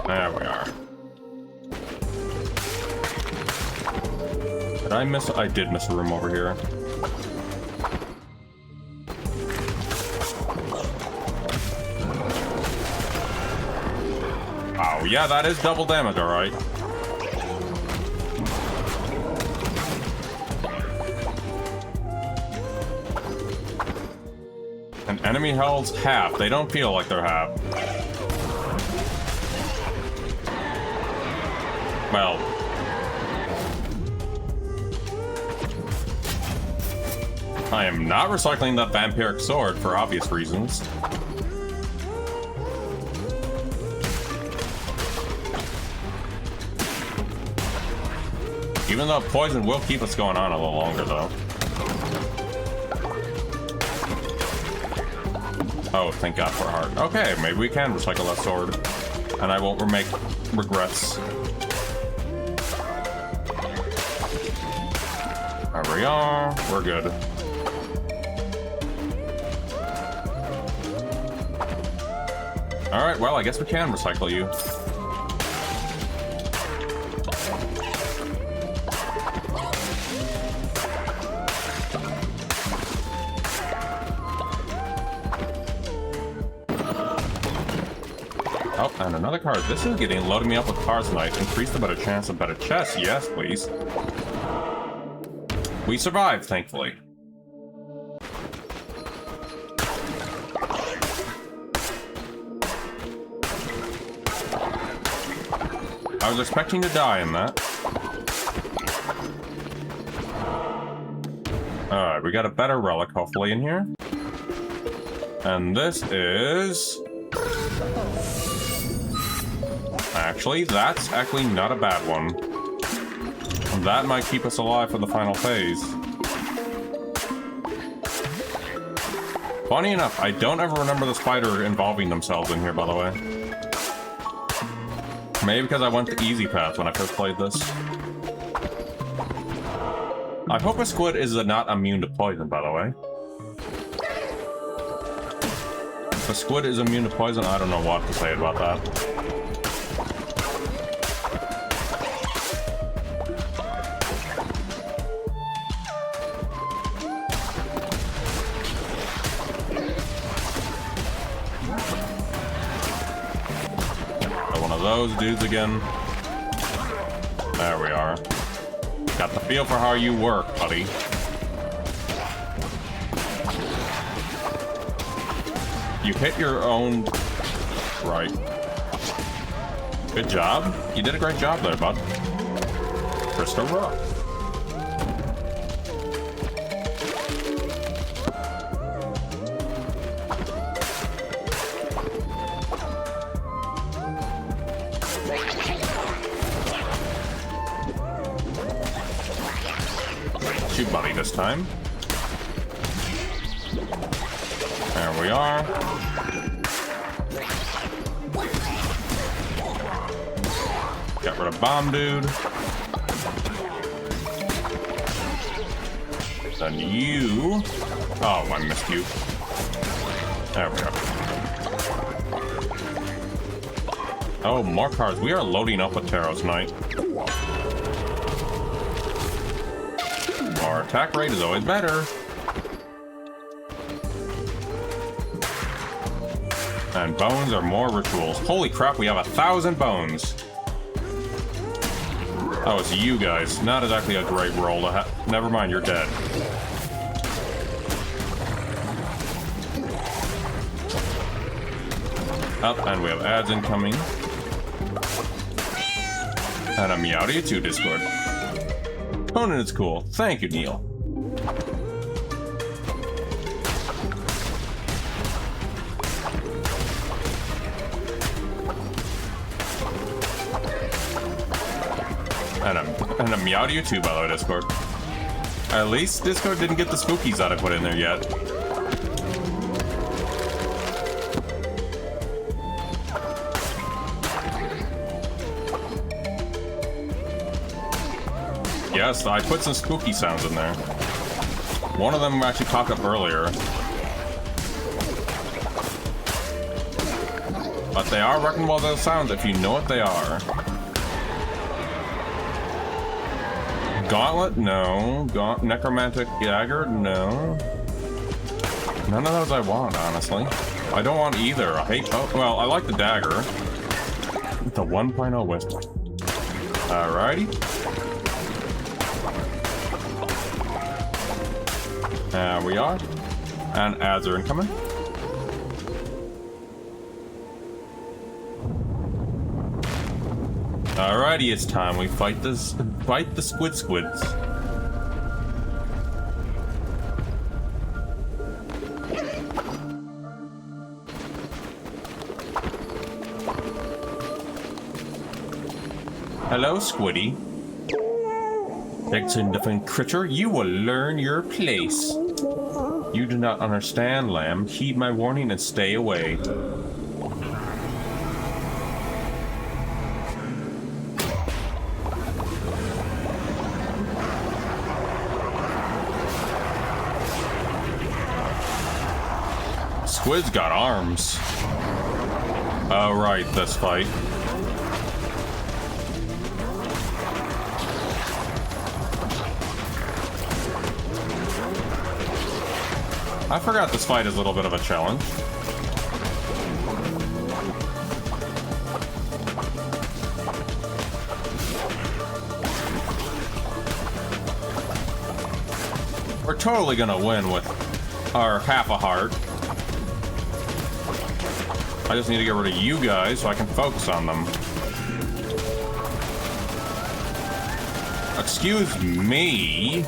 [SPEAKER 1] There we are. Did I miss? I did miss a room over here. Oh, yeah, that is double damage, alright. An enemy health's half. They don't feel like they're half. Well. I am not recycling that vampiric sword for obvious reasons. Even though poison will keep us going on a little longer, though. Oh, thank God for a heart. Okay, maybe we can recycle that sword. And I won't make regrets. There we are. We're good. Alright, well, I guess we can recycle you. Oh, and another card. This is getting loading me up with cards tonight. Increase the better chance of better chests. Yes, please. We survived, thankfully. I was expecting to die in that. Alright, we got a better relic, hopefully, in here. And this is... Actually, that's actually not a bad one. That might keep us alive for the final phase. Funny enough, I don't ever remember the spider involving themselves in here, by the way. Maybe because I went the easy path when I first played this. I hope a squid is not immune to poison, by the way. If a squid is immune to poison, I don't know what to say about that. Those dudes again. There we are. Got the feel for how you work, buddy. You hit your own... Right. Good job. You did a great job there, bud. Crystal Rock. Shoot buddy this time. There we are. Got rid of bomb dude. Then you... Oh, I missed you. There we go. Oh, more cards. We are loading up with tarot tonight. Our attack rate is always better. And bones are more rituals. Holy crap, we have 1,000 bones. Oh, it's you guys. Not exactly a great roll to have. Never mind, you're dead. Up, and we have ads incoming. And a Meowdy 2 Discord. Conan is cool. Thank you, Neil. And a Meowdy 2, by the way, Discord. At least Discord didn't get the spookies that I put in there yet. Yes, I put some spooky sounds in there. One of them actually popped up earlier. But they are recognizable those sounds if you know what they are. Gauntlet? No. Necromantic Dagger? No. None of those I want, honestly. I don't want either. I hate... Oh, well, I like the dagger. The 1.0 wisp. Alrighty. There we are. And ads are incoming. Alrighty, it's time we fight the squids. Hello, Squiddy. Insignificant creature, you will learn your place. You do not understand, lamb. Heed my warning and stay away. Squid's got arms. Oh, right, this fight. I forgot this fight is a little bit of a challenge. We're totally gonna win with our half a heart. I just need to get rid of you guys so I can focus on them. Excuse me.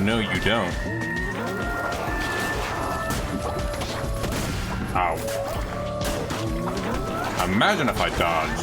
[SPEAKER 1] No, you don't. Ow. Imagine if I dodged.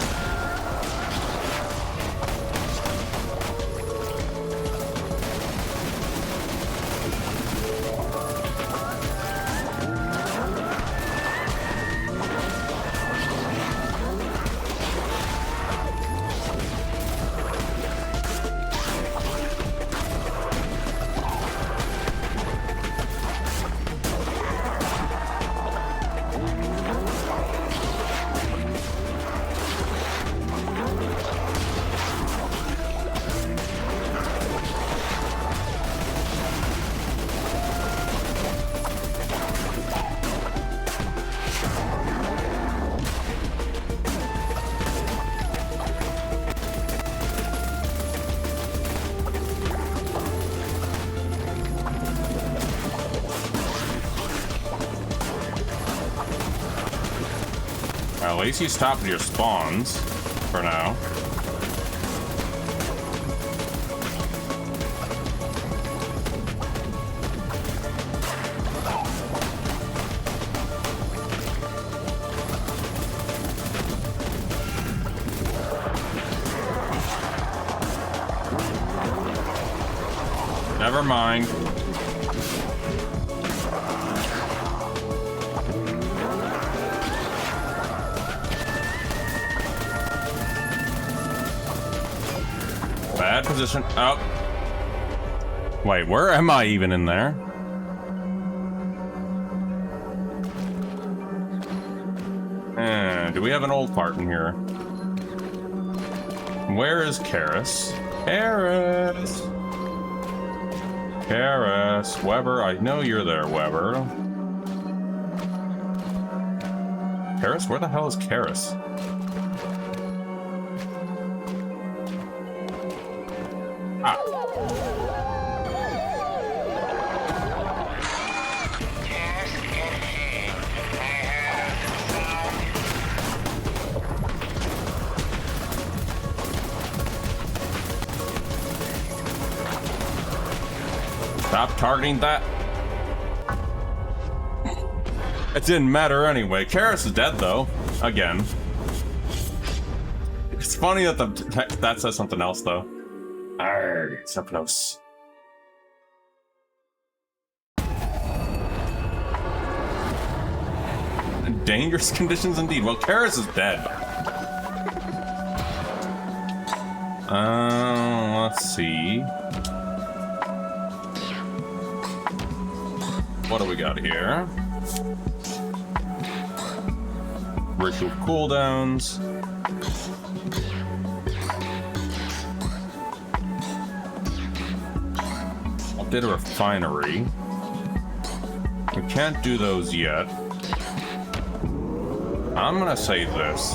[SPEAKER 1] At least you stopped your spawns for now. Never mind. Bad position. Oh. Wait, where am I even in there? Do we have an old part in here? Where is Karis? Karis, Weber, I know you're there, Weber. Karis? Where the hell is Karis? Stop targeting that. It didn't matter anyway. Karis is dead though. Again. It's funny that that says something else though. Arrgh, so close. Dangerous conditions indeed. Well, Karis is dead. Let's see. What do we got here? Ritual cooldowns. Update a refinery. We can't do those yet. I'm gonna say this.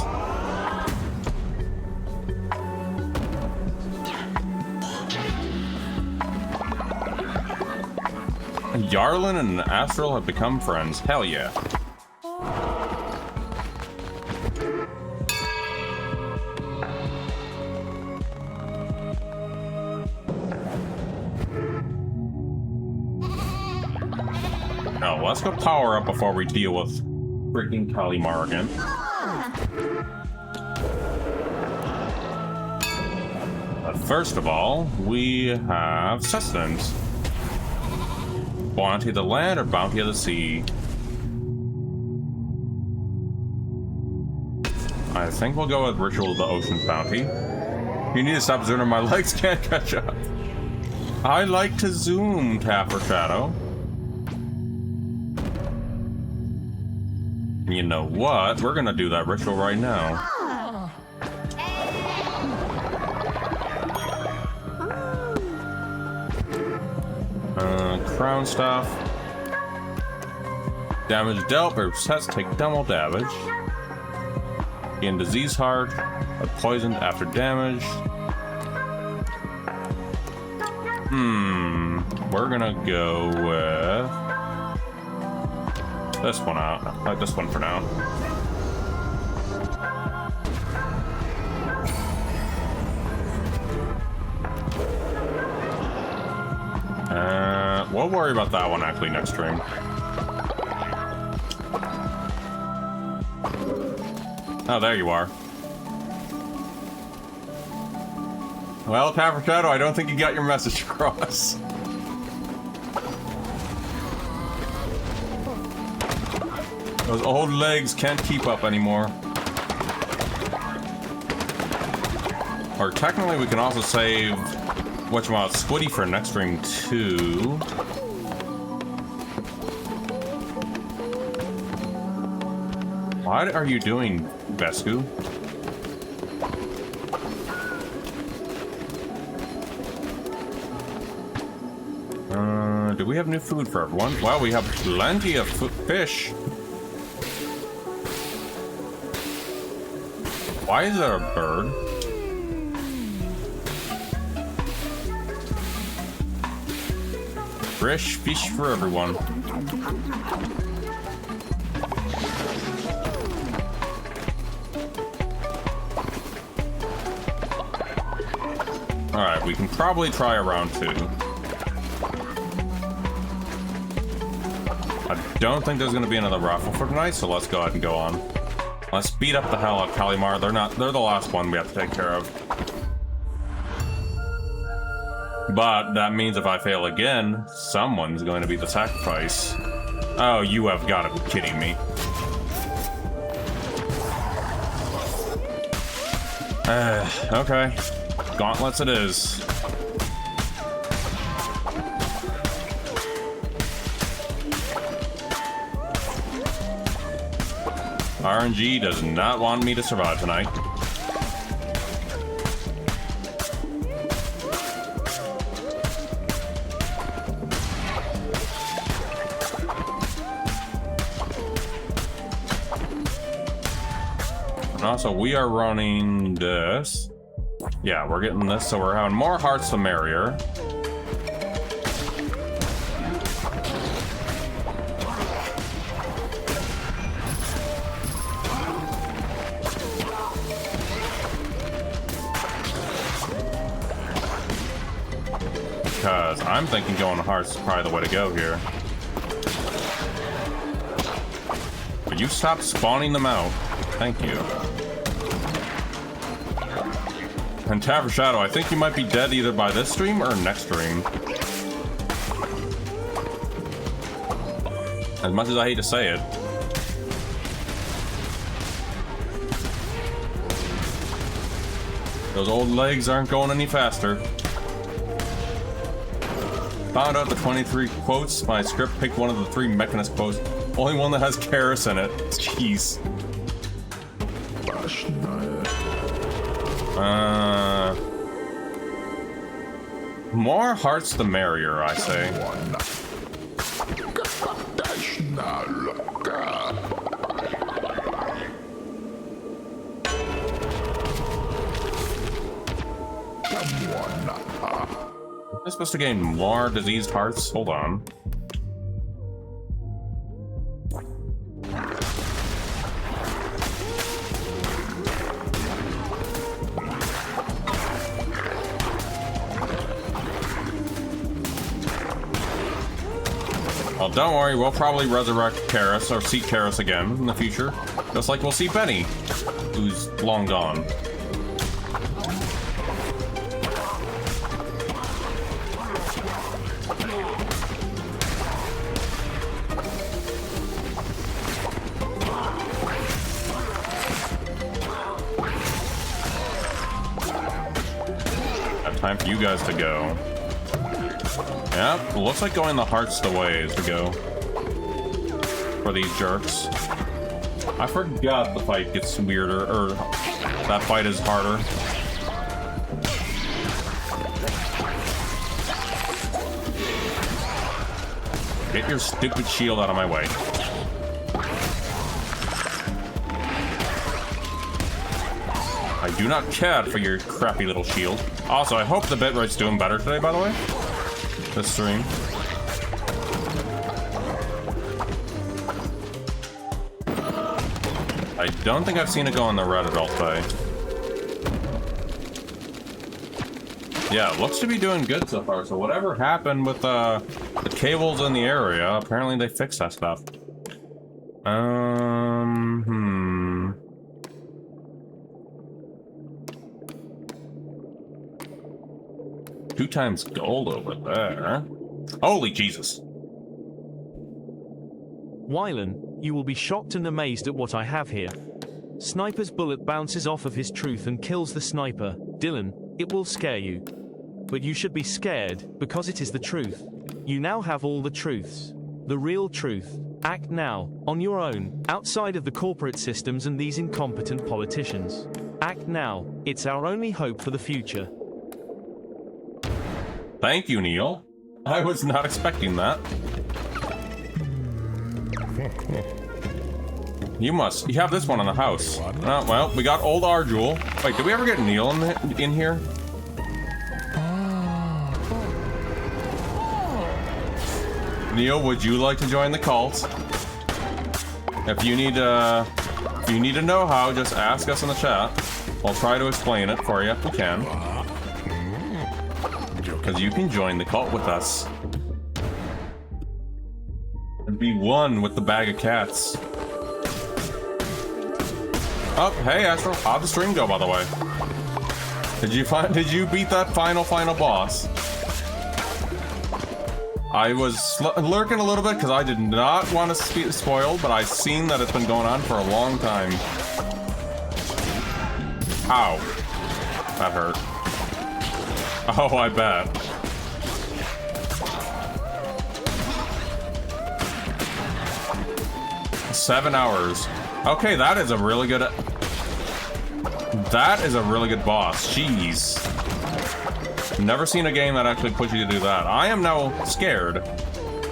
[SPEAKER 1] Yarlin and Astral have become friends. Hell yeah. Now, let's go power up before we deal with freaking Kalimar again. But first of all, we have sustenance. Bounty of the land or bounty of the sea? I think we'll go with Ritual of the Ocean's bounty. You need to stop zooming, my legs can't catch up. I like to zoom, Tapper Shadow. You know what? We're gonna do that ritual right now. Crown stuff. Damage dealt, but sets take double damage. Gain disease heart, but poisoned after damage. We're gonna go with this one out. I like this one for now. We'll worry about that one actually next stream. Oh, there you are. Well, Tapper Shadow, I don't think you got your message across. Those old legs can't keep up anymore. Or technically, we can also save whatchamacallit Squiddy for next stream too. What are you doing, Vesku? Do we have new food for everyone? Wow, we have plenty of fish. Why is there a bird? Fresh fish for everyone. Alright, we can probably try a round 2. I don't think there's gonna be another raffle for tonight, so let's go ahead and go on. Let's beat up the hell out of Kalimar. They're the last one we have to take care of. But that means if I fail again, someone's going to be the sacrifice. Oh, you have got to be kidding me. Okay. Gauntlets it is. RNG does not want me to survive tonight. And also, we are running this. Yeah, we're getting this, so we're having more hearts the merrier. Because I'm thinking going to hearts is probably the way to go here. But you stop spawning them out. Thank you. And Tavern Shadow, I think you might be dead either by this stream or next stream. As much as I hate to say it. Those old legs aren't going any faster. Found out the 23 quotes. My script picked one of the 3 Mechanist quotes. Only one that has Karis in it. Jeez. More hearts the merrier, I say. I'm supposed to gain more diseased hearts? Hold on. Well, don't worry, we'll probably resurrect Karis or seek Karis again in the future. Just like we'll see Benny, who's long gone. Time for you guys to go. Yep, looks like going the heart's the way is to go. For these jerks. I forgot the fight gets weirder, or that fight is harder. Get your stupid shield out of my way. I do not care for your crappy little shield. Also, I hope the bitrate's doing better today, by the way. This stream. I don't think I've seen it go on the red at all today. Yeah, it looks to be doing good so far. So whatever happened with the cables in the area, apparently they fixed that stuff. 2 times gold over there. Holy Jesus.
[SPEAKER 7] Wylan, you will be shocked and amazed at what I have here. Sniper's bullet bounces off of his truth and kills the sniper. Dylan, it will scare you. But you should be scared, because it is the truth. You now have all the truths. The real truth. Act now, on your own, outside of the corporate systems and these incompetent politicians. Act now, it's our only hope for the future.
[SPEAKER 1] Thank you, Neil. I was not expecting that. You have this one in the house. Well, we got old Arjul. Wait, did we ever get Neil in here? Neil, would you like to join the cult? If you need to know how, just ask us in the chat. I'll try to explain it for you if we can. Because you can join the cult with us. And be one with the bag of cats. Oh, hey Astro, how'd the stream go, by the way? Did you beat that final boss? I was lurking a little bit because I did not want to be spoiled, but I've seen that it's been going on for a long time. Ow. That hurt. Oh, I bet. $7 hours. Okay, that is a really good boss. Jeez. Never seen a game that actually pushes you to do that. I am now scared.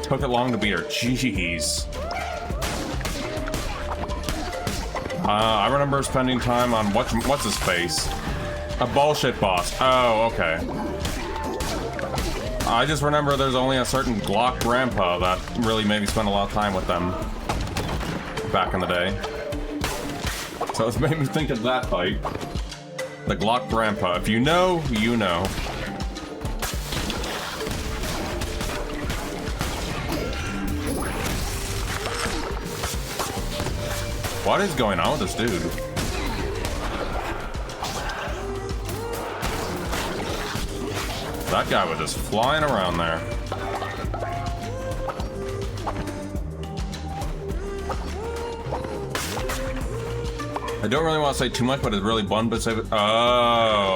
[SPEAKER 1] Took it long to beat her. Jeez. I remember spending time on what's his face? A bullshit boss. Oh, okay. I just remember there's only a certain Glock grandpa that really made me spend a lot of time with them back in the day. So it's made me think of that fight. The Glock grandpa. If you know, you know. What is going on with this dude? That guy was just flying around there. I don't really want to say too much, but it's really one bit save it. Oh,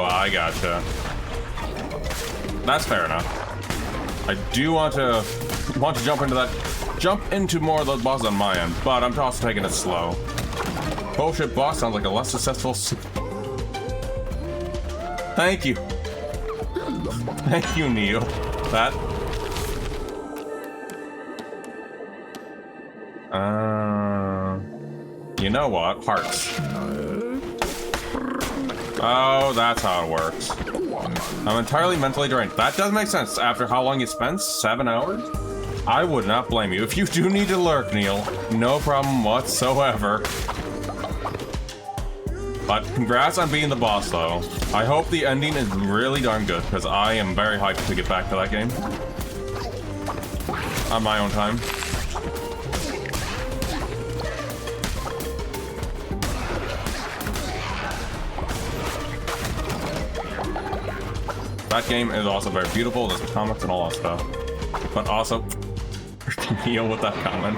[SPEAKER 1] I gotcha. That's fair enough. I do want to jump into more of those bosses on my end, but I'm also taking it slow. Bullshit boss sounds like a less successful. Thank you. Thank you, Neil. That. You know what? Hearts. Oh, that's how it works. I'm entirely mentally drained. That does make sense. After how long you spent? 7 hours? I would not blame you. If you do need to lurk, Neil, no problem whatsoever. But congrats on being the boss, though. I hope the ending is really darn good, because I am very hyped to get back to that game. On my own time. That game is also very beautiful. There's comics and all that stuff. But also, Neil with that comment.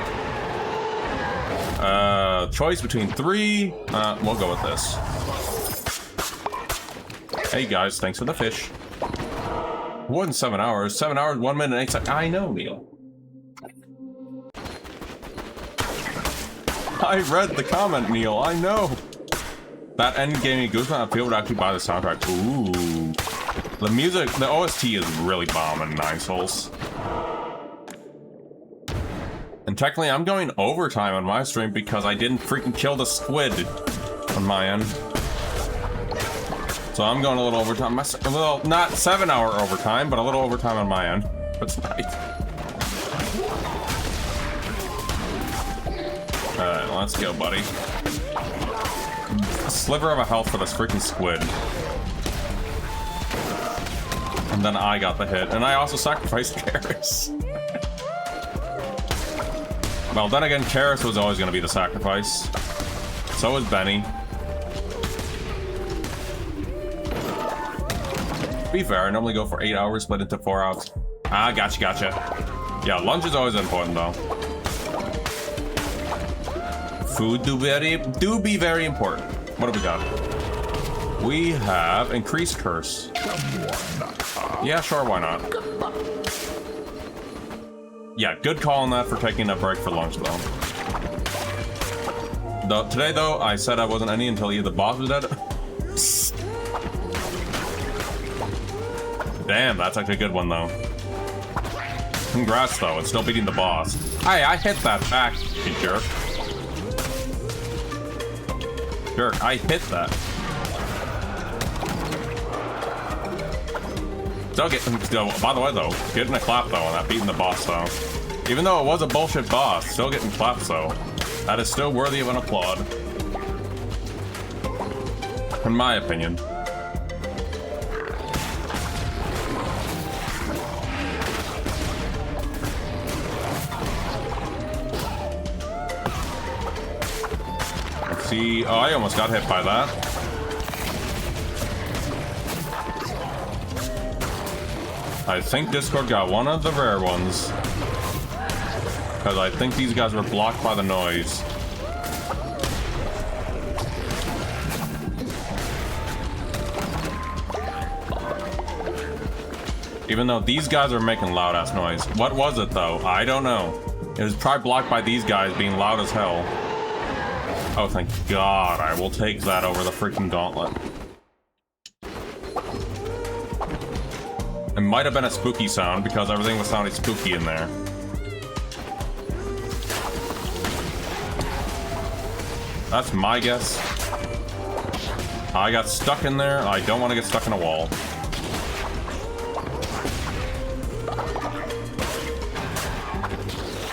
[SPEAKER 1] Choice between 3. We'll go with this. Hey guys, thanks for the fish. It wasn't 7 hours. 7 hours, 1 minute, and 8 seconds. I know, Neil. I read the comment, Neil. I know. That end gave me goosebumps. I feel would actually buy the soundtrack. Ooh. The music, the OST is really bomb in 9 Souls. And technically, I'm going overtime on my stream because I didn't freaking kill the squid on my end. So I'm going a little overtime. A little, not 7 hour overtime, but a little overtime on my end. That's nice. Alright, let's go, buddy. A sliver of a health for this freaking squid. And then I got the hit, and I also sacrificed Karis. Well, then again, Karis was always going to be the sacrifice. So was Benny. To be fair, I normally go for 8 hours, split into 4 hours. Ah, gotcha. Yeah, lunch is always important, though. Food do be very important. What have we got? We have increased curse. Yeah, sure, why not? Yeah, good call on that for taking a break for lunch, though. Today, though, I said I wasn't any until either the boss was dead. Damn, that's actually a good one, though. Congrats, though. It's still beating the boss. Hey, I hit that back, you jerk. Jerk, I hit that. Still, by the way, though, getting a clap, though, on that beating the boss, though. Even though it was a bullshit boss, still getting claps, though. That is still worthy of an applaud. In my opinion. Let's see. Oh, I almost got hit by that. I think Discord got one of the rare ones. Because I think these guys were blocked by the noise. Even though these guys are making loud ass noise. What was it though? I don't know. It was probably blocked by these guys being loud as hell. Oh, thank God. I will take that over the freaking gauntlet. It might have been a spooky sound because everything was sounding spooky in there. That's my guess. I got stuck in there. I don't want to get stuck in a wall.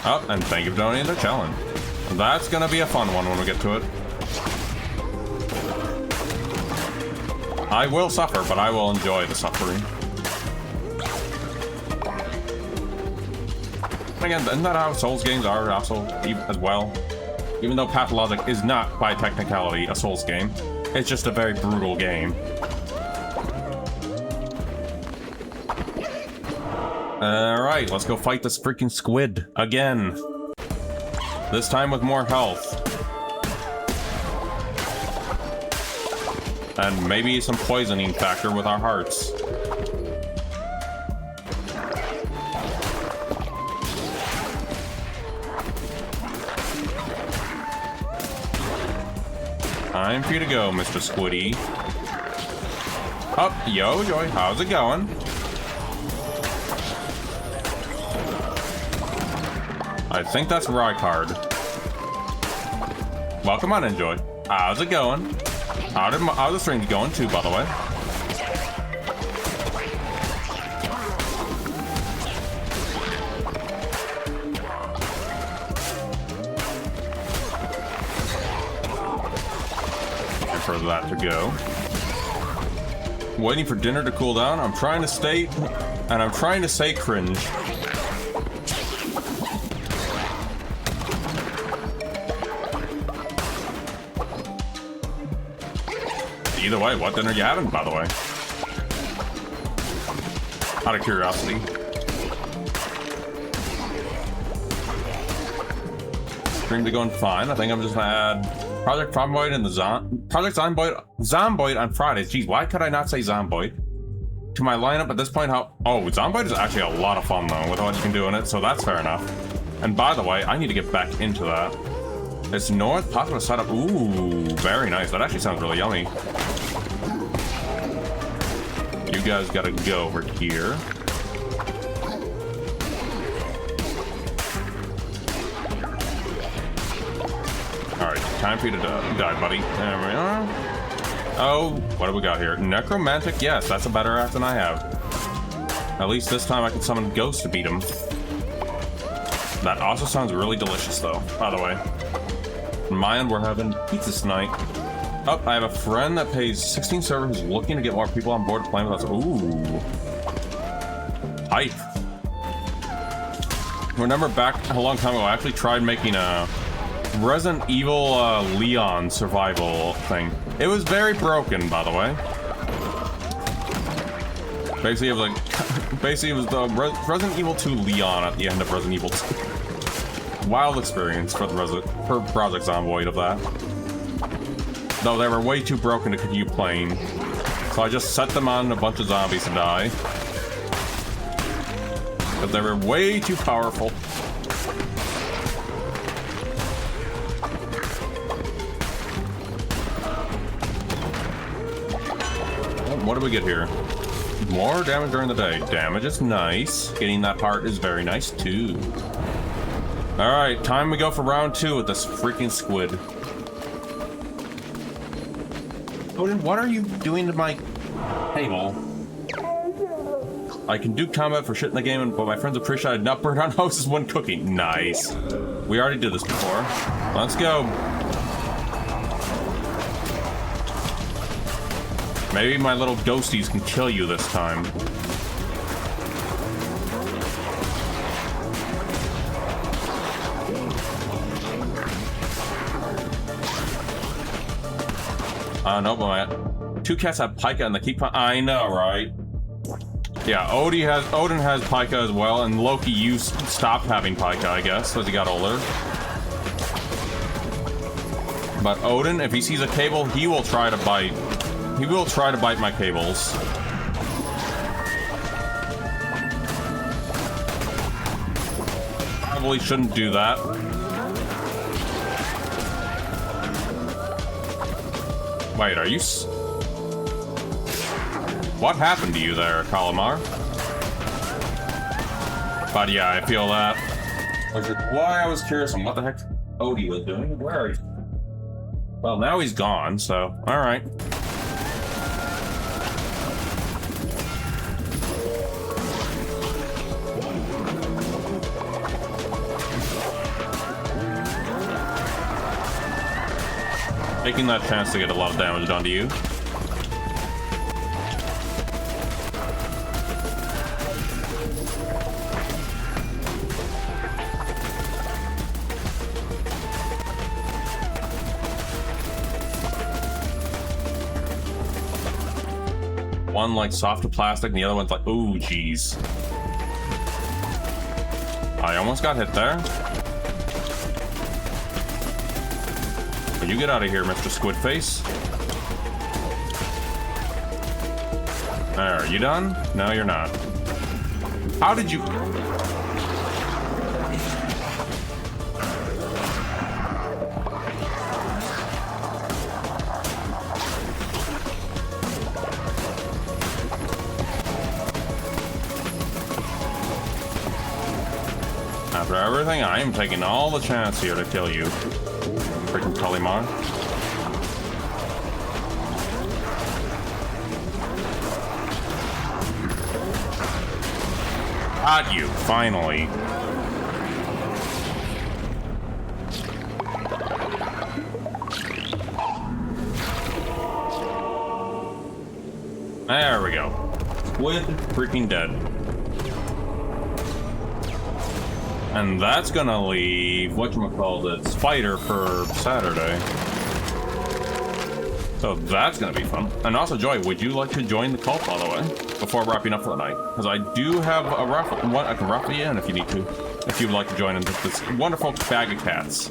[SPEAKER 1] Oh, and thank you for donating the challenge. That's gonna be a fun one when we get to it. I will suffer, but I will enjoy the suffering. Again, isn't that how Souls games are also as well? Even though Pathologic is not, by technicality, a Souls game, it's just a very brutal game. Alright, let's go fight this freaking squid again. This time with more health. And maybe some poisoning factor with our hearts. Time for you to go, Mr. Squiddy. Up, yo, Joy, how's it going? I think that's Rykard. Welcome on, Enjoy. How's it going? How's the strings going too, by the way? Wait for that to go. Waiting for dinner to cool down. I'm trying to stay cringe. Either way, what dinner are you having, by the way? Out of curiosity. Streams are going fine. I think I'm just gonna add Project Zomboid and the Project Zomboid on Fridays. Jeez, why could I not say Zomboid to my lineup at this point? Zomboid is actually a lot of fun though, with what you can do in it, so that's fair enough. And by the way, I need to get back into that. It's north, possible setup. Ooh, very nice. That actually sounds really yummy. You guys gotta go over here. Alright, time for you to die, buddy. There we are. Oh, what do we got here? Necromantic, yes, that's a better act than I have. At least this time I can summon ghosts to beat him. That also sounds really delicious though, by the way. On my end, we're having pizza tonight. Oh, I have a friend that pays 16 server who's looking to get more people on board playing with us. Ooh. Hype. Remember back a long time ago, I actually tried making a Resident Evil Leon survival thing. It was very broken, by the way. Basically, it was the Resident Evil 2 Leon at the end of Resident Evil 2. Wild experience for Project Zomboid of that. Though they were way too broken to continue playing. So I just set them on a bunch of zombies to die. But they were way too powerful. What do we get here? More damage during the day. Damage is nice. Getting that heart is very nice too. Alright, time we go for round 2 with this freaking squid. Odin, what are you doing to my table? I can do combat for shit in the game, but my friends appreciate I did not burn down houses when cooking. Nice. We already did this before. Let's go. Maybe my little ghosties can kill you this time. No, but my 2 cats have Pika and the keep. I know, right? Yeah, Odin has Pika as well, and Loki stopped having Pika, I guess, as he got older. But Odin, if he sees a cable, he will try to bite. He will try to bite my cables. Probably shouldn't do that. Wait, are you what happened to you there, Kalamar? But yeah, I feel that. Which is why I was curious on what the heck Odie was doing. Where are you? Well, now he's gone, so alright. Taking that chance to get a lot of damage done to you. One like soft plastic, and the other one's like, ooh, jeez. I almost got hit there. But you get out of here, Mr. Squidface. There, are you done? No, you're not. How did you... After everything, I am taking all the chance here to kill you. Freaking Kalimar. Got you, finally. There we go. Squid freaking dead. And that's gonna leave whatchamacallit, Spider for Saturday. So that's gonna be fun. And also, Joy, would you like to join the cult, by the way, before wrapping up for the night? Because I do have a raffle. I can raffle you in if you need to. If you'd like to join in this wonderful bag of cats.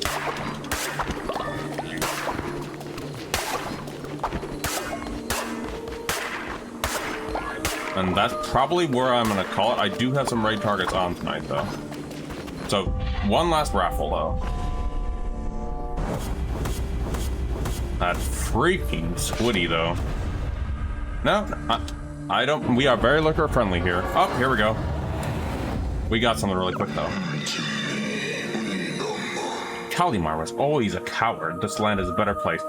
[SPEAKER 1] And that's probably where I'm gonna call it. I do have some raid targets on tonight, though. So, one last raffle, though. That freaking Squiddy, though. No, I don't... We are very lurker friendly here. Oh, here we go. We got something really quick, though. Kalimar was always a coward. This land is a better place.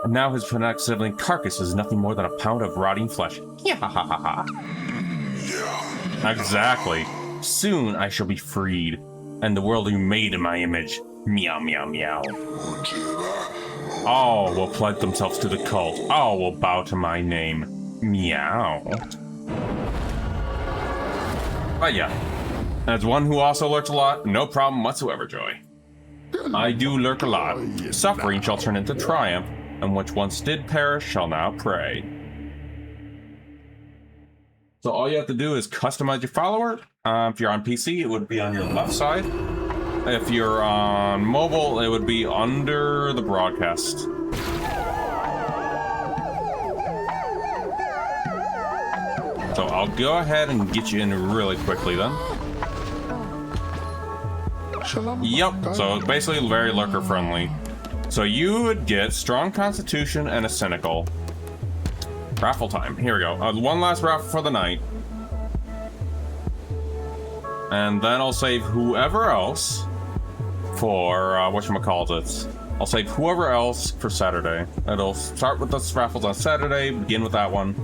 [SPEAKER 1] And now his fanatic sibling carcass is nothing more than a pound of rotting flesh. Yeah, ha ha ha ha. Exactly. Soon I shall be freed, and the world will be made in my image. Meow, meow, meow. All will pledge themselves to the cult. All will bow to my name. Meow. But yeah, as one who also lurks a lot, no problem whatsoever, Joy. I do lurk a lot. Suffering shall turn into triumph, and which once did perish shall now pray. So all you have to do is customize your follower. If you're on PC, it would be on your left side. If you're on mobile, it would be under the broadcast. So I'll go ahead and get you in really quickly then. Yep, so basically very lurker friendly. So you would get strong constitution and a cynical. Raffle time. Here we go. One last raffle for the night. And then I'll save whoever else for, whatchamacallit. I'll save whoever else for Saturday. It'll start with the raffles on Saturday, begin with that one,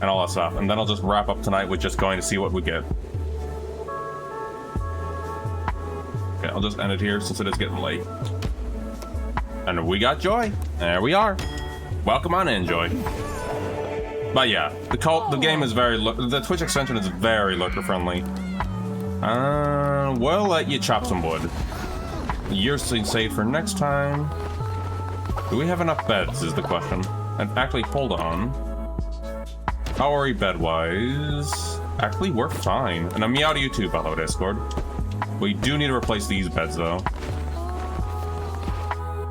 [SPEAKER 1] and all that stuff. And then I'll just wrap up tonight with just going to see what we get. Okay, I'll just end it here since it is getting late. And we got Joy. There we are. Welcome on in, Joy. But yeah, the game is the Twitch extension is very lurker friendly. We'll let you chop some wood. You're saved for next time. Do we have enough beds is the question. And actually, hold on. How are we bed-wise? Actually, we're fine. And I'm meow to you too, by the way, Discord. We do need to replace these beds, though.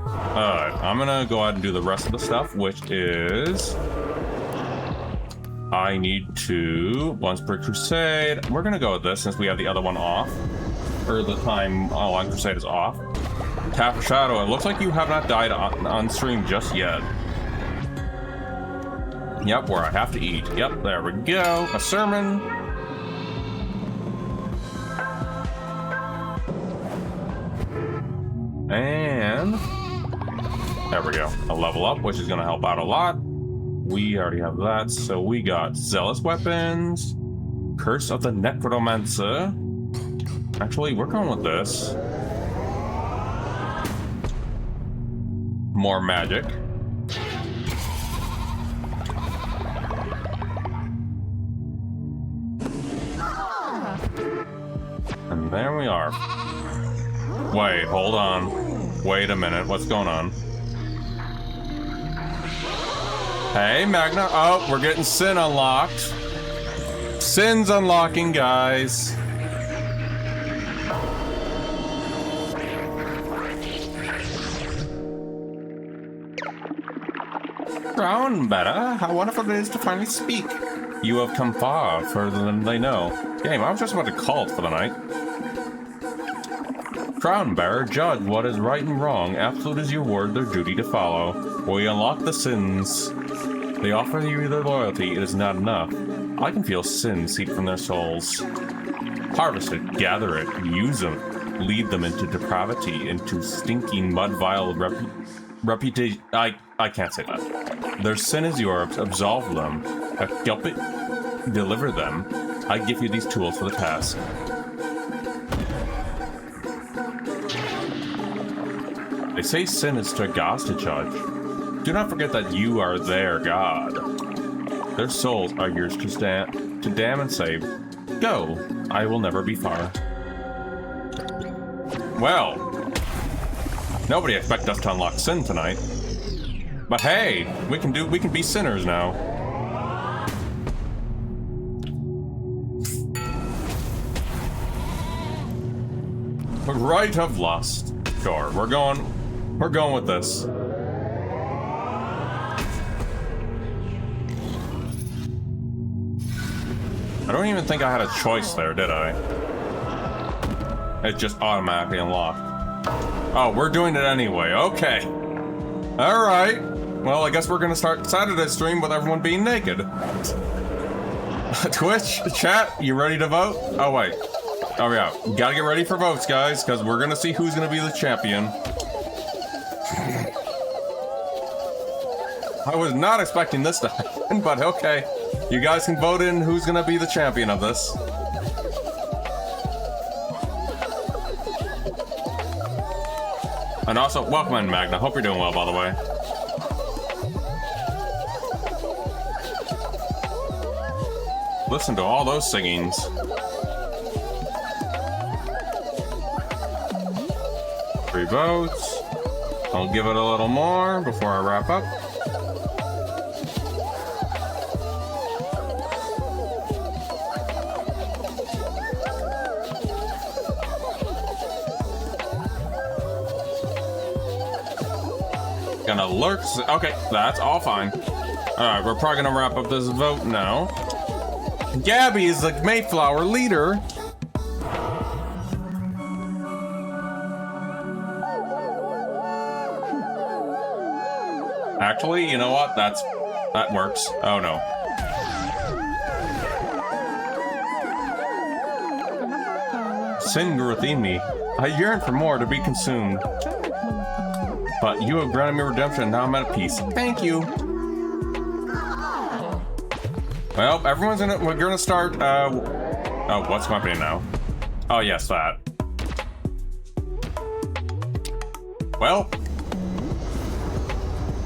[SPEAKER 1] Alright, I'm gonna go ahead and do the rest of the stuff, which is... I need to... Once per crusade. We're gonna go with this since we have the other one off. Or the time on crusade is off. Tap Shadow, it looks like you have not died on stream just yet. Yep, where I have to eat. Yep, there we go. A sermon. And... there we go. A level up, which is gonna help out a lot. We already have that, so we got Zealous Weapons, Curse of the Necromancer. Actually, we're going with this. More magic. And there we are. Wait, hold on. Wait a minute, what's going on? Hey, Magna. Oh, we're getting Sin unlocked. Sin's unlocking, guys. Crown better. How wonderful it is to finally speak. You have come far, further than they know. Game, I was just about to call it for the night. Crown bearer, judge what is right and wrong. Absolute is your word, their duty to follow. We unlock the sins. They offer you their loyalty. It is not enough. I can feel sin seep from their souls. Harvest it, gather it, use them, lead them into depravity, into stinking mud vile reputation. I can't say that. Their sin is yours. Absolve them. Help it. Deliver them. I give you these tools for the task. They say sin is to God's to judge. Do not forget that you are their God. Their souls are yours to damn and save. Go. I will never be far. Well, nobody expected us to unlock sin tonight. But hey, we can be sinners now. Rite of lust. Sure, we're going with this. I don't even think I had a choice there, did I? It just automatically unlocked. Oh, we're doing it anyway. Okay. All right. Well, I guess we're gonna start Saturday stream with everyone being naked. Twitch, chat, you ready to vote? Oh, wait. Oh, yeah. Gotta get ready for votes, guys, because we're gonna see who's gonna be the champion. I was not expecting this to happen, but okay. You guys can vote in who's gonna be the champion of this. And also, welcome in, Magna. Hope you're doing well, by the way. Listen to all those singings. 3 votes. I'll give it a little more before I wrap up. Gonna lurk. Okay, that's all fine. Alright, we're probably gonna wrap up this vote now. Gabby is the Mayflower leader. Actually, you know what? That works. Oh no. Sin grew within me. I yearn for more to be consumed. But you have granted me redemption, and now I'm at peace. Thank you. Well, we're gonna start, oh, what's happening now? Oh, yes, that. Well,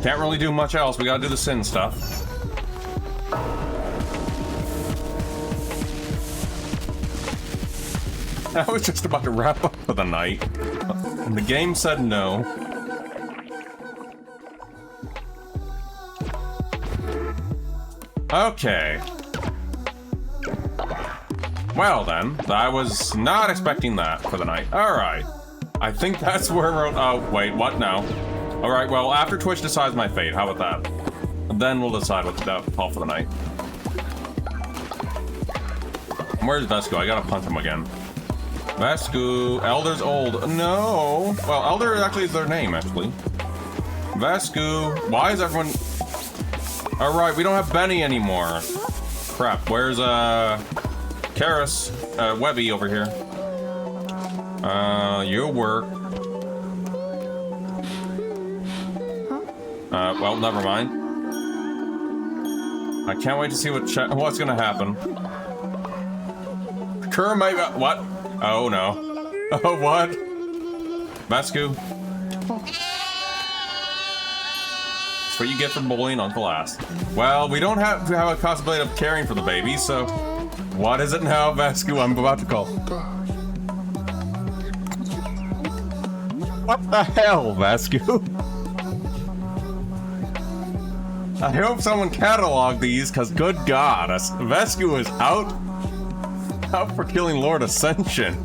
[SPEAKER 1] can't really do much else. We gotta do the sin stuff. I was just about to wrap up for the night, and the game said no. Okay. Well then, I was not expecting that for the night. Alright. I think that's where we're... Oh, wait, what now? Alright, well, after Twitch decides my fate, how about that? And then we'll decide what to call for the night. Where's Vesco? I gotta punch him again. Vesco. Elder's old. No. Well, Elder actually is their name, actually. Vesco. Why is everyone... Alright, we don't have Benny anymore. Crap, where's, Karis, Webby over here? Your work. Well, never mind. I can't wait to see what's gonna happen. Kerr, what? Oh, no. Oh, what? Vascu. What you get for bullying Uncle Ass. Well, we don't have to have a possibility of caring for the baby, so what is it now, Vascu? I'm about to call. What the hell, Vascu? I hope someone cataloged these, because good God, Vascu is out for killing Lord Ascension.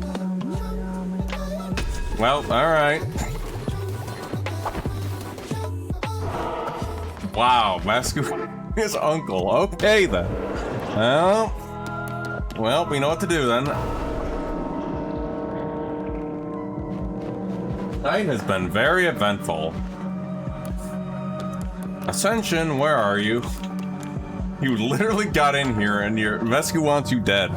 [SPEAKER 1] Well, alright. Wow, Vasco, his uncle. Okay then. Well, we know what to do then. Night has been very eventful. Ascension, where are you? You literally got in here and your Vescu wants you dead.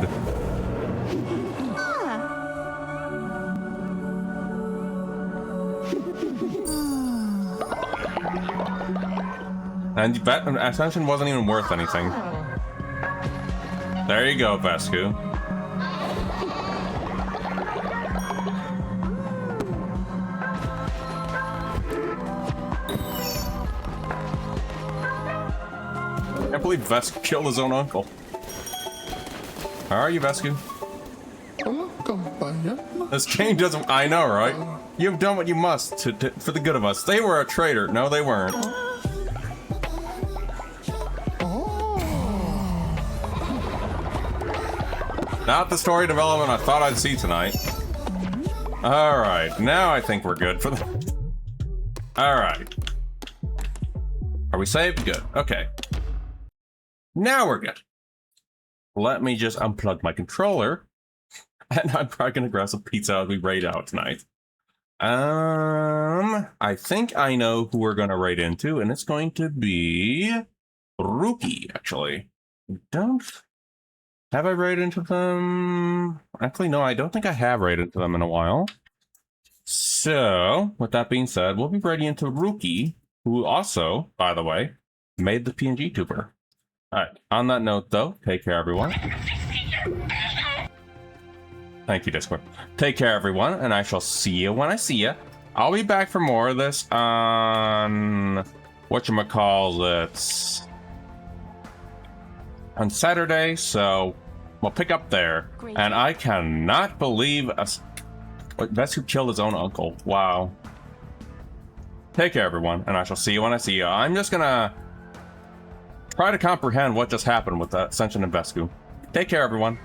[SPEAKER 1] And you bet Ascension wasn't even worth anything. There you go, Vescu. I can't believe Vescu killed his own uncle. How are you, Vescu? This game doesn't... I know, right? You've done what you must for the good of us. They were a traitor. No, they weren't. Not the story development I thought I'd see tonight. Alright, now I think we're good for the... Alright. Are we saved? Good. Okay. Now we're good. Let me just unplug my controller. And I'm probably gonna grab some pizza as we raid out tonight. I think I know who we're gonna raid into, and it's going to be... Rookie, actually. Don't... Have I raided into them? Actually, no, I don't think I have raided into them in a while. So, with that being said, we'll be raiding into Rookie, who also, by the way, made the pngtuber. Alright, on that note, though, take care, everyone. Thank you, Discord. Take care, everyone, and I shall see you when I see you. I'll be back for more of this on... whatchamacallit... on Saturday, so we'll pick up there.
[SPEAKER 8] Great.
[SPEAKER 1] And I cannot believe Vescu killed his own uncle. Wow. Take care, everyone, and I shall see you when I see you. I'm just gonna try to comprehend what just happened with that Ascension and Vescu. Take care, everyone.